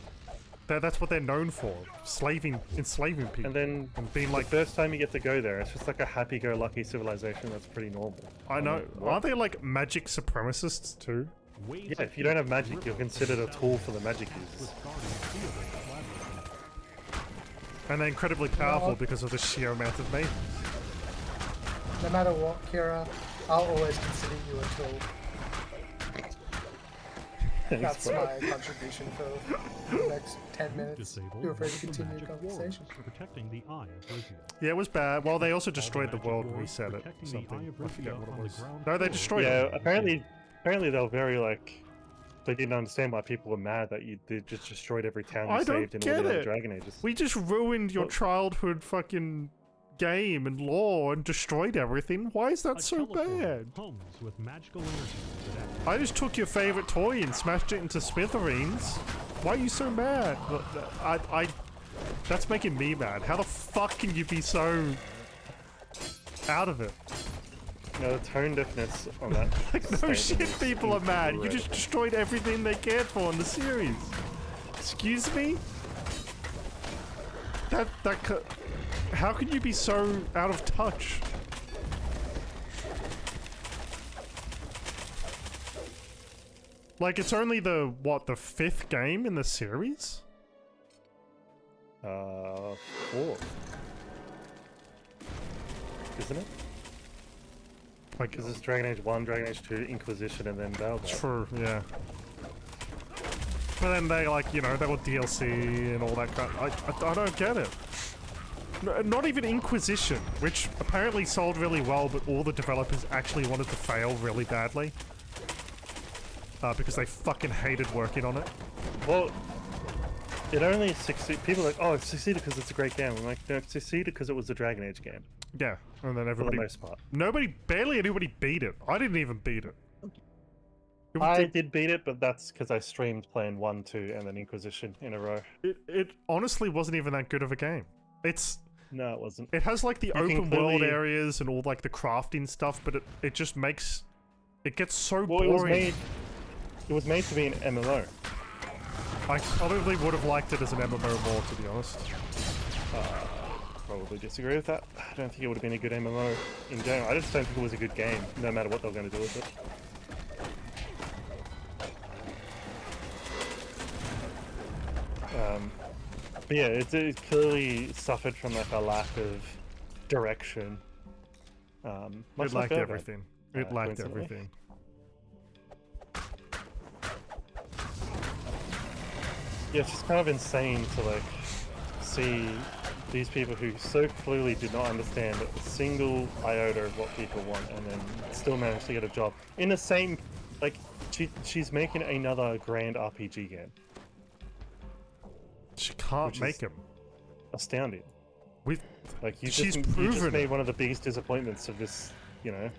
That's what they're known for. Enslaving people. And then and being the like, first time you get to go there, it's just like a happy-go-lucky civilization that's pretty normal. I know, What? aren't they like magic supremacists too? Yeah, if you don't have magic, you're considered a tool for the magic users. And they're incredibly powerful because of the sheer amount of mages. No matter what, Kira, I'll always consider you a tool. That's my contribution for the next 10 minutes. Feel free to continue the conversation. Protecting the eye of Huzzah. Yeah, it was bad. Well, they also destroyed the magic world, dwarves reset it. protecting the Something. eye of I forget Huzzah what on it the was. ground No, they floor. destroyed Yeah, it. apparently they were very like they didn't understand why people were mad that you did just destroyed every town you I don't saved in all get the other it. Dragon Ages. We just ruined your Well- childhood fucking game and lore and destroyed everything. Why is that A so telephone bad? hums with magical energy that activates I just took your favorite toy and smashed it into smithereens. Why are you so mad? Look, that's making me mad. How the fuck can you be so out of it? No, the tone deafness on that. Like, no statement shit, is people are mad. You incorrect. just destroyed everything they cared for in the series. Excuse me? How can you be so out of touch? Like, it's only the 5th game in the series? 4. isn't it? Like, Because it's Dragon Age 1, Dragon Age 2, Inquisition, and then Veilguard. true, yeah. But then they like, you know, they were DLC and all that kind. I don't get it. Not even Inquisition, which apparently sold really well, but all the developers actually wanted to fail really badly. Because they fucking hated working on it. Well, it only succeeded. People are like, oh, it succeeded because it's a great game. I'm like, no, it succeeded because it was a Dragon Age game. Yeah, and then For everybody... the most part. Barely anybody beat it. I didn't even beat it. I did beat it, but that's because I streamed playing 1, 2, and then Inquisition in a row. It honestly wasn't even that good of a game. No, it wasn't. It has like the You can open world clearly- areas and all like the crafting stuff, but it just makes... It gets so Well, boring. it was made to be an MMO. I probably would have liked it as an MMO more, to be honest. Probably disagree with that. I don't think it would have been a good MMO in general. I just don't think it was a good game, no matter what they were going to do with it. But yeah, it clearly suffered from like a lack of direction. Much It like lacked Veilguard, everything. It lacked coincidentally. everything. Yeah, it's just kind of insane to like see these people who so clearly did not understand a single iota of what people want, and then still manage to get a job in the same. Like she's making another grand RPG game. She can't Which make is- him. Astounding. We've... Like you She's just, you proven just it. made one of the biggest disappointments of this. You know,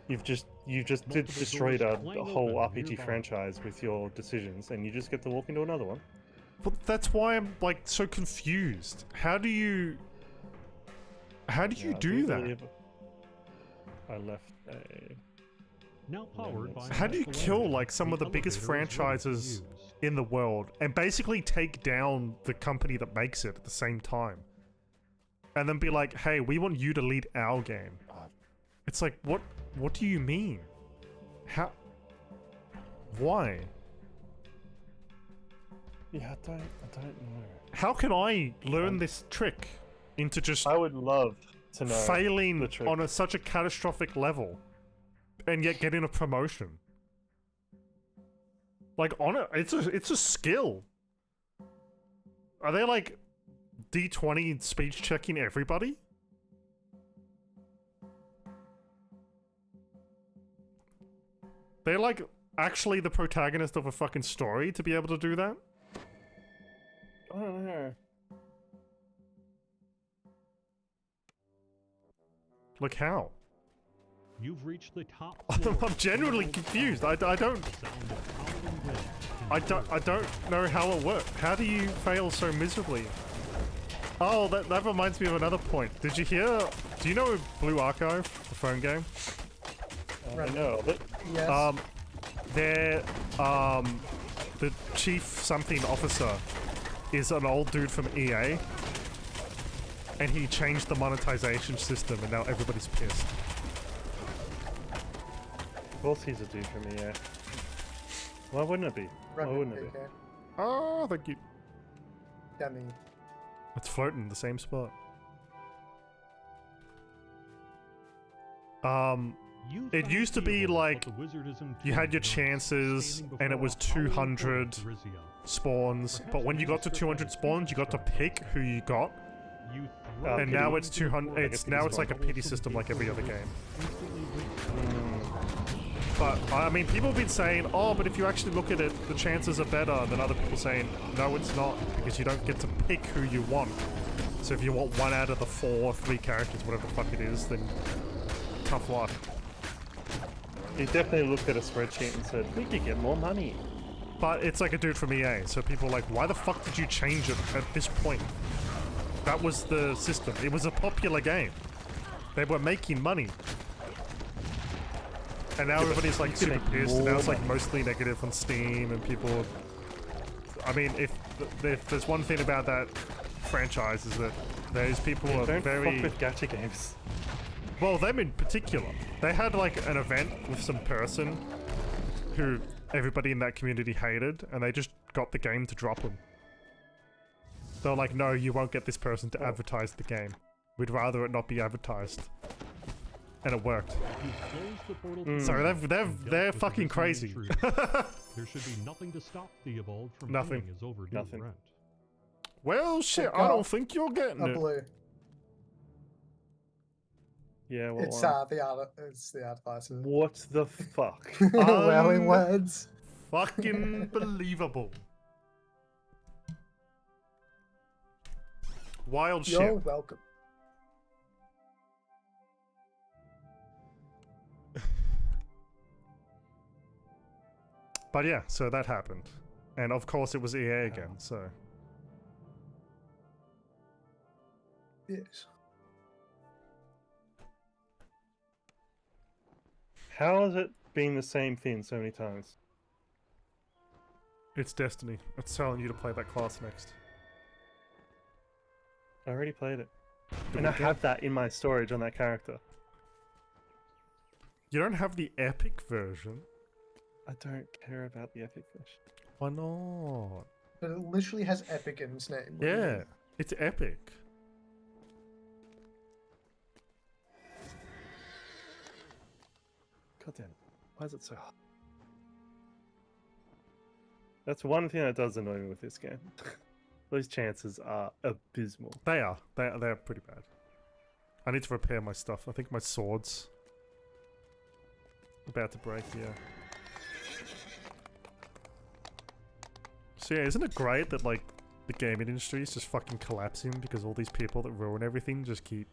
you've just Multiple destroyed a doors flying whole open RPG nearby. franchise with your decisions, and you just get to walk into another one. But that's why I'm like so confused. How do you Yeah, I do that? believe I left a. Now powered by How do you Master kill Level, like some the of the biggest elevator is ready to franchises use. in the world and basically take down the company that makes it at the same time? And then be like, hey, we want you to lead our game. It's like, what do you mean? How? Why? Yeah, I don't know. How can I learn this trick into just I would love to know failing the trick. on such a catastrophic level and yet getting a promotion? Like, on it, it's a skill. Are they like D20 speech checking everybody? They're like actually the protagonist of a fucking story to be able to do that? I don't know. Like, how? You've reached the top. I'm floor. genuinely confused. I don't The sound of howling wind I don't know how it works. How do you fail so miserably? Oh, that reminds me of another point. Did you hear? Do you know Blue Archive, the phone game? I know of it. Yes. The chief something officer is an old dude from EA, and he changed the monetization system, and now everybody's pissed. Of course he's a dude from EA. Why wouldn't it be? Why Run wouldn't it be? okay. Oh, thank you. Down the It's floating in the same spot. You It found used to be Theobald, like but the wizard is you had your entombed, chances, standing and it before was a hollow 200 portal of Rizia. spawns, but when you got to 200 spawns, you got to pick who you got, You throw and it now into it's the 200. portal, It's now it's like a pity system, like every other game. But I mean, people have been saying, oh, but if you actually look at it, the chances are better than other people saying, no, it's not, because you don't get to pick who you want. So if you want one out of the 3 characters, whatever the fuck it is, then tough luck. He definitely looked at a spreadsheet and said, we could get more money. But it's like a dude from EA, so people are like, why the fuck did you change it at this point? That was the system. It was a popular game. They were making money. And now everybody's like you could super make pissed, and now more it's like money. mostly negative on Steam, and people... I mean, if there's one thing about that franchise is that those people are Don't very... fuck with gacha games. Well, them in particular. They had like an event with some person who everybody in that community hated, and they just got the game to drop them. They were like, no, you won't get this person to advertise the game. We'd rather it not be advertised. And it worked. You've closed the portal to Sorry, Eden and they're dealt with the fucking missing crazy. intruder. There should be nothing to stop Theobald from Nothing. paying his overdue Nothing. rent. Well, shit, I God. don't think you're getting A it. blue. Yeah, what It's one? the art. It's the art advisor. What the fuck? Wailing words. Fucking believable. Wild You're shit. welcome. But yeah, so that happened. And of course it was EA again, so. Yes. How has it been the same thing so many times? It's Destiny. It's telling you to play that class next. I already played it. Do And it I again? have that in my storage on that character. You don't have the epic version? I don't care about the epic version. Why not? But it literally has epic in its name. What do you Yeah, mean? it's epic. God damn it. Why is it so hard? That's one thing that does annoy me with this game. Those chances are abysmal. They are. They're pretty bad. I need to repair my stuff. I think my sword's about to break, yeah. So yeah, isn't it great that like the gaming industry is just fucking collapsing because all these people that ruin everything just keep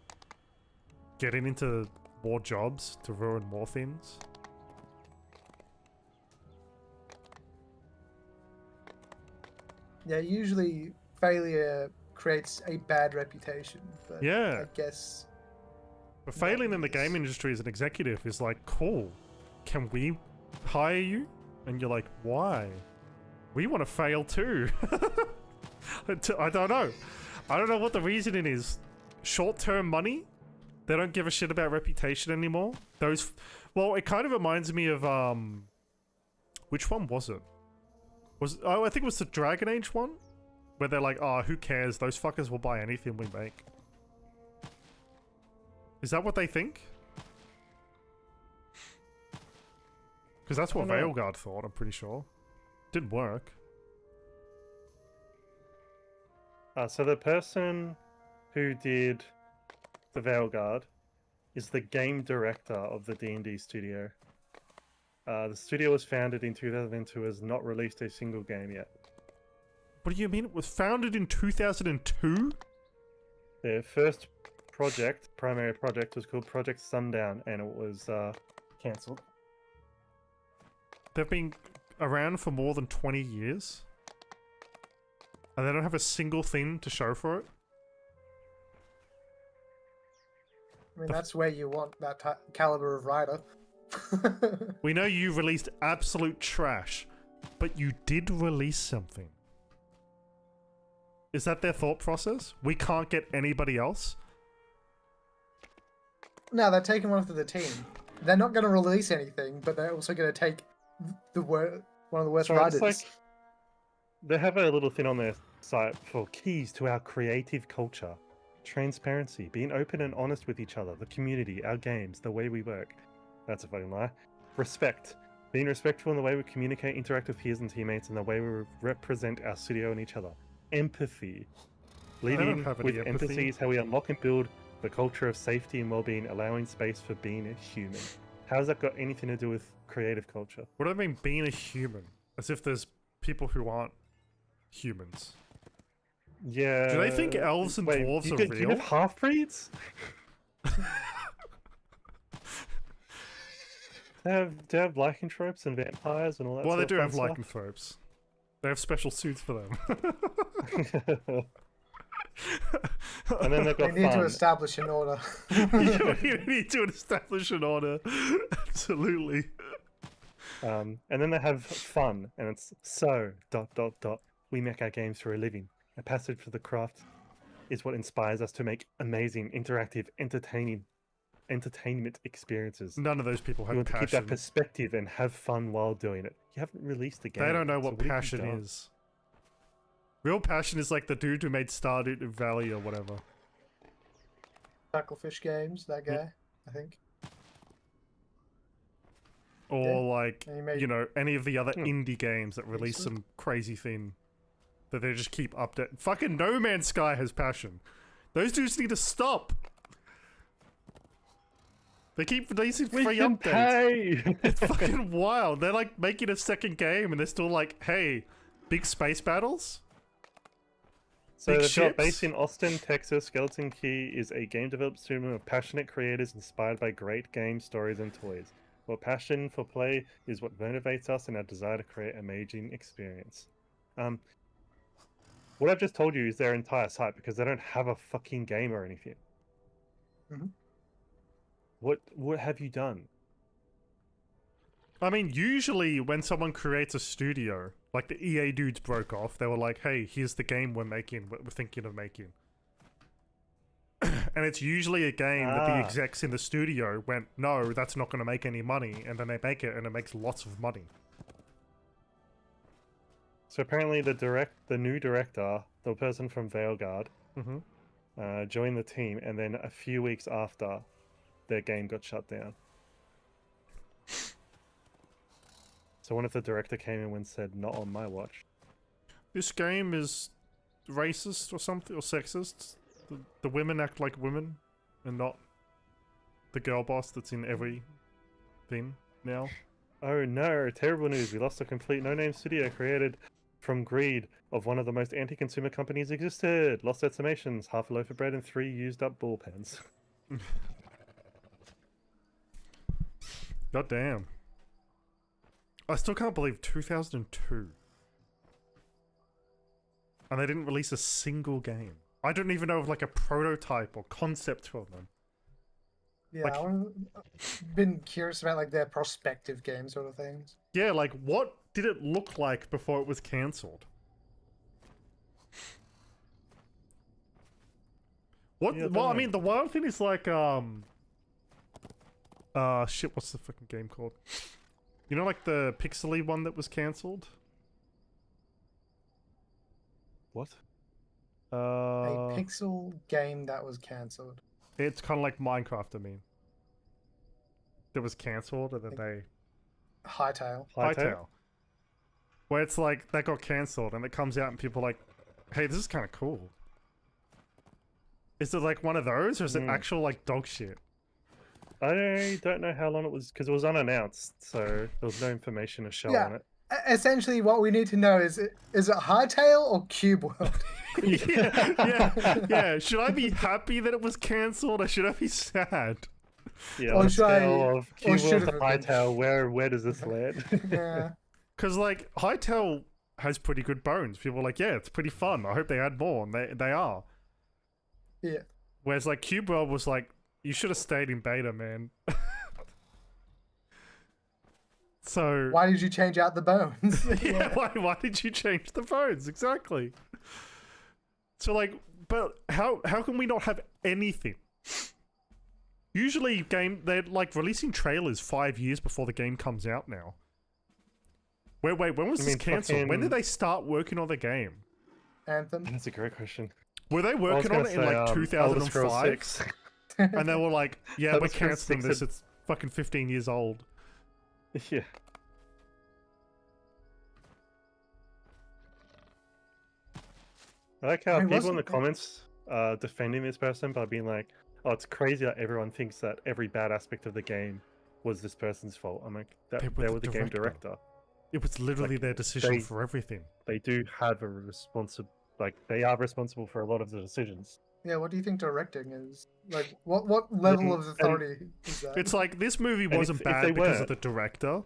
getting into more jobs to ruin more things? Yeah, usually failure creates a bad reputation. But Yeah. I guess. But failing in the Yes. game industry as an executive is like, cool, can we hire you? And you're like, why? We want to fail too. I don't know. I don't know what the reasoning is. Short-term money? They don't give a shit about reputation anymore? Well, it kind of reminds me of, which one was it? I think it was the Dragon Age one? Where they're like, oh, who cares? Those fuckers will buy anything we make. Is that what they think? Because that's what I don't know. Veilguard thought, I'm pretty sure. Didn't work. So the person who did the Veilguard is the game director of the D&D studio. The studio was founded in 2002, has not released a single game yet. What do you mean? It was founded in 2002? Their first primary project, was called Project Sundown, and it was cancelled. They've been around for more than 20 years? And they don't have a single thing to show for it? I mean, that's where you want that caliber of writer. We know you released absolute trash, but you did release something. Is that their thought process? We can't get anybody else? No, they're taking one of the team. They're not going to release anything, but they're also going to take one of the worst So writers. it's like they have a little thing on their site for keys to our creative culture. Transparency, being open and honest with each other, the community, our games, the way we work. That's a fucking lie. Respect, being respectful in the way we communicate, interact with peers and teammates, and the way we represent our studio and each other. Empathy, leading have any with empathy. empathy is how we unlock and build the culture of safety and well-being, allowing space for being a human. How's that got anything to do with creative culture? What do I mean being a human? As if there's people who aren't humans. Yeah. Do they think elves and dwarves do are you real? have half-breeds? Do they have lycanthropes and vampires and all that Well, they sort do of have fun lycanthropes. They have special suits for them. stuff? And then they've They got need to fun. establish an order. You need to establish an order. Absolutely. And then they have fun, and it's so ... We make our games for a living. A passage for the craft is what inspires us to make amazing, interactive, entertainment experiences. None of those people You have want to keep passion. that perspective and have fun while doing it. You haven't released the game. They don't know so what have you passion done? is. Real passion is like the dude who made Stardew Valley or whatever. Chucklefish Games, that guy, I think. or like And you made- you know, any of the other Hmm. indie games that release Excellent. some crazy thing that they just keep updating. Fucking No Man's Sky has passion. Those dudes need to stop. They keep releasing We free can updates. pay. It's fucking wild. They're like making a second game and they're still like, hey, big space battles? So Big they've got ships? based in Austin, Texas. Skeleton Key is a game development studio of passionate creators inspired by great games, stories, and toys. Our passion for play is what motivates us and our desire to create an amazing experience. What I've just told you is their entire site because they don't have a fucking game or anything. Mhm. What have you done? I mean, usually when someone creates a studio, like the EA dudes broke off, they were like, hey, here's the game we're making, what we're thinking of making. And it's usually a game that the Ah. execs in the studio went, no, that's not going to make any money, and then they make it and it makes lots of money. So apparently the new director, the person from Veilguard, Mm-hmm. joined the team, and then a few weeks after, their game got shut down. So what if the director came in and said, "Not on my watch"? This game is racist or something, or sexist. The women act like women, and not the girl boss that's in every thing now. Oh no! Terrible news! We lost a complete no-name studio created from greed of one of the most anti-consumer companies existed. Lost estimations: half a loaf of bread and 3 used-up ball pens. God damn. I still can't believe 2002. And they didn't release a single game. I don't even know of like a prototype or concept for them. Yeah, Like- I've been curious about like their prospective game sort of things. Yeah, like what did it look like before it was cancelled? What? Yeah, I don't well, I know. mean, the wild thing is like, shit, what's the fucking game called? You know, like the pixely one that was cancelled? What? A pixel game that was cancelled. It's kind of like Minecraft, I mean. That was cancelled and then they... Hightail. Hightail. Where it's like, that got cancelled and it comes out and people are like, hey, this is kind of cool. Is it like one of those or is it actual like dog shit? I don't know how long it was because it was unannounced, so there was no information to show Yeah. on it. Essentially, what we need to know is it Hightail or Cube World? yeah. Should I be happy that it was cancelled or should I be sad? Yeah, Or on a should I- scale of or Cube should World it to have been? Hightail, where does this land? Yeah. Because like Hightail has pretty good bones. People are like, yeah, it's pretty fun. I hope they add more, and they are. Yeah. Whereas like Cube World was like, you should have stayed in beta, man. So Why did you change out the bones? yeah, why did you change the bones? Exactly. So like, but how can we not have anything? Usually they're like releasing trailers 5 years before the game comes out now. Wait, when was I this mean, cancelled? When did fucking- they start working on the game? Anthem. That's a great question. Were they I was working on gonna it in say, like Elder Scrolls 2005? 6. And they were like, yeah, Elder we're Scrolls cancelling 6 this. had- It's fucking 15 years old. Yeah. I like how I mean, people in the wasn't it- comments are defending this person by being like, "Oh, it's crazy that everyone thinks that every bad aspect of the game was this person's fault." I'm like, They they were were the the game director. director. It was literally Like, their decision they- for everything. They do have a they are responsible for a lot of the decisions. Yeah, what do you think directing is? Like, what level of And- authority is that? It's like this movie wasn't if bad they because of weren't- the director.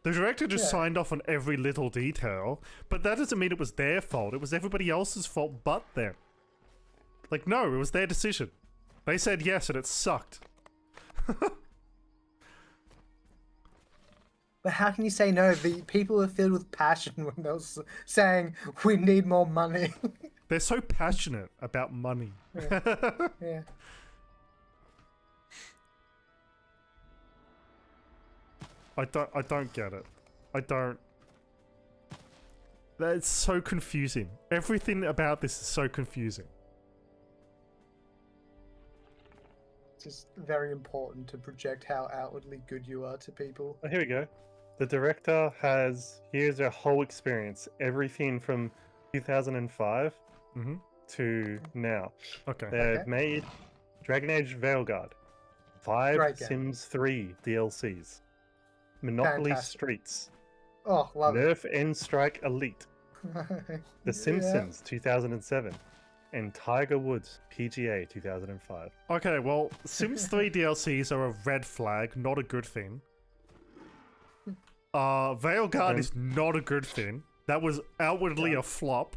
The director just Yeah. signed off on every little detail, but that doesn't mean it was their fault. It was everybody else's fault but them. Like, no, it was their decision. They said yes and it sucked. But how can you say no? The people are filled with passion when they're saying we need more money. They're so passionate about money. Yeah. I don't get it. I don't. That's so confusing. Everything about this is so confusing. just very important to project how outwardly good you are to people. Oh, here we go. The director has here's their whole experience, everything from 2005 Mm-hmm. to now. Okay. They've Okay. made Dragon Age Veilguard, 5 Great game. Sims 3 DLCs, Monopoly Fantastic. Streets, Oh, love Nerf End Strike Elite, it. The Simpsons 2007, and Tiger Woods PGA 2005. Okay, well, Sims 3 DLCs are a red flag, not a good thing. Veilguard is not a good thing. That was outwardly a flop.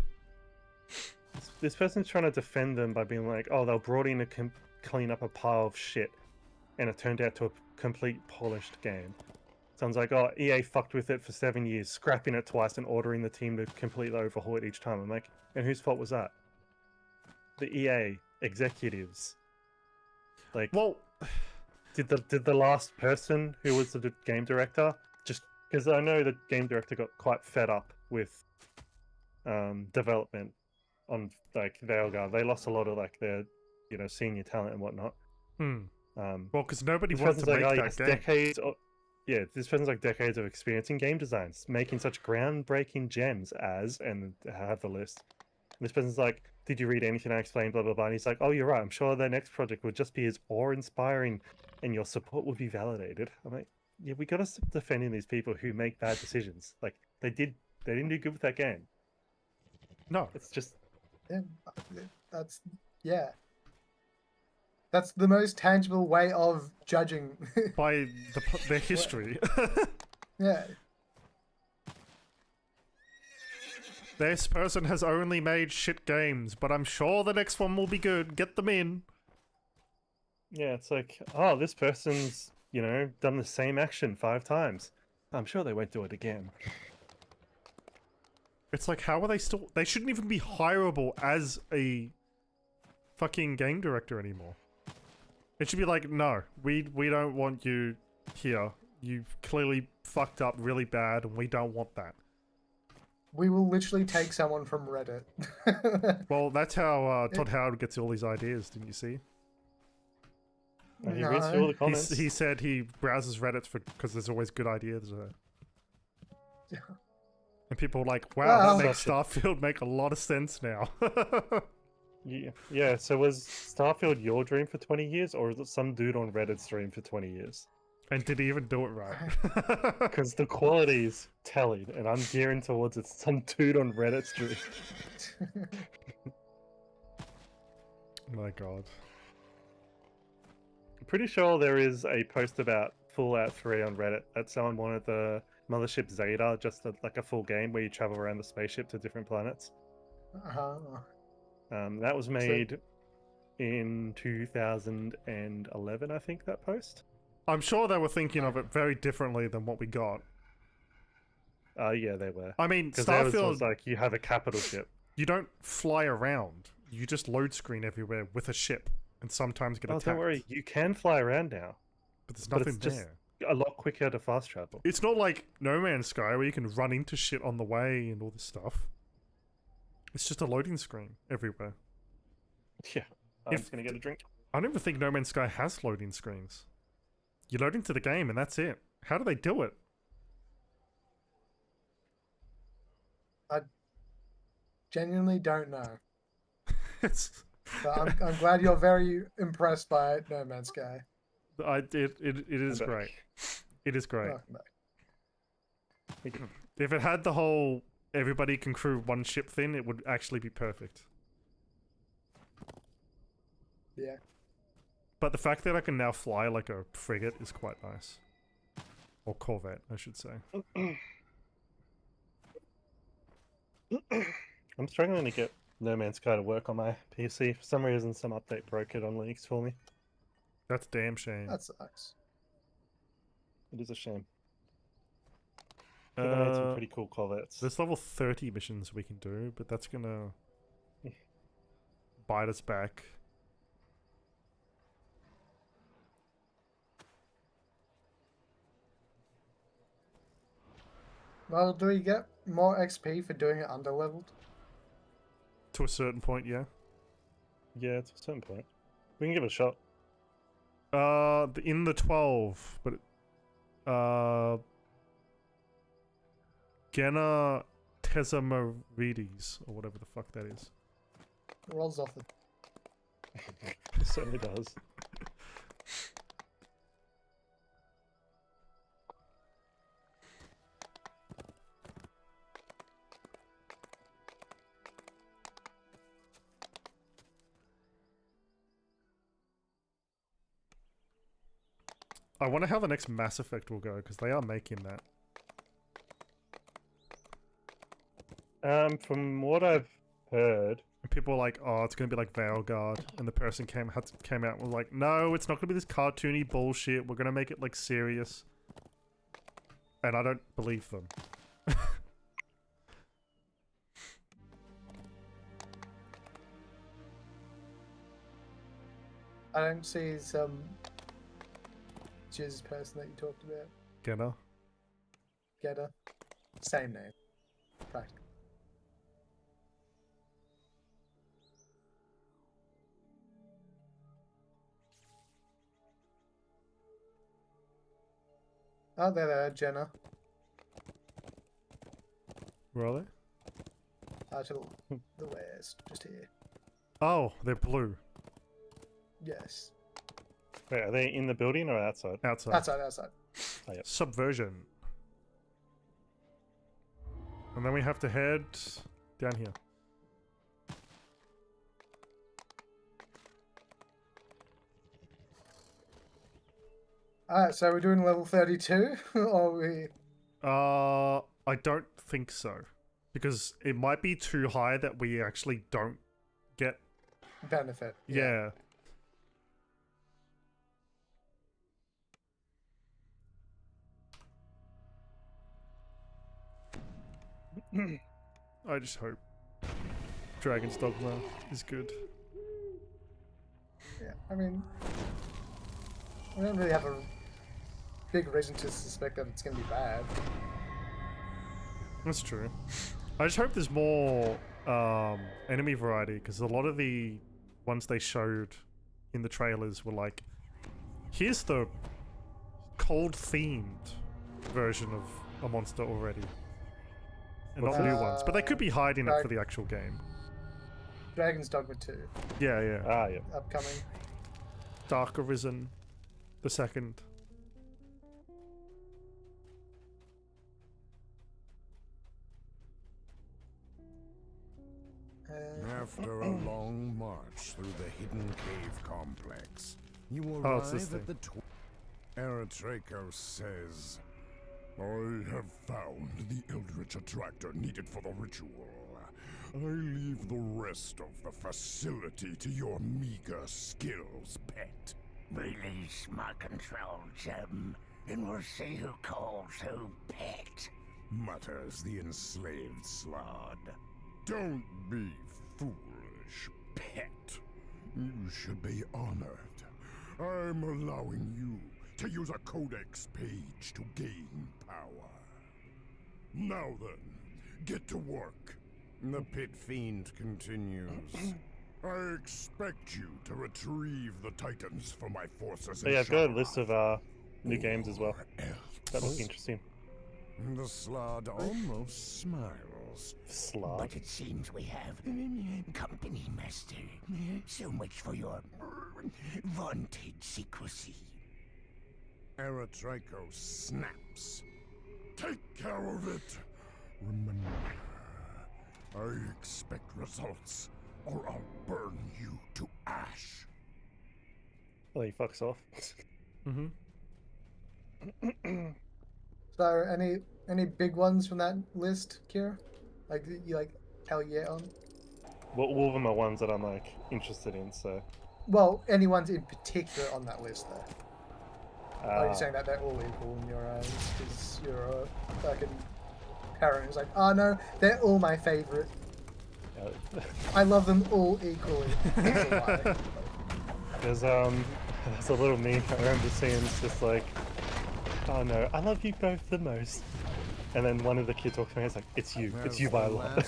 This person's trying to defend them by being like, oh, they were brought in to clean up a pile of shit, and it turned out to a complete polished game. Sounds like, oh, EA fucked with it for 7 years, scrapping it twice and ordering the team to completely overhaul it each time. I'm like, and whose fault was that? The EA executives. Like, Well, did the last person who was the game director just because I know the game director got quite fed up with development on like Veilguard. They lost a lot of like their senior talent and whatnot. well, because nobody This wanted person's to like, make oh, that yes, game. decades. Yeah, this person's like decades of experience in game designs, making such groundbreaking gems as, and I have the list. And this person's like, did you read anything I explained? Blah blah blah. And he's like, oh, you're right. I'm sure their next project would just be as awe-inspiring, and your support would be validated. I'm like, yeah, we gotta stop defending these people who make bad decisions. Like they didn't do good with that game. No. It's just Yeah, that's that's the most tangible way of judging. By their history. Yeah. This person has only made shit games, but I'm sure the next one will be good. Get them in. yeah, it's like, oh, this person's done the same action 5 times. I'm sure they won't do it again. It's like, how are they still... They shouldn't even be hireable as a fucking game director anymore. It should be like, no, we don't want you here. You've clearly fucked up really bad, and we don't want that. We will literally take someone from Reddit. Well, that's how Todd Howard gets all these ideas, didn't you see? And he reads through all the comments. He said he browses Reddit because there's always good ideas there. And people are like, wow, Well, that makes Starfield make a lot of sense now. Yeah, so was Starfield your dream for 20 years, or was it some dude on Reddit's dream for 20 years? And did he even do it right? Because the quality's telling, and I'm gearing towards it's some dude on Reddit's dream. My god. I'm pretty sure there is a post about Fallout 3 on Reddit that someone wanted the Mothership Zeta, just like a full game where you travel around the spaceship to different planets. That was made in 2011, I think, that post. I'm sure they were thinking of it very differently than what we got. Yeah, they were. I mean, Because Starfield, was like, you have a capital ship. you don't fly around. You just load screen everywhere with a ship, and sometimes get Oh, attacked. don't worry, you can fly around now. But there's But nothing it's just there. a lot quicker to fast travel. It's not like No Man's Sky where you can run into shit on the way and all this stuff. It's just a loading screen everywhere. Yeah, I'm If- just gonna get a drink. I don't even think No Man's Sky has loading screens. You load into the game and that's it. How do they do it? I genuinely don't know. It's But I'm glad you're very impressed by No Man's Sky. it is I'm back. great. It is great. Oh, no. If it had the whole everybody can crew one ship thing, it would actually be perfect. Yeah. But the fact that I can now fly like a frigate is quite nice. Or corvette, I should say. I'm struggling to get No Man's Sky to work on my PC. For some reason, some update broke it on Linux for me. That's a damn shame. That sucks. It is a shame. But I made some pretty cool corvettes. There's level 30 missions we can do, but that's gonna bite us back. Well, do we get more XP for doing it underleveled? To a certain point, yeah. Yeah, to a certain point. We can give it a shot. In the 12, but Genna Tesamarides, or whatever the fuck that is. Rolls off the. It certainly does. I wonder how the next Mass Effect will go, because they are making that. From what I've heard, And people are like, oh, it's going to be like Veilguard. And the person came out and was like, no, it's not going to be this cartoony bullshit. We're going to make it, like, serious. And I don't believe them. I don't see some Jizz person that you talked about. Genna. Gedda. Same name. Practically. Oh, there they are, Jenna. Where are they? To the west, just here. Oh, they're blue. Yes. wait, are they in the building or outside? Outside. Outside. Oh, yep. Subversion. And then we have to head down here. Alright, so we're doing level 32? Or we... I don't think so. Because it might be too high that we actually don't get... benefit? Yeah. I just hope Dragon's Dogma is good. Yeah, I mean... we don't really have a big reason to suspect that it's going to be bad. That's true. I just hope there's more enemy variety, because a lot of the ones they showed in the trailers were like, here's the cold-themed version of a monster already. And not new ones. But they could be hiding it for the actual game. Dragon's Dogma 2, Yeah, yeah. Ah, yeah. upcoming. Dark Arisen, the second. After a long march through the hidden cave complex, you Oh, it's this arrive at the Eretraco says, I have found the Eldritch Attractor needed for the ritual. I leave the rest of the facility to your meager skills, pet. Release my control, Jim, and we'll see who calls who pet. Mutters the enslaved Slod. Don't be foolish, pet. You should be honored. I'm allowing you to use a codex page to gain power. Now then, get to work. The pit fiend continues. I expect you to retrieve the titans for my forces. So yeah, I've got a list of new games as well. That looks interesting. The Slod almost smiles. Slot. But it seems we have company, Master. So much for your vaunted secrecy. Eretraco snaps. Take care of it. Remember, I expect results, or I'll burn you to ash. Oh, he fucks off. Mm-hmm. So, any big ones from that list, Kira? Like, you like, hell yeah on? Well, all of them are ones that I'm like interested in. So. Well, any ones in particular on that list, though? Are you Uh, saying that they're all equal in your eyes? Because you're a fucking parent who's like, oh no, they're all my favorite. I love them all equally. That's why. there's a little meme I remember seeing. It's just like, oh no, I love you both the most. And then one of the kids walks around and is like, it's you by a lot.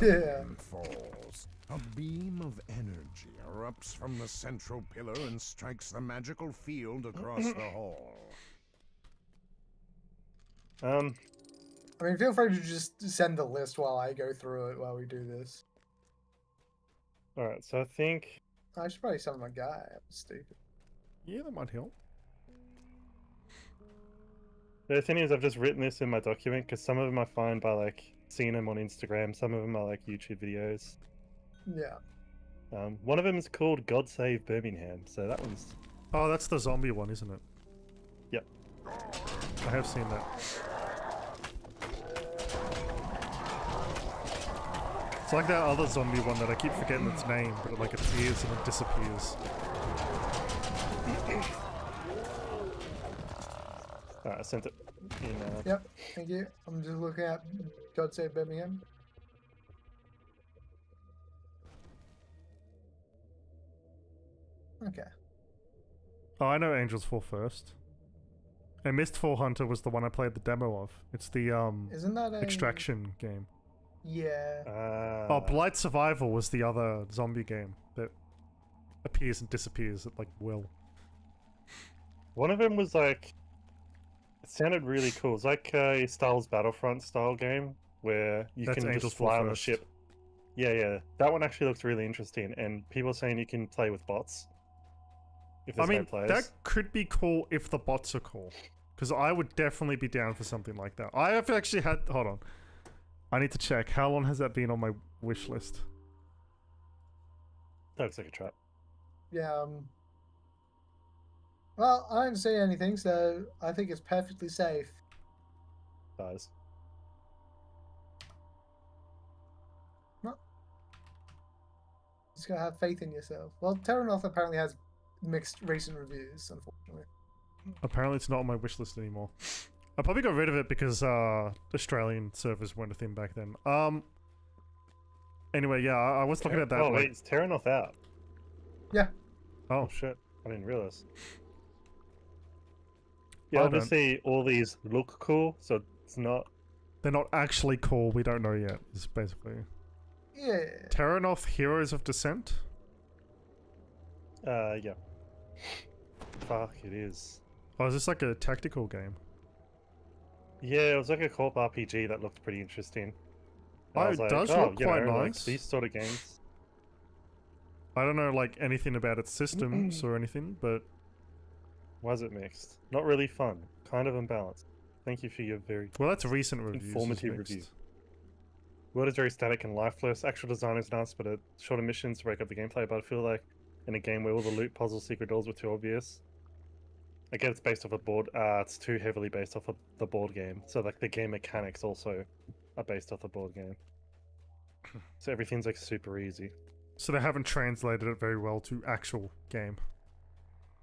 Yeah. Falls. A beam of energy erupts from the central pillar and strikes the magical field across the hall. I mean, feel free to just send the list while I go through it while we do this. Alright, so I think... I should probably summon my guy. I'm stupid. Yeah, that might help. The thing is, I've just written this in my document because some of them I find by like seeing them on Instagram, some of them are like YouTube videos. Yeah. One of them is called God Save Birmingham, so that one's... Oh, that's the zombie one, isn't it? Yep. I have seen that. It's like that other zombie one that I keep forgetting its name, but it like appears and it disappears. Alright, I sent it in. Yep. Thank you. I'm just looking at God Save Birmingham. Okay. Oh, I know Angel's Fall first. And Mistfall Hunter was the one I played the demo of. It's the Isn't that a extraction game. Yeah. Oh, Blight Survival was the other zombie game that appears and disappears at like will. One of them was like... It sounded really cool. It's like a Star Wars Battlefront style game where you That's can Angel's just fly Fall on a first. ship. Yeah, yeah. That one actually looks really interesting, and people are saying you can play with bots. If I there's mean, no players. that could be cool if the bots are cool. Because I would definitely be down for something like that. I have actually had... Hold on. I need to check. How long has that been on my wish list? That looks like a trap. Yeah. Well, I don't see anything, so I think it's perfectly safe. Dies. Just gotta have faith in yourself. Well, Terranoth apparently has mixed recent reviews, unfortunately. Apparently it's not on my wish list anymore. I probably got rid of it because Australian servers weren't a thing back then. Anyway, yeah, I was looking at that. Oh, like... wait, is Terranoth out? Yeah. Oh, shit. I didn't realize. Yeah, I don't. obviously all these look cool, so it's not... They're not actually cool, we don't know yet, is basically. Yeah. Terranoth Heroes of Descent? Yeah. Fuck, it is. Oh, is this like a tactical game? Yeah, it was like a co-op RPG that looked pretty interesting. And I Oh, was it like, does oh, look you quite know, like, nice. these sort of games. I don't know like anything about its systems or anything, but Why is it mixed? Not really fun. Kind of unbalanced. Thank you for your very well, that's recent reviews. is informative mixed. review. World is very static and lifeless. Actual design is nice, but shorter missions to break up the gameplay. But I feel like in a game where all the loot, puzzles, secret doors were too obvious. I get it's based off a board. It's too heavily based off of the board game. So like the game mechanics also are based off the board game. So everything's like super easy. So they haven't translated it very well to actual game.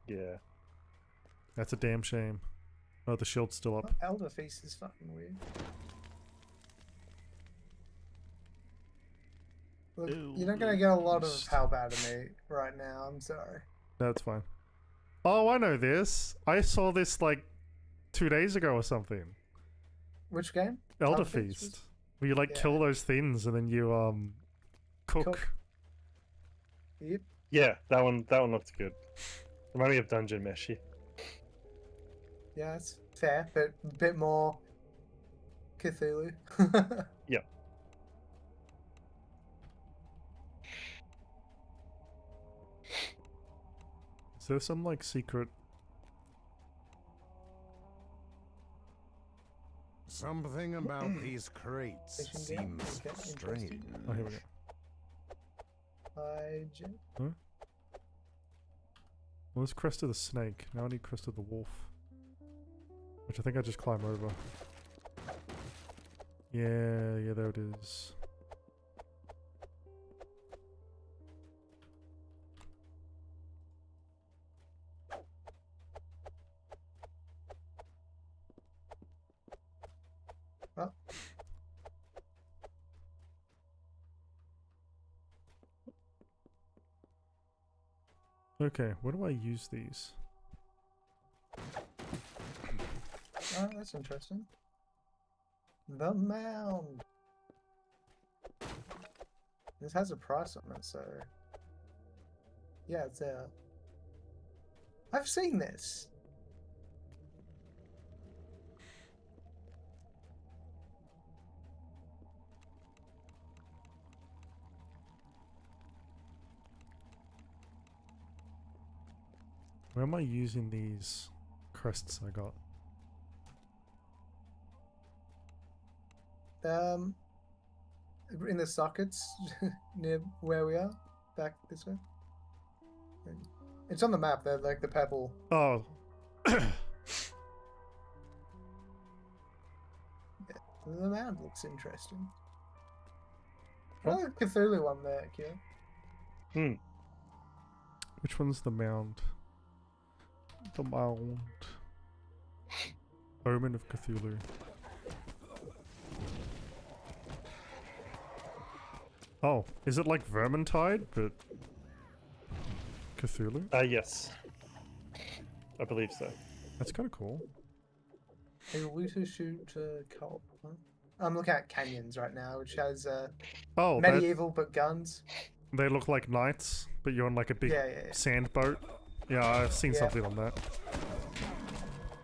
Yeah. That's a damn shame. Oh, the shield's still up. Elder Feast is fucking weird. Look, you're not gonna get a lot of help out of me right now. I'm sorry. That's fine. Oh, I know this. I saw this like 2 days ago or something. Which game? Elder Elder Feast Feast. was- Where you like Yeah. kill those things and then you cook. Yep. Yeah, that one looked good. Remind me of Dungeon Meshi. Yeah, it's fair, but a bit more Cthulhu. Yeah. Is there some like secret? Something about these crates Fishing game? seems Okay, strange. interesting. Oh, here we go. Well, there's Crest of the Snake. Now I need Crest of the Wolf. Which I think I just climb over. Yeah, there it is. Oh. Okay, where do I use these? Oh, that's interesting. The mound. This has a price on it, so yeah, it's there. I've seen this. Where am I using these crests I got? In the sockets near where we are, back this way. It's on the map. They're like the purple. Oh. The mound looks interesting. I like the Cthulhu one there, Kira. Which one's the mound? The mound. Omen of Cthulhu. Oh, is it like Vermintide, but Cthulhu? Yes. I believe so. That's kind of cool. A looter shoot co-op. Huh? I'm looking at Canyons right now, which has Oh, medieval but guns. they look like knights, but you're on like a big Yeah. sand boat. Yeah, I've seen Yeah. something on that.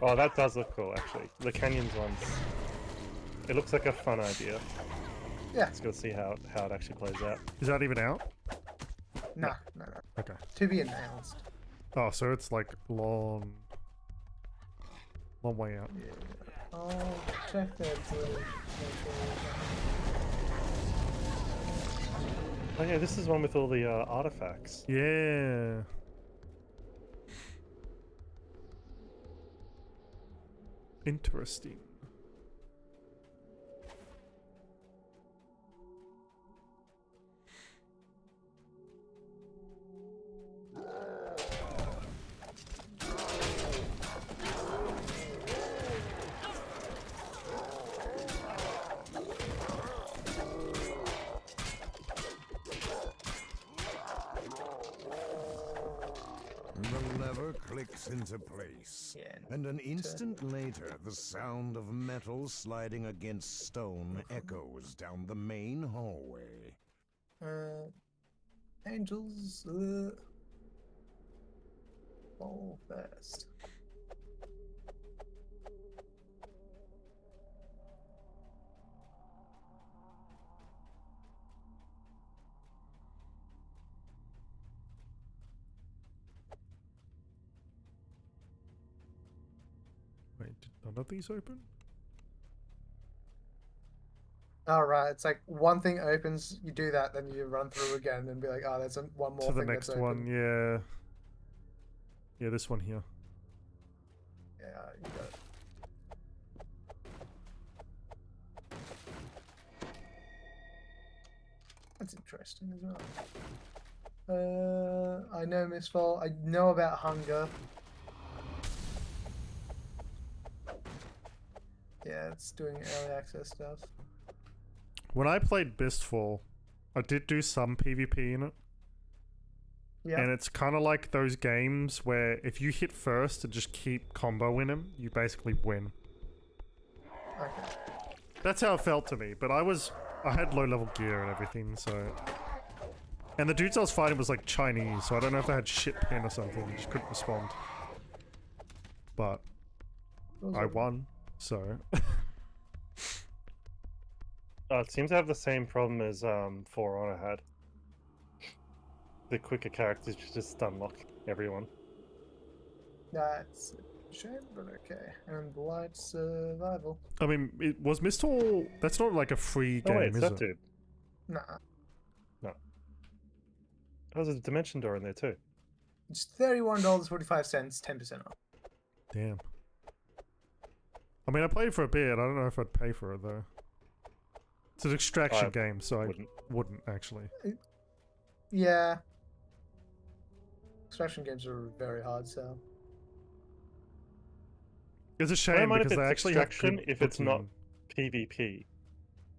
Oh, that does look cool, actually. The Canyons ones. It looks like a fun idea. Yeah. Let's go see how it actually plays out. Is that even out? No. Okay. To be announced. Oh, so it's like long way out. Yeah. I'll check that. Oh yeah, this is one with all the artifacts. Yeah. Interesting. The lever clicks into place, Yeah. and an instant later, the sound of metal sliding against stone echoes down the main hallway. Angels. Fall fast. Wait, did none of these open? Alright, it's like one thing opens, you do that, then you run through again and be like, oh, there's one more To the thing next that's one, open. yeah. Yeah, this one here. Yeah, you got it. That's interesting as well. I know Mistfall. I know about Hunger. Yeah, it's doing early access stuff. When I played Mistfall, I did do some PvP in it. Yeah. And it's kind of like those games where if you hit first and just keep comboing him, you basically win. Okay. That's how it felt to me, but I had low level gear and everything, so... And the dudes I was fighting was like Chinese, so I don't know if they had shit pin or something, just couldn't respond. But I won, so... It seems to have the same problem as For Honor had. The quicker characters just unlock everyone. That's a shame, but okay. And light survival. I mean, it was Mistfall... That's not like a free game, Oh wait, it's is that it? dude. Nah. No. Oh, there's a dimension door in there too. It's $31.45, 10% off. Damn. I mean, I played for a bit. I don't know if I'd pay for it, though. It's an extraction game, so I wouldn't actually. Yeah. Extraction games are very hard, so... It's a I shame don't mind if because they it's actually have extraction good if it's not looking- PvP.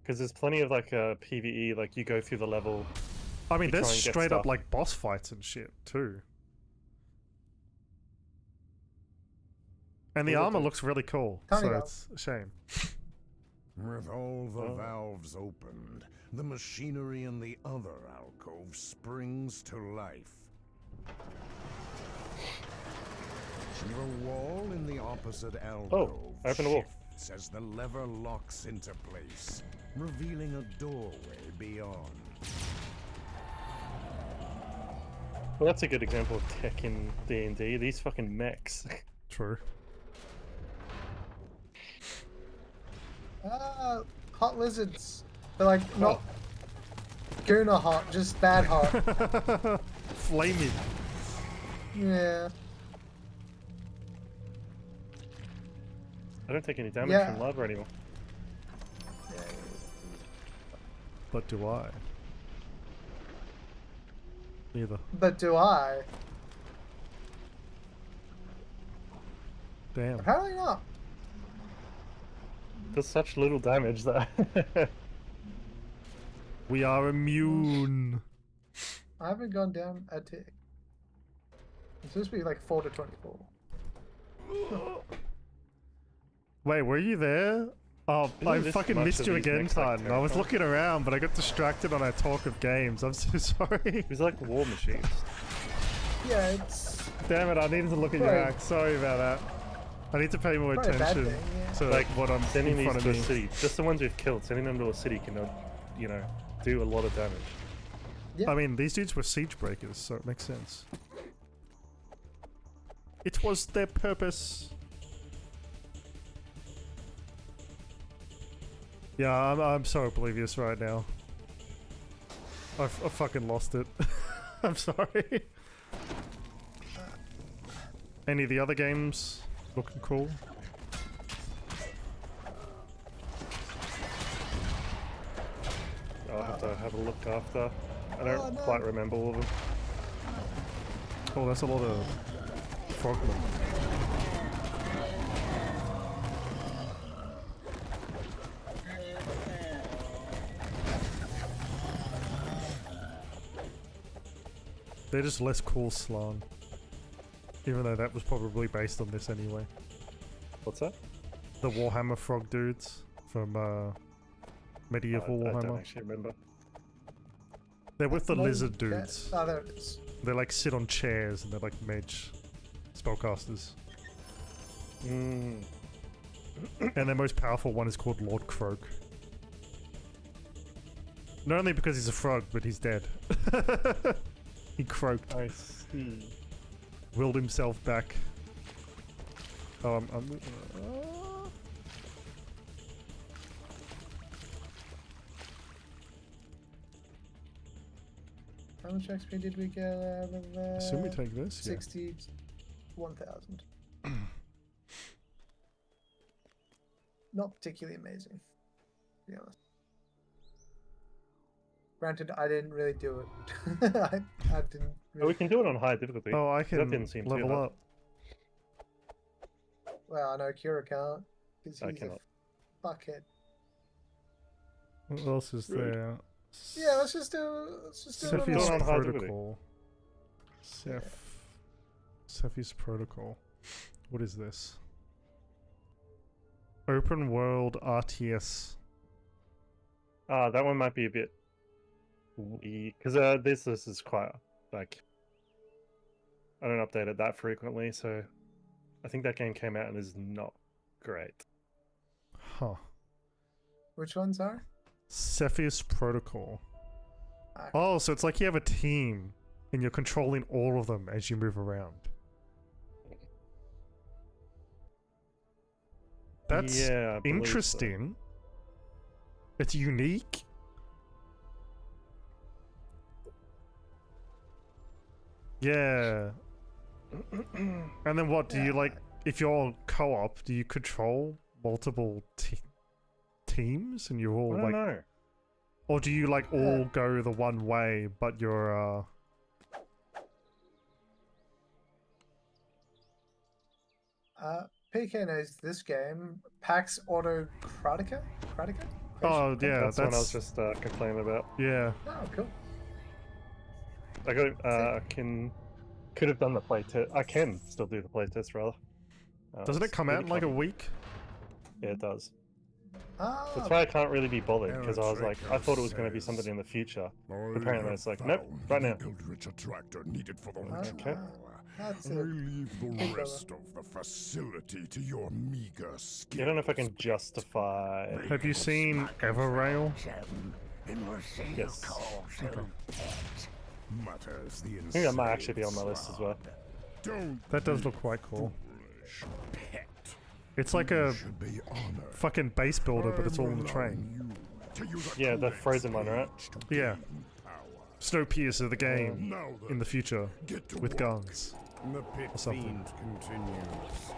Because there's plenty of like PvE, like you go through the level. I mean, you there's try and get straight up stuff. like boss fights and shit too. And the Cool, armor dude. looks really cool, Tiny so Hawk. it's a shame. With all the valves opened, the machinery in the other alcove springs to life. The wall in the opposite alcove open the wall. shifts as the lever locks into place, revealing a doorway beyond. Well, that's a good example of tech in D&D. These fucking mechs. True. Hot lizards. They're like not Gooner hot, just bad hot. Flaming. Yeah. I don't take any damage Yeah. from lava anymore. But do I? Neither. But do I? Damn. Apparently not. Does such little damage that. We are immune. I haven't gone down a tick. It's supposed to be like 4 to 24. Wait, were you there? Oh, Isn't I this fucking much missed of you these again, mechs, like, Tan. I was terrifying? looking around, but I got distracted on our talk of games. I'm so sorry. He's like war machines. Yeah, it's Damn it, I needed to look at your Right. act. Sorry about that. I need to pay more Probably a bad attention thing, yeah. to Like what I'm sending in these front to of a me. city, just the ones we've killed, sending them to a city can, you know, do a lot of damage. Yeah. I mean, these dudes were siege breakers, so it makes sense. It was their purpose. Yeah, I'm so oblivious right now. I fucking lost it. I'm sorry. Any of the other games looking cool? I'll have to have a look after. I don't Oh, no. quite remember all of them. Oh, that's a lot of frogmen. They're just less cool slang. Even though that was probably based on this anyway. What's that? The Warhammer frog dudes from medieval I don't Warhammer. actually remember. They're with the Not lizard yet. dudes. Oh, there it is. They like sit on chairs and they're like mage spellcasters. Mm. And their most powerful one is called Lord Croak. Not only because he's a frog, but he's dead. He croaked. I see. Willed himself back. Oh, How much XP did we get out of that? assume we take this. Yeah. 61,000. Not particularly amazing, to be honest. Granted, I didn't really do it. I didn't Oh, we really... can do it on high difficulty. Oh, I That can didn't seem too level hard. up. Well, I know Kira can't, because I he's cannot. a fuckhead. What else is Rude. there? Yeah, let's just do Cepheus Do it on high difficulty. Protocol. Cepheus Protocol. What is this? Open World RTS. Ah, that one might be a bit weird because this is quite like I don't update it that frequently, so I think that game came out and is not great. Huh. Which ones are? Cepheus Protocol. Ah, Oh, so it's like you have a team and you're controlling all of them as you move around. That's yeah, I believe so. interesting. It's unique. Yeah. And then what do you Yeah. like? If you're co-op, do you control multiple teams and you're all I don't like, know. or do you like all go the one way, but you're PK knows this game. Pax Autocratica? Cratica? oh yeah, That's the one I was just complaining about. yeah. Oh, cool. I got could have done the playtest. I can still do the playtest rather. Doesn't it It's come out really in like a fun. week? Yeah, it does. Ah, That's why I can't really be bothered, because I was like, I thought it was going to be something in the future. Apparently it's like, nope, right now. Eldritch attractor needed for the Okay. ritual. that's I it. leave the rest of the facility to your meager skills. I don't know if I can justify. Have you seen Everrail? Yes. Mutters the I think that might actually be on my list as well. Don't That does look quite cool. foolish pet. It's like You a should be honored. fucking base builder, but it's all in I'm the train. allowing you to use a Yeah, the codex frozen one, right? page to Yeah. gain power. Snowpiercer, the game, Now then, in the future, get to with work. guns. The pit something. fiend continues.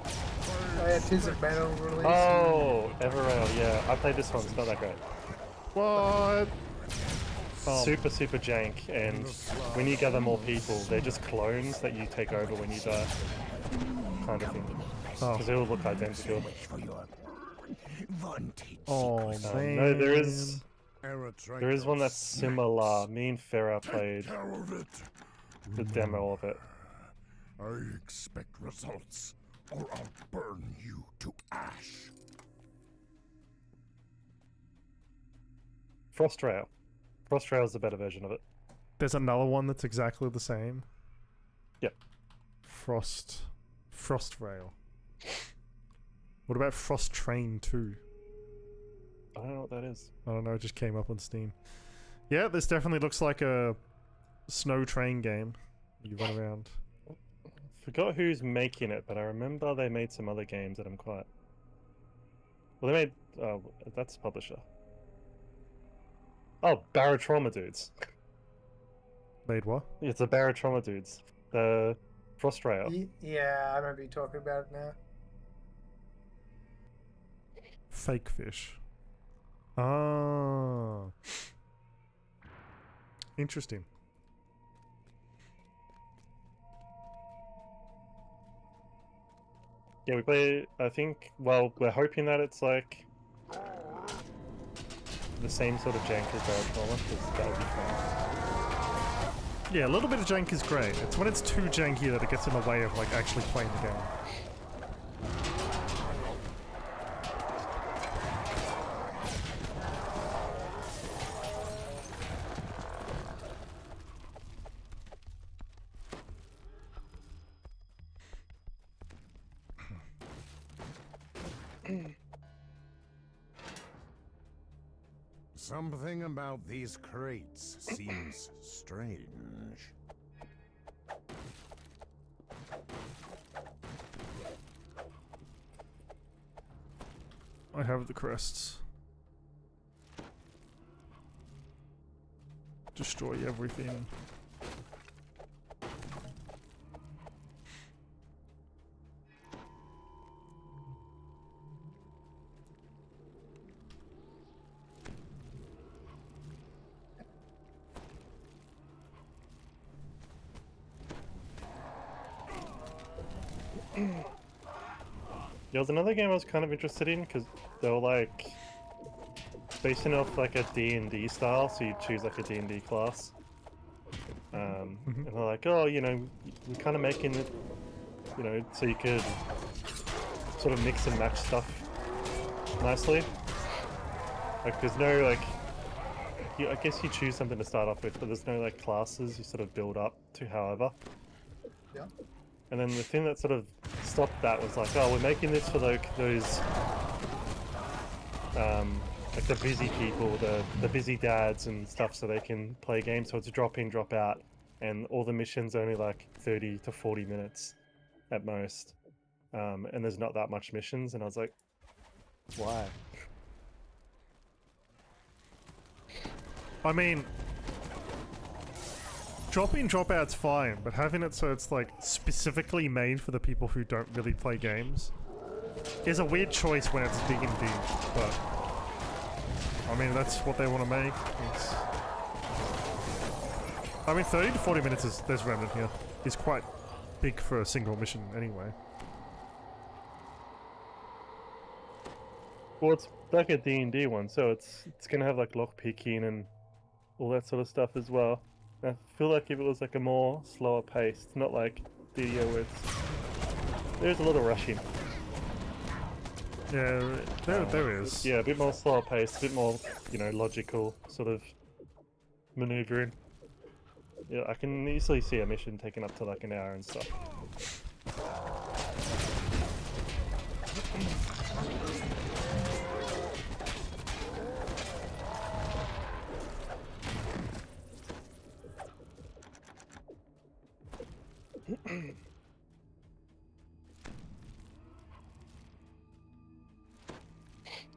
Oh, yeah, tis a metal release. Oh, Everrail, yeah. I played this one, it's not that great. What? Super, super jank, and when you gather more people, they're just clones that you take over when you die. Kind of thing. Oh, Because they all look identical. For your vaunted oh secrets. man. No, there is one that's similar. Me and Farah played Herald it. the demo of it. I expect results, or I'll burn you to ash. Frostrail. Frostrail is the better version of it. There's another one that's exactly the same. Yep. Frost Rail. What about Frost Train 2? I don't know what that is. I don't know, it just came up on Steam. Yeah, this definitely looks like a snow train game. You run around. Forgot who's making it, but I remember they made some other games that I'm quite... Well, they made... that's publisher. Oh, Barotrauma dudes. Made what? It's the Barotrauma dudes. The Frostrail. Yeah, I remember you talking about it now. Fake fish. Ah. Interesting. Yeah, we play... I think... Well, we're hoping that it's like... the same sort of jank as Barotrauma, because that would be fun. Yeah, a little bit of jank is great. It's when it's too janky that it gets in the way of like actually playing the game. Something about these crates seems strange. I have the crests. Destroy everything. There was another game I was kind of interested in, because they were like... basing off like a D&D style, so you choose like a D&D class. And they're like, oh, you know, we're kind of making it, you know, so you could sort of mix and match stuff nicely. Like, there's no, like, I guess you choose something to start off with, but there's no, like, classes you sort of build up to however. Yeah. And then the thing that sort of stopped that was like, oh, we're making this for like those, like the busy people, the busy dads and stuff, so they can play games. So it's a drop in, drop out, and all the missions are only like 30 to 40 minutes at most. And there's not that much missions, and I was like, why? I mean, drop in, drop out's fine, but having it so it's like specifically made for the people who don't really play games is a weird choice when it's D&D, but I mean, that's what they want to make. I mean, 30 to 40 minutes is, there's Remnant here, is quite big for a single mission anyway. Well, it's like a D&D one, so it's gonna have like lock picking and all that sort of stuff as well. I feel like if it was like a more slower paced, not like DDO where there's a lot of rushing. Yeah, there is. Yeah, a bit more slower pace, a bit more, you know, logical sort of maneuvering. Yeah, I can easily see a mission taking up to like an hour and stuff.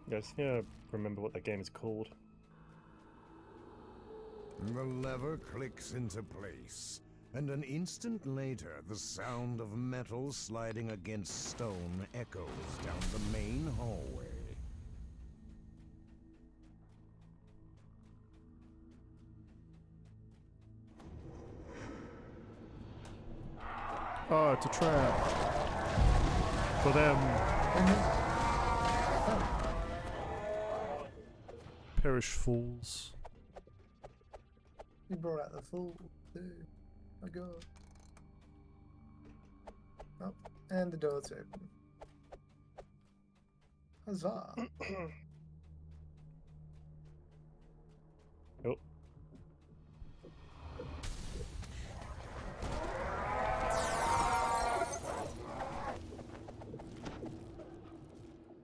Yeah, I just need to remember what that game is called. The lever clicks into place, and an instant later, the sound of metal sliding against stone echoes down the main hallway. Oh, it's a trap. For them. Perish fools. You brought out the fool, too. My god. Oh, and the door's open. Huzzah. Oh.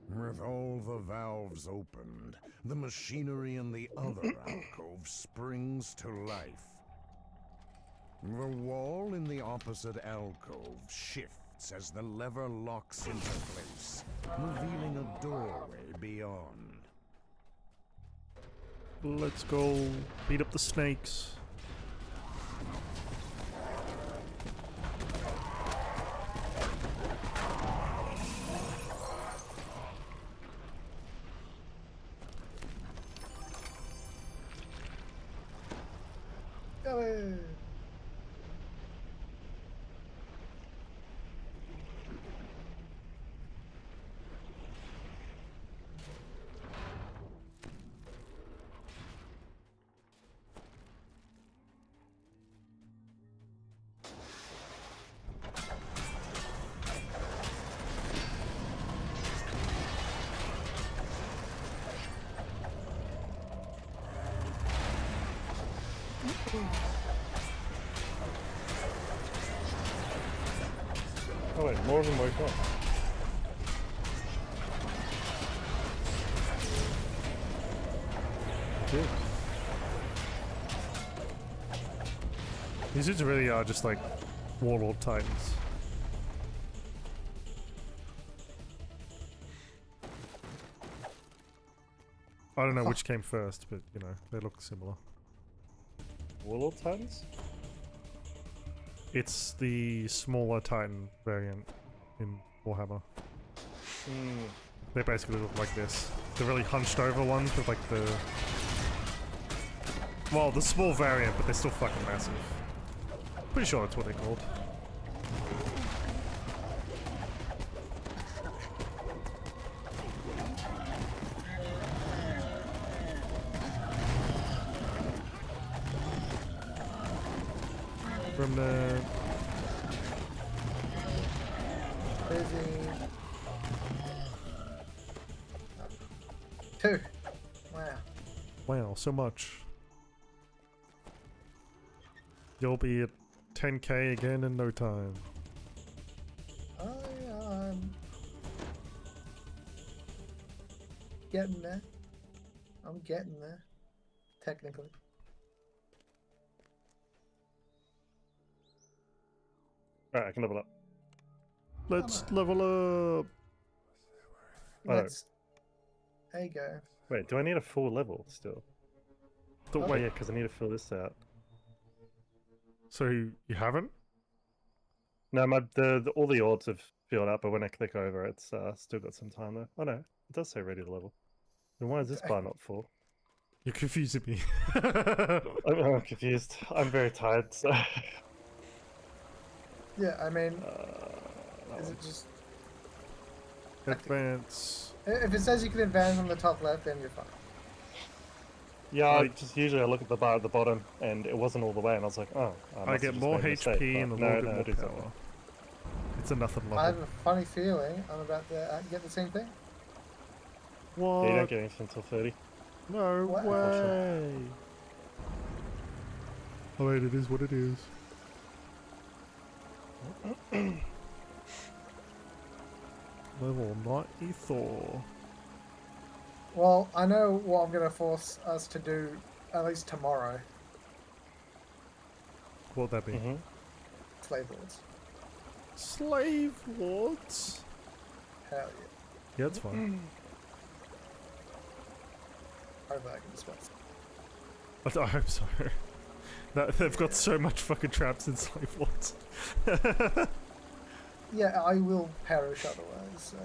With all the valves opened, the machinery in the other alcove springs to life. The wall in the opposite alcove shifts as the lever locks into place, revealing a doorway beyond. Let's go beat up the snakes. Go! Oh wait, more of them woke up. Good. These dudes really are just like warlord titans. I don't know which came first, but you know, they look similar. Warlord Titans? It's the smaller titan variant in Warhammer. They basically look like this. The really hunched over ones with like the... Well, the small variant, but they're still fucking massive. Pretty sure that's what they're called. From the... Busy. 2. Wow. Wow, so much. You'll be at 10k again in no time. I'm getting there. I'm getting there. Technically. Alright, I can level up. Let's level up! Let's. There you go. Wait, do I need a full level still? The Oh wait, yeah, because I need to fill this out. so you haven't? No, all the odds have filled up, but when I click over, it's still got some time though. Oh no, it does say ready to level. Then why is this bar not full? You're confusing me. I'm confused. I'm very tired, so... Yeah, I mean, is it just... Advance. If it says you can advance on the top left, then you're fine. Yeah, Like- usually I look at the bar at the bottom, and it wasn't all the way, and I was like, oh. I must get have just more made a mistake, HP and a but little no, bit it more is that way. power. It's a nothing I have level. a funny feeling I'm about to get the same thing. What? Yeah, you don't get anything until 30. No What? way. I mean, it is what it is. Level 94. Well, I know what I'm gonna force us to do at least tomorrow. What'd that be? Mm-hmm. Slave lords. Slave lords? Hell yeah. Yeah, it's fine. Hopefully I can dispense. I hope so. They've got so much fucking traps in slave lords. Yeah, I will perish otherwise, so...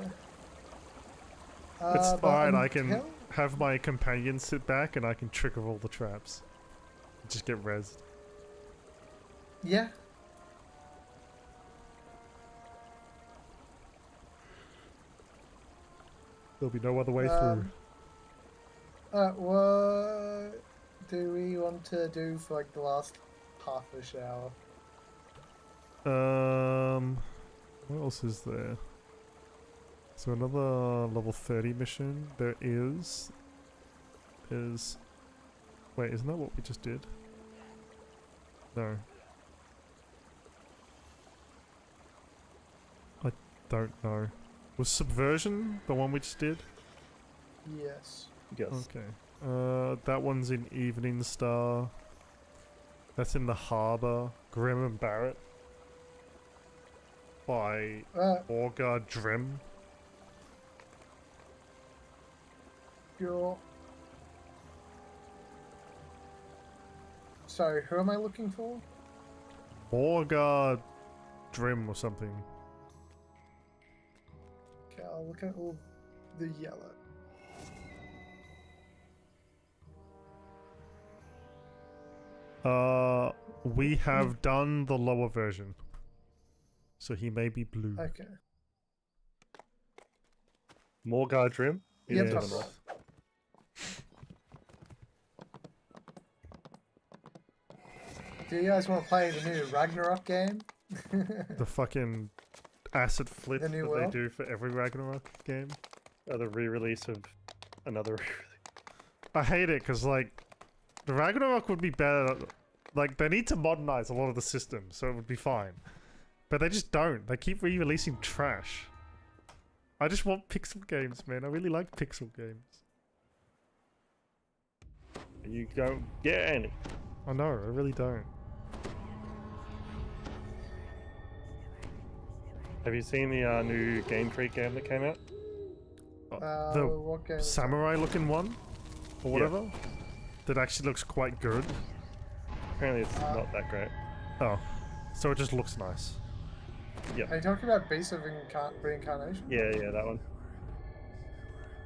It's but fine, I can until- have my companion sit back and I can trigger all the traps. Just get rezzed. Yeah. There'll be no other way through. What do we want to do for like the last half of the shower? What else is there? So another level 30 mission. There is... Wait, isn't that what we just did? No. I don't know. Was Subversion the one we just did? Yes. Yes. Okay. That one's in Evening Star. That's in the Harbour. Grim and Barrett. By Orga Drim. Sure. Sorry, who am I looking for? Orga Drim or something. Okay, I'll look at all the yellow. We have done the lower version. So he may be blue. Okay. Morgar Drim? Yep, Yes. that's right. Do you guys want to play the new Ragnarok game? The fucking acid flip The that new they world? do for every Ragnarok game. The re-release of another I hate it because, like, the Ragnarok would be better. Like, they need to modernize a lot of the systems, so it would be fine. But they just don't. They keep re-releasing trash. I just want pixel games, man. I really like pixel games. You don't get any. I know, I really don't. Have you seen the new Game Freak game that came out? The what game is that? samurai-looking one? Or Yeah. whatever? That actually looks quite good. Apparently it's not that great. Oh. So it just looks nice. Are you talking about Beast of Reincarnation? Yeah, that one.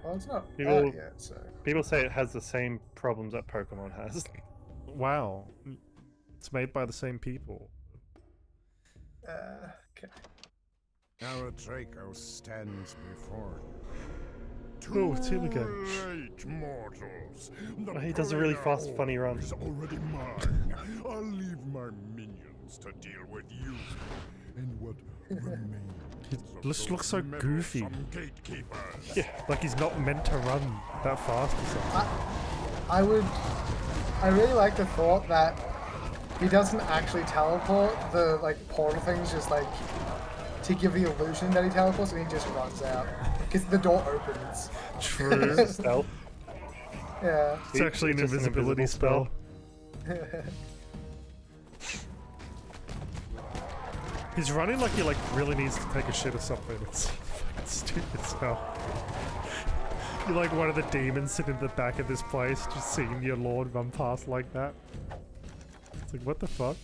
Well, it's not People- out yet, so... People say it has the same problems that Pokemon has. Wow. It's made by the same people. Okay. Our Draco stands before you. Oh, it's him again. Late, mortals. The He does a really fast, playground funny run. is already mine. I'll leave my minions to deal with you and what remains. He of just those looks so goofy. meddlesome gatekeepers. Yeah, like he's not meant to run that fast or something. I really like the thought that he doesn't actually teleport. The like portal things just like to give the illusion that he teleports, and he just runs out because the door opens. True. Stealth. Yeah. It's actually an Just an invisibility invisible spell. He's running like he really needs to take a shit or something. It's fucking stupid spell. You're like one of the demons sitting in the back of this place, just seeing your lord run past like that. It's like, what the fuck?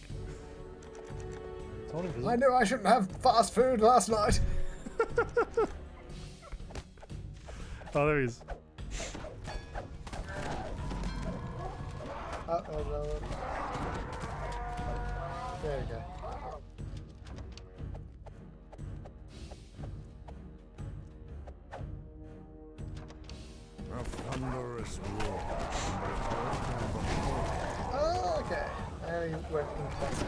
It's not invisible. I knew I shouldn't have fast food last night. Oh, there he is. No. There you go. A thunderous roar. Oh, okay. I only went in classic.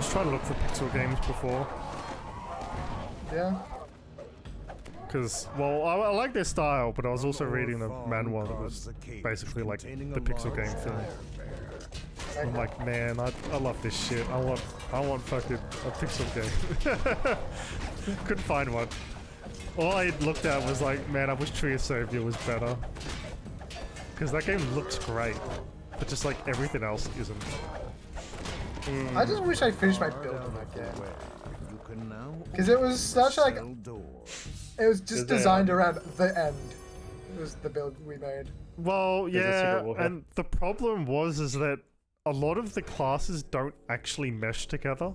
was trying to look for pixel games before. Yeah. Because, well, I like their style, but I was also reading a manual that was basically like the pixel game thing. I'm like, man, I love this shit. I want fucking a pixel game. Couldn't find one. All I looked at was like, man, I wish Tree of Savior was better. Because that game looks great, but just like everything else isn't. I just wish I finished my build in that game. Because it was such like... It was just designed around the end. It was the build we made. Well, yeah, and the problem is that a lot of the classes don't actually mesh together.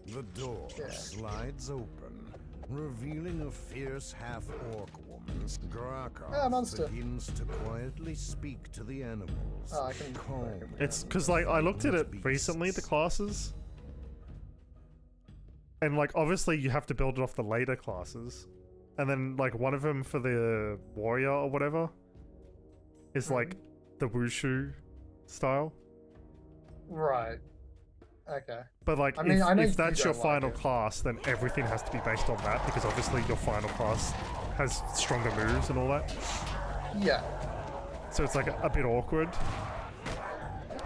The door slides open, revealing a fierce half-orc woman. Grakov begins to quietly speak to the animals. Oh, I can... It's because, like, I looked at it recently, the classes. And, like, obviously you have to build it off the later classes. And then, like, one of them for the warrior or whatever is, like, the wushu style. Right. Okay. But, like, I mean, if that's your final class, then everything has to be based on that, because obviously your final class has stronger moves and all that. Yeah. So it's, like, a bit awkward.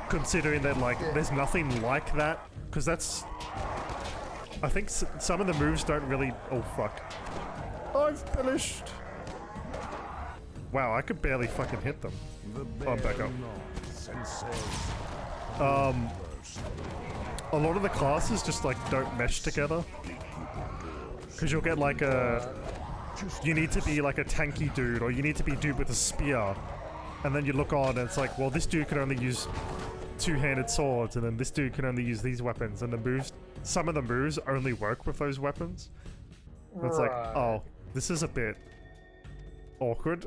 Considering that, like, there's nothing like that, because that's... I think some of the moves don't really... Oh, fuck. I've finished. Wow, I could barely fucking hit them. Oh, I'm back up. A lot of the classes just like don't mesh together. Because you'll get like a... You need to be like a tanky dude, or you need to be a dude with a spear. And then you look on and it's like, well, this dude can only use two-handed swords, and then this dude can only use these weapons, and the moves... Some of the moves only work with those weapons. And it's like, oh, this is a bit awkward.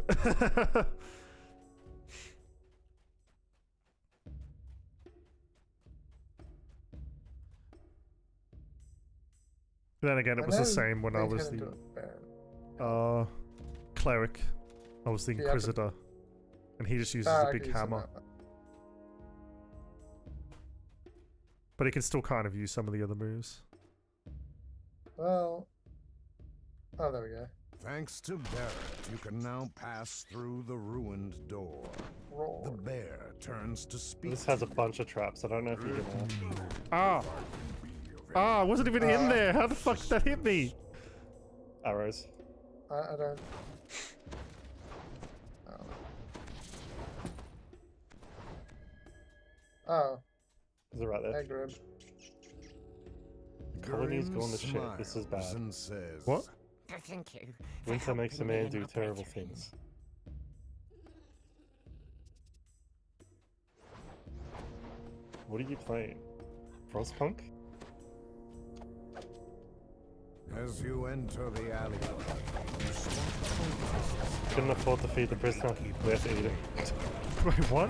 Then again, it was the same when I was the cleric. I was the Inquisitor, and he just uses a big hammer. But he can still kind of use some of the other moves. Well... Oh, there we go. Thanks to Barrett, you can now pass through the ruined door. Roar. The bear turns to speak. This has a bunch of traps. I don't know if you can... Ah! Ah, I wasn't even in there! How the fuck did that hit me? Arrows. I don't... Oh. Is it right there? Hey, Grim. Colony's going to shit. This is bad. What? Thank you. Winter makes a man do terrible things. What are you playing? Frostpunk? As you enter the alleyway, Couldn't afford to feed the prisoner. We have to eat him. Wait, what?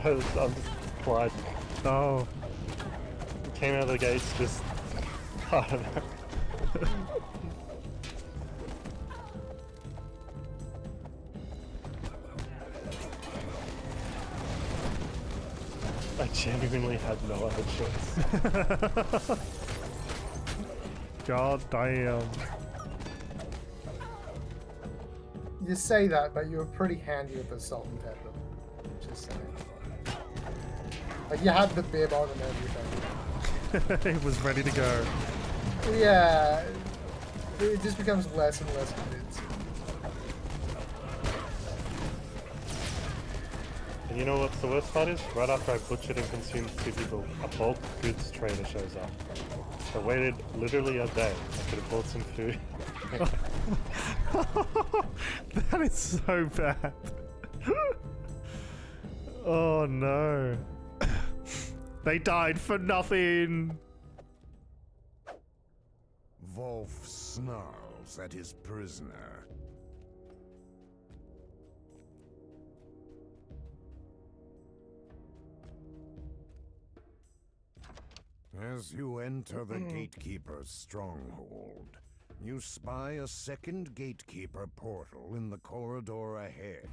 I'm just glad. Oh. Came out of the gates just... I don't know. I genuinely had no other choice. God damn. You say that, but you were pretty handy with the salt and pepper. Just saying. Like, you had the beer bottle and everything. It was ready to go. Yeah. It just becomes less and less convincing. And you know what the worst part is? Right after I butchered and consumed 2 people, a bulk goods trader shows up. I waited literally a day. I could have bought some food. That is so bad. Oh no. They died for nothing. Wolf snarls at his prisoner. As you enter the gatekeeper's stronghold, you spy a second gatekeeper portal in the corridor ahead.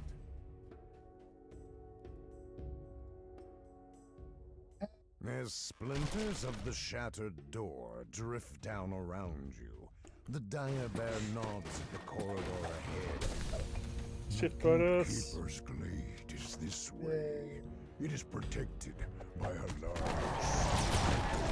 As splinters of the shattered door drift down around you, the dire bear nods at the corridor ahead. Shit, The bonus. Keeper's Glade is this way. It is protected by a large...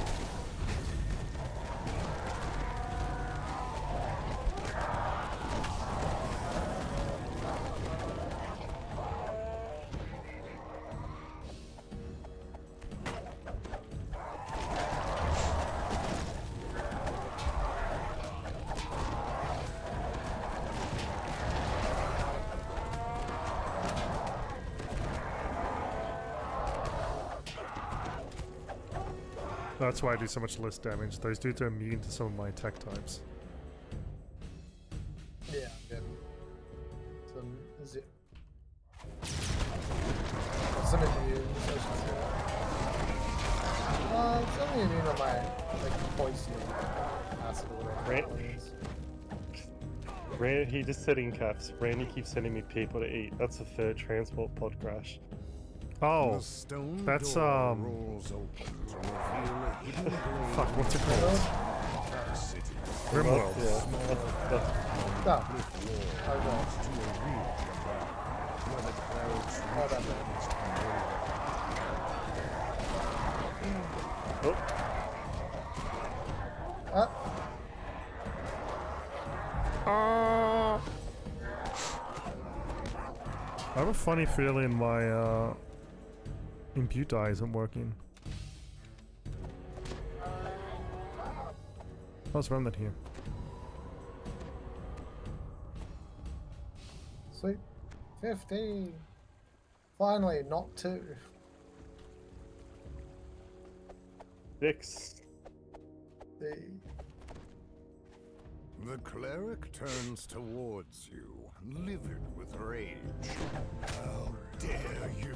That's why I do so much less damage. Those dudes are immune to some of my attack types. Yeah, I'm good. Some is it? Some immune, so I should say that. It's only immune on my like poison acid or whatever. Right. it is. He just said in caps. Randy keeps sending me people to eat. That's the third transport pod crash. Oh, The stone that's, door rolls open to reveal a hidden glade fuck, what's it called? dark city. Rimworld. Yeah. Oh, Cliff wall oh no. leads to a real cavern, where the clouds Oh, that rituals convey. Ah, I have a funny feeling my impute die isn't working. Let's run that here. sweet. 15. Finally, not 2. 6. The cleric turns towards you, livid with rage. How dare you!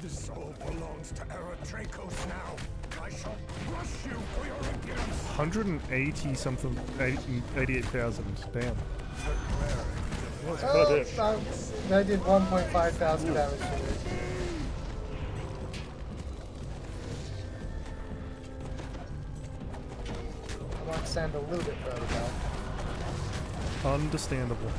This all belongs to Eretracos now! I shall crush you for your impudence! 180 something, 88,000. Damn. The cleric That's Oh, about it. they did 1.5 thousand damage to me. I might stand a little bit further back. Understandable.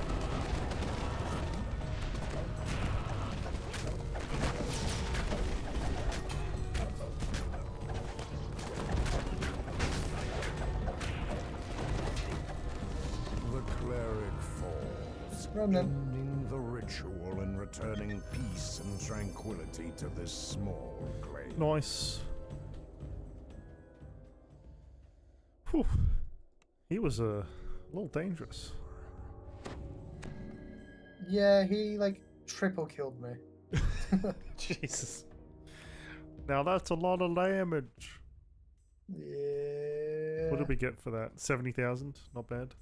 The cleric falls, Run then. ending the ritual and returning peace and tranquility to this small glade. Nice. Whew. He was a little dangerous. Yeah, he like triple killed me. Jesus. Now that's a lot of damage. Yeah. What did we get for that? 70,000? Not bad.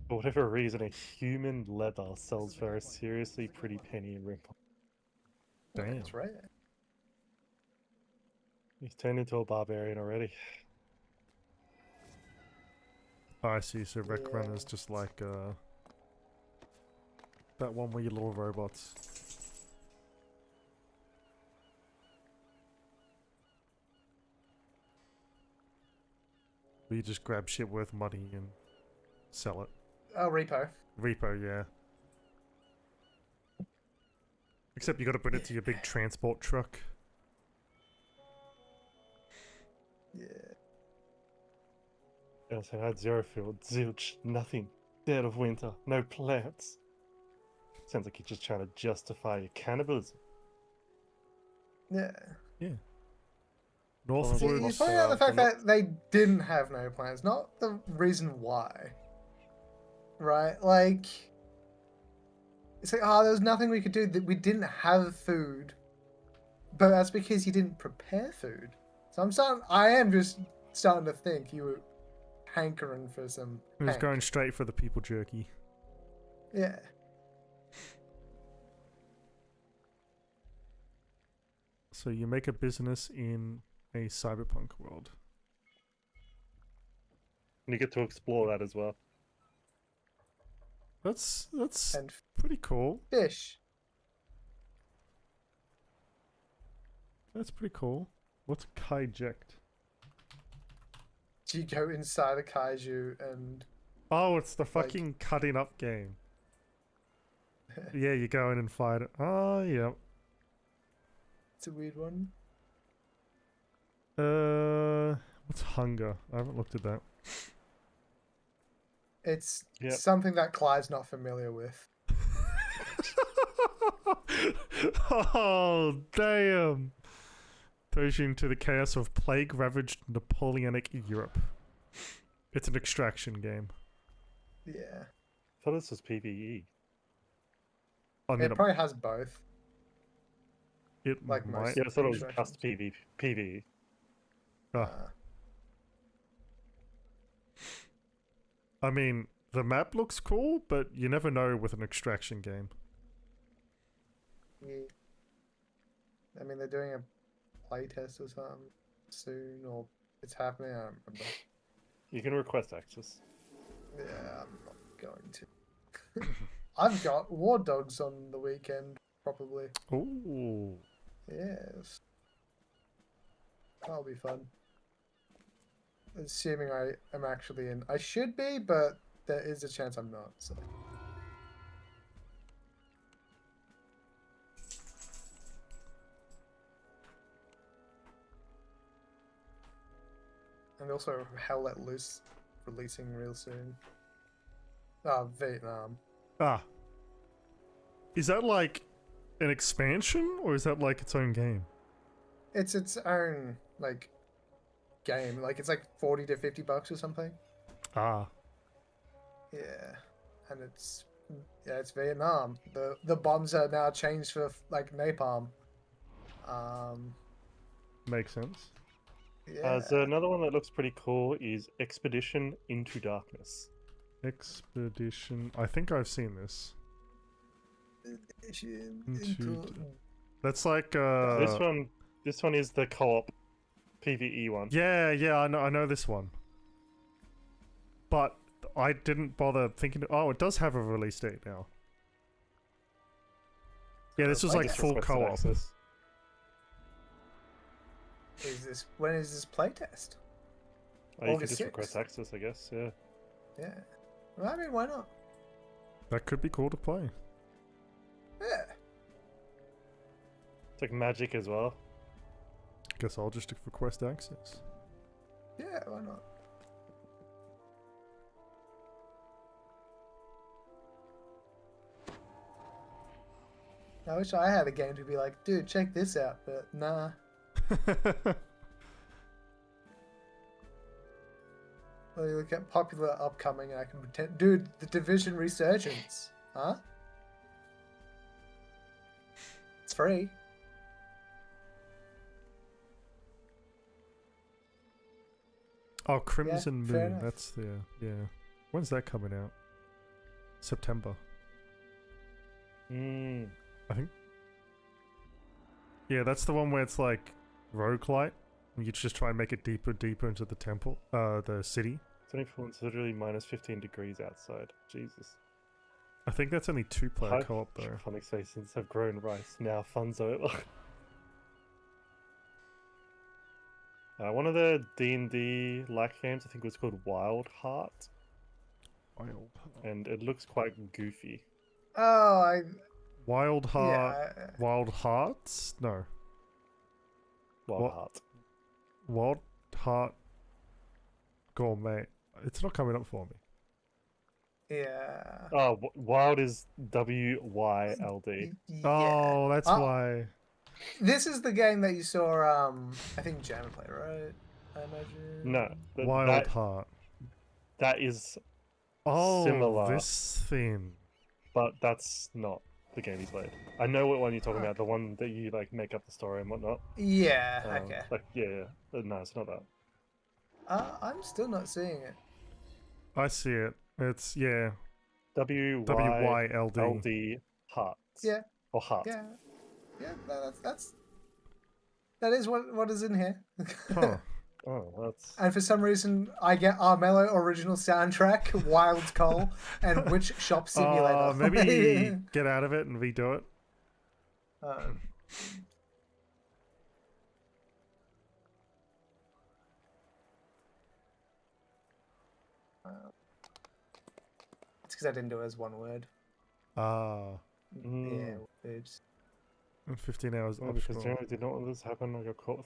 For whatever reason, a human leather sells for a seriously pretty penny in Rimworld. Damn. That's right. He's turned into a barbarian already. I see, so Wreck Yeah. Runner's just like that one where you little robots. Where you just grab shit worth money and sell it. Oh, repo. Repo, yeah. Except you gotta put it to your big transport truck. Yeah. Yes, I had zero field, zilch, nothing. Dead of winter, no plants. Sounds like you're just trying to justify your cannibalism. Yeah. Yeah. See, See, Northwood. you What's, point out the fact the- that they didn't have no plans, not the reason why. Right? Like, it's like, oh, there was nothing we could do. That we didn't have food, but that's because you didn't prepare food. So I am just starting to think you were hankering for some. He was hank. going straight for the people jerky. Yeah. So you make a business in a cyberpunk world. And you get to explore that as well. That's and pretty cool. fish. That's pretty cool. What's Kaiject? Do you go inside a kaiju and Oh, it's the Like- fucking cutting up game. Yeah, you go in and fight it. Oh, yeah. it's a weird one. What's hunger? I haven't looked at that. It's Yep. something that Clyde's not familiar with. Oh, damn. Throws you into the chaos of plague-ravaged Napoleonic Europe. It's an extraction game. Yeah. I thought this was PvE. I mean, It probably has both. it like might. most- Yeah, I thought it was Extractions. just PvE. Ah. Uh, I mean, the map looks cool, but you never know with an extraction game. yeah. I mean, they're doing a playtest or something soon, or it's happening. I don't remember. You can request access. Yeah, I'm not going to. I've got War Dogs on the weekend, probably. Ooh. Yes. That'll be fun. Assuming I am actually in. I should be, but there is a chance I'm not, so. And also Hell Let Loose releasing real soon. Vietnam. Ah. Is that like an expansion, or is that like its own game? It's its own, like, game. Like, it's like 40 to 50 bucks or something. Ah. Yeah. And it's Vietnam. The bombs are now changed for, like, napalm. Makes sense. Yeah. So another one that looks pretty cool is Expedition Into Darkness. Expedition. I think I've seen this. Into That's like This one is the co-op PvE one. Yeah, I know this one. But I didn't bother thinking. Oh, it does have a release date now. Yeah, this was I like guess full Requested co-op. access. When is this playtest? Oh, you can August just request 6th. access, I guess. Yeah. Yeah. Well, I mean, why not? That could be cool to play. Yeah. It's like Magic as well. Guess I'll just request access. Yeah, why not? I wish I had a game to be like, dude, check this out, but nah. Well, you look at popular upcoming and I can pretend, dude, the Division Resurgence, huh? It's free. Oh, Crimson fair Moon. enough. That's the yeah. When's that coming out? September. Mm. I think. Yeah, that's the one where it's like roguelite. You just try and make it deeper into the temple, the city. 24, it's literally minus 15 degrees outside. Jesus. I think that's only 2-player co-op though. Phonics faces have grown rice. Now fun's over. One of the D&D like games, I think it was called Wild Heart, and it looks quite goofy. Oh, Wild Heart. yeah. Wild Hearts? No. Wild What? Heart. Wild Heart Gourmet. It's not coming up for me. Yeah. Oh, Wild is W-Y-L-D. Yeah. Oh, that's why. This is the game that you saw, I think Jam play, right? I imagine. No, Wild Heart. that is, Oh, similar. this thing. but that's not the game he played. I know what one you're talking about, the one that you like make up the story and whatnot. Yeah, okay. Like, yeah. No, it's not that. I'm still not seeing it. I see it. It's, yeah. W-Y-L-D W-Y-L-D. Heart. Yeah. Or Heart. Yeah. Yeah, that is what is in here. Huh. Oh, that's And for some reason, I get Armello original soundtrack, Wild Coal, and Witch Shop Simulator. Maybe get out of it and redo it. Um, it's because I didn't do it as one word. Ah, Yeah, oops. and 15 hours well, because optional. generally did not want this to happen. I got caught.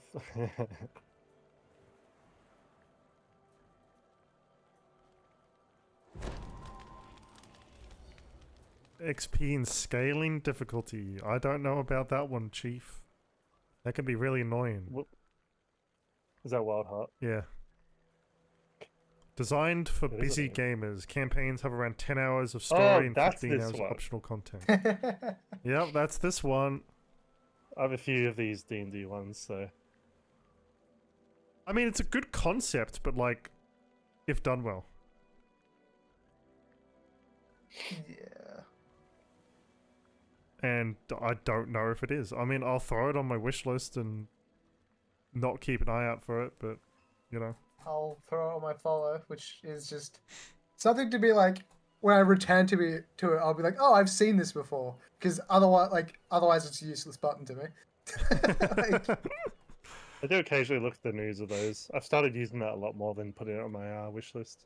XP and scaling difficulty. I don't know about that one, Chief. That can be really annoying. What? Is that Wild Heart? Yeah. Designed for It is busy annoying. gamers. Campaigns have around 10 hours of story and that's 15 this hours of one. optional content. Yep, that's this one. I have a few of these D&D ones, so I mean, it's a good concept, but like, if done well. Yeah. And I don't know if it is. I mean, I'll throw it on my wish list and not keep an eye out for it, but, you know. I'll throw it on my follow, which is just something to be like, when I return to it, I'll be like, oh, I've seen this before. Because otherwise it's a useless button to me. Like, I do occasionally look at the news of those. I've started using that a lot more than putting it on my wish list.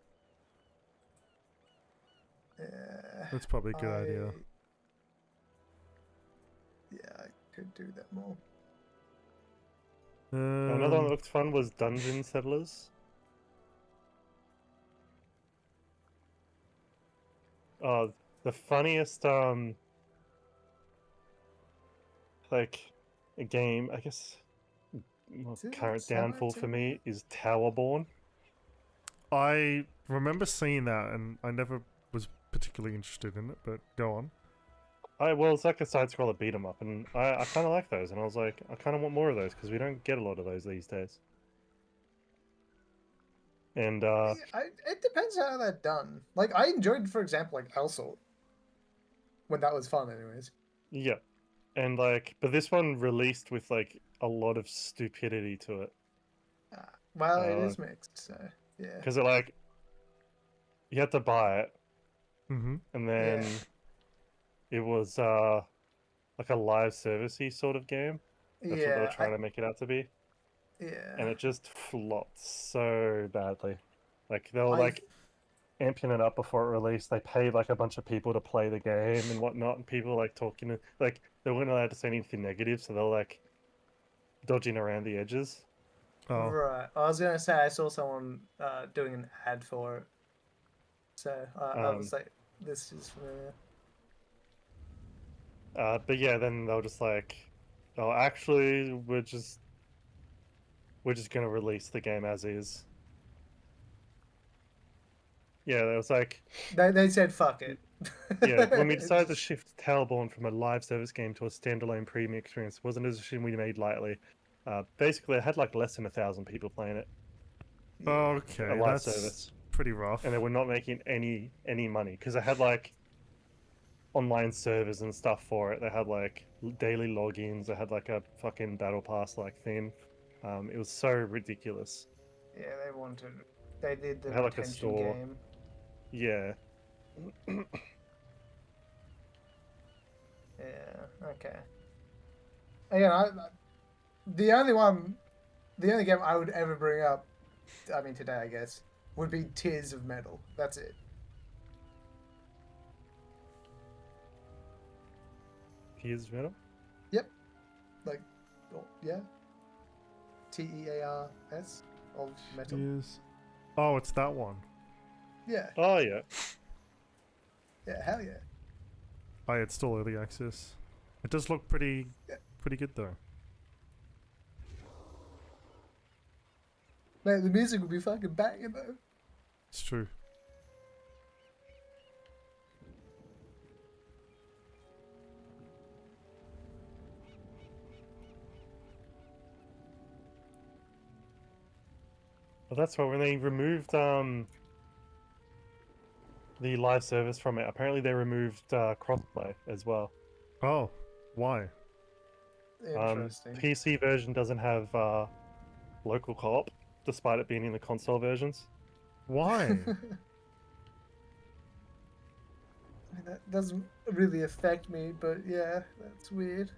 yeah, That's probably a good idea. Yeah, I could do that more. Another one that looked fun was Dungeon Settlers. The funniest like a game, I guess. Is it Current Semi downfall for Timber? me is Towerborn. I remember seeing that, and I never was particularly interested in it, but go on. Well, it's like a side-scroller beat 'em up, and I kind of like those, and I was like, I kind of want more of those because we don't get a lot of those these days. And Yeah, it depends how they're done. Like, I enjoyed, for example, like Elsort. When that was fun, anyways. yeah, and like, but this one released with like a lot of stupidity to it. Well, it is mixed, so yeah. Because it like, you had to buy it, Mm-hmm. and then it was like a live servicey sort of game. That's what they were trying to make it out to be. Yeah. And it just flopped so badly. Like they were like amping it up before it released. They paid like a bunch of people to play the game and whatnot, and people like talking like they weren't allowed to say anything negative, so they were like dodging around the edges. Oh. Right. I was gonna say I saw someone doing an ad for it, so I was like, "This is familiar." But yeah, then they were just like, "Oh, actually, we're just gonna release the game as is." Yeah, it was like They said fuck it. yeah, when we decided to shift Towerborn from a live service game to a standalone premium experience, it wasn't a decision we made lightly. Basically, it had like less than 1,000 people playing it. Okay, A live that's service, pretty rough. and they were not making any money because they had like online servers and stuff for it. They had like daily logins. They had like a fucking battle pass like thing. It was so ridiculous. Yeah, they did the They had like a retention store. game. Yeah. Yeah. Okay. Again, the only game I would ever bring up, I mean today I guess, would be Tears of Metal. That's it. Tears of Metal? Yep. Like, oh, yeah. TEARS of metal. Yes. Oh, it's that one. Yeah. Oh yeah. Yeah. Hell yeah. Oh, yeah, it's still early access. It does look pretty good though. Man, the music would be fucking banging though. It's true. Well, that's why when they removed the live service from it, apparently they removed crossplay as well. Oh, why? Interesting. PC version doesn't have local co-op, despite it being in the console versions. Why? I mean, that doesn't really affect me, but yeah, that's weird.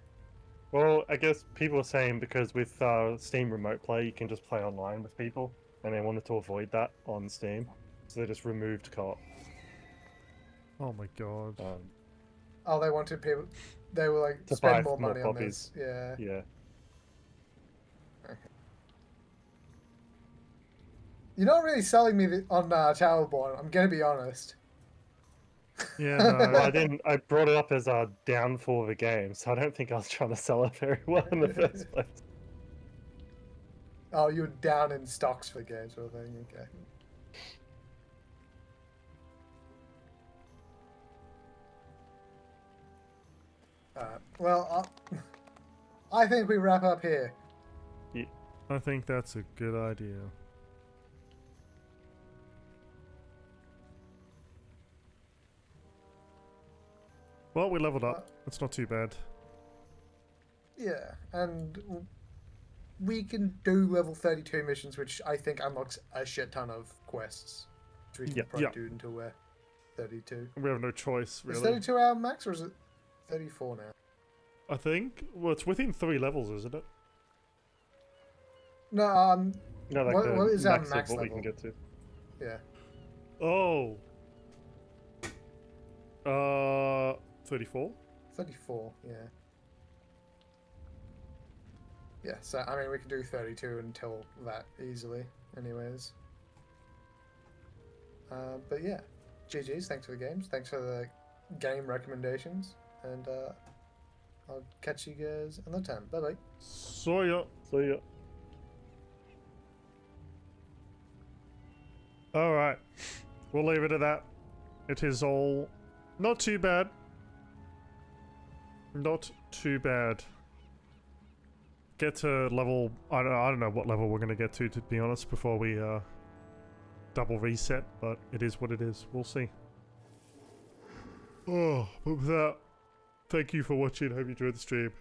Well, I guess people are saying because with Steam Remote Play, you can just play online with people, and they wanted to avoid that on Steam, so they just removed co-op. Oh my god. Oh, they wanted people. They were like To spend buy more more money on copies. this. Yeah. Yeah. You're not really selling me on Towerborn. I'm gonna be honest. Yeah, Well, no. I didn't. I brought it up as a downfall of the game, so I don't think I was trying to sell it very well in the first place. Oh, you're down in stocks for games, sort of thing. Okay. Well, I think we wrap up here. I think that's a good idea. Well, we leveled up. That's not too bad. Yeah, and we can do level 32 missions, which I think unlocks a shit ton of quests, which we can Yep. probably Yep. do until we're 32. We have no choice, Is really. 32 our max, or is it 34 now? I think. Well, it's within 3 levels, isn't it? No, No, like the what is our max max of what we level? can get to. Yeah. Oh. 34? 34, yeah. Yeah, so, I mean, we can do 32 until that easily, anyways. But yeah, GG's, thanks for the games, thanks for the game recommendations, and I'll catch you guys another time. Bye-bye. So yeah. So yeah. Alright. We'll leave it at that. It is all not too bad. Not too bad. Get to level... I don't know what level we're going to get to be honest, before we double reset, but it is what it is. We'll see. Oh, but with that, thank you for watching. Hope you enjoyed the stream.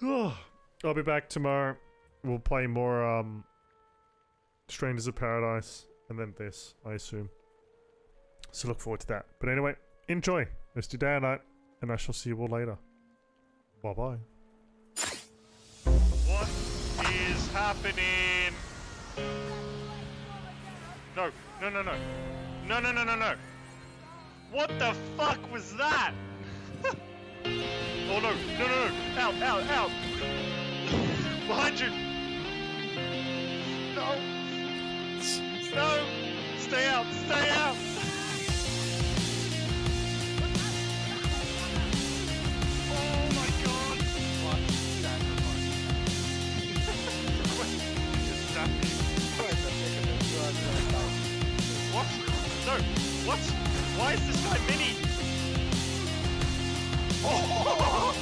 Oh, I'll be back tomorrow. We'll play more Strangers of Paradise, and then this, I assume. So look forward to that. But anyway, enjoy. Rest your day and night, and I shall see you all later. Bye-bye. What is happening? No, no, no, no. No, no, no, no, no. What the fuck was that? Oh no, no, no, no. Out, out, out. Behind you. No. No. Stay out, stay out. Oh my god. What sacrifice? What? No. What? Why is this guy mini? Oh!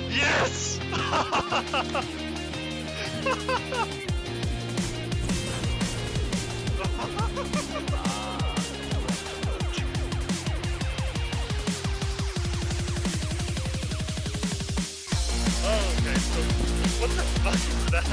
Yes! Oh, okay, so what the fuck is that?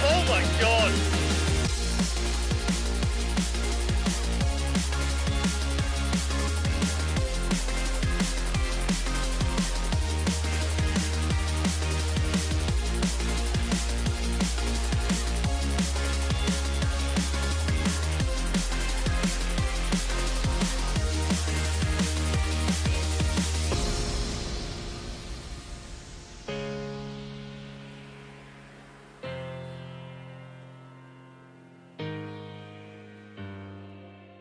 Oh my god!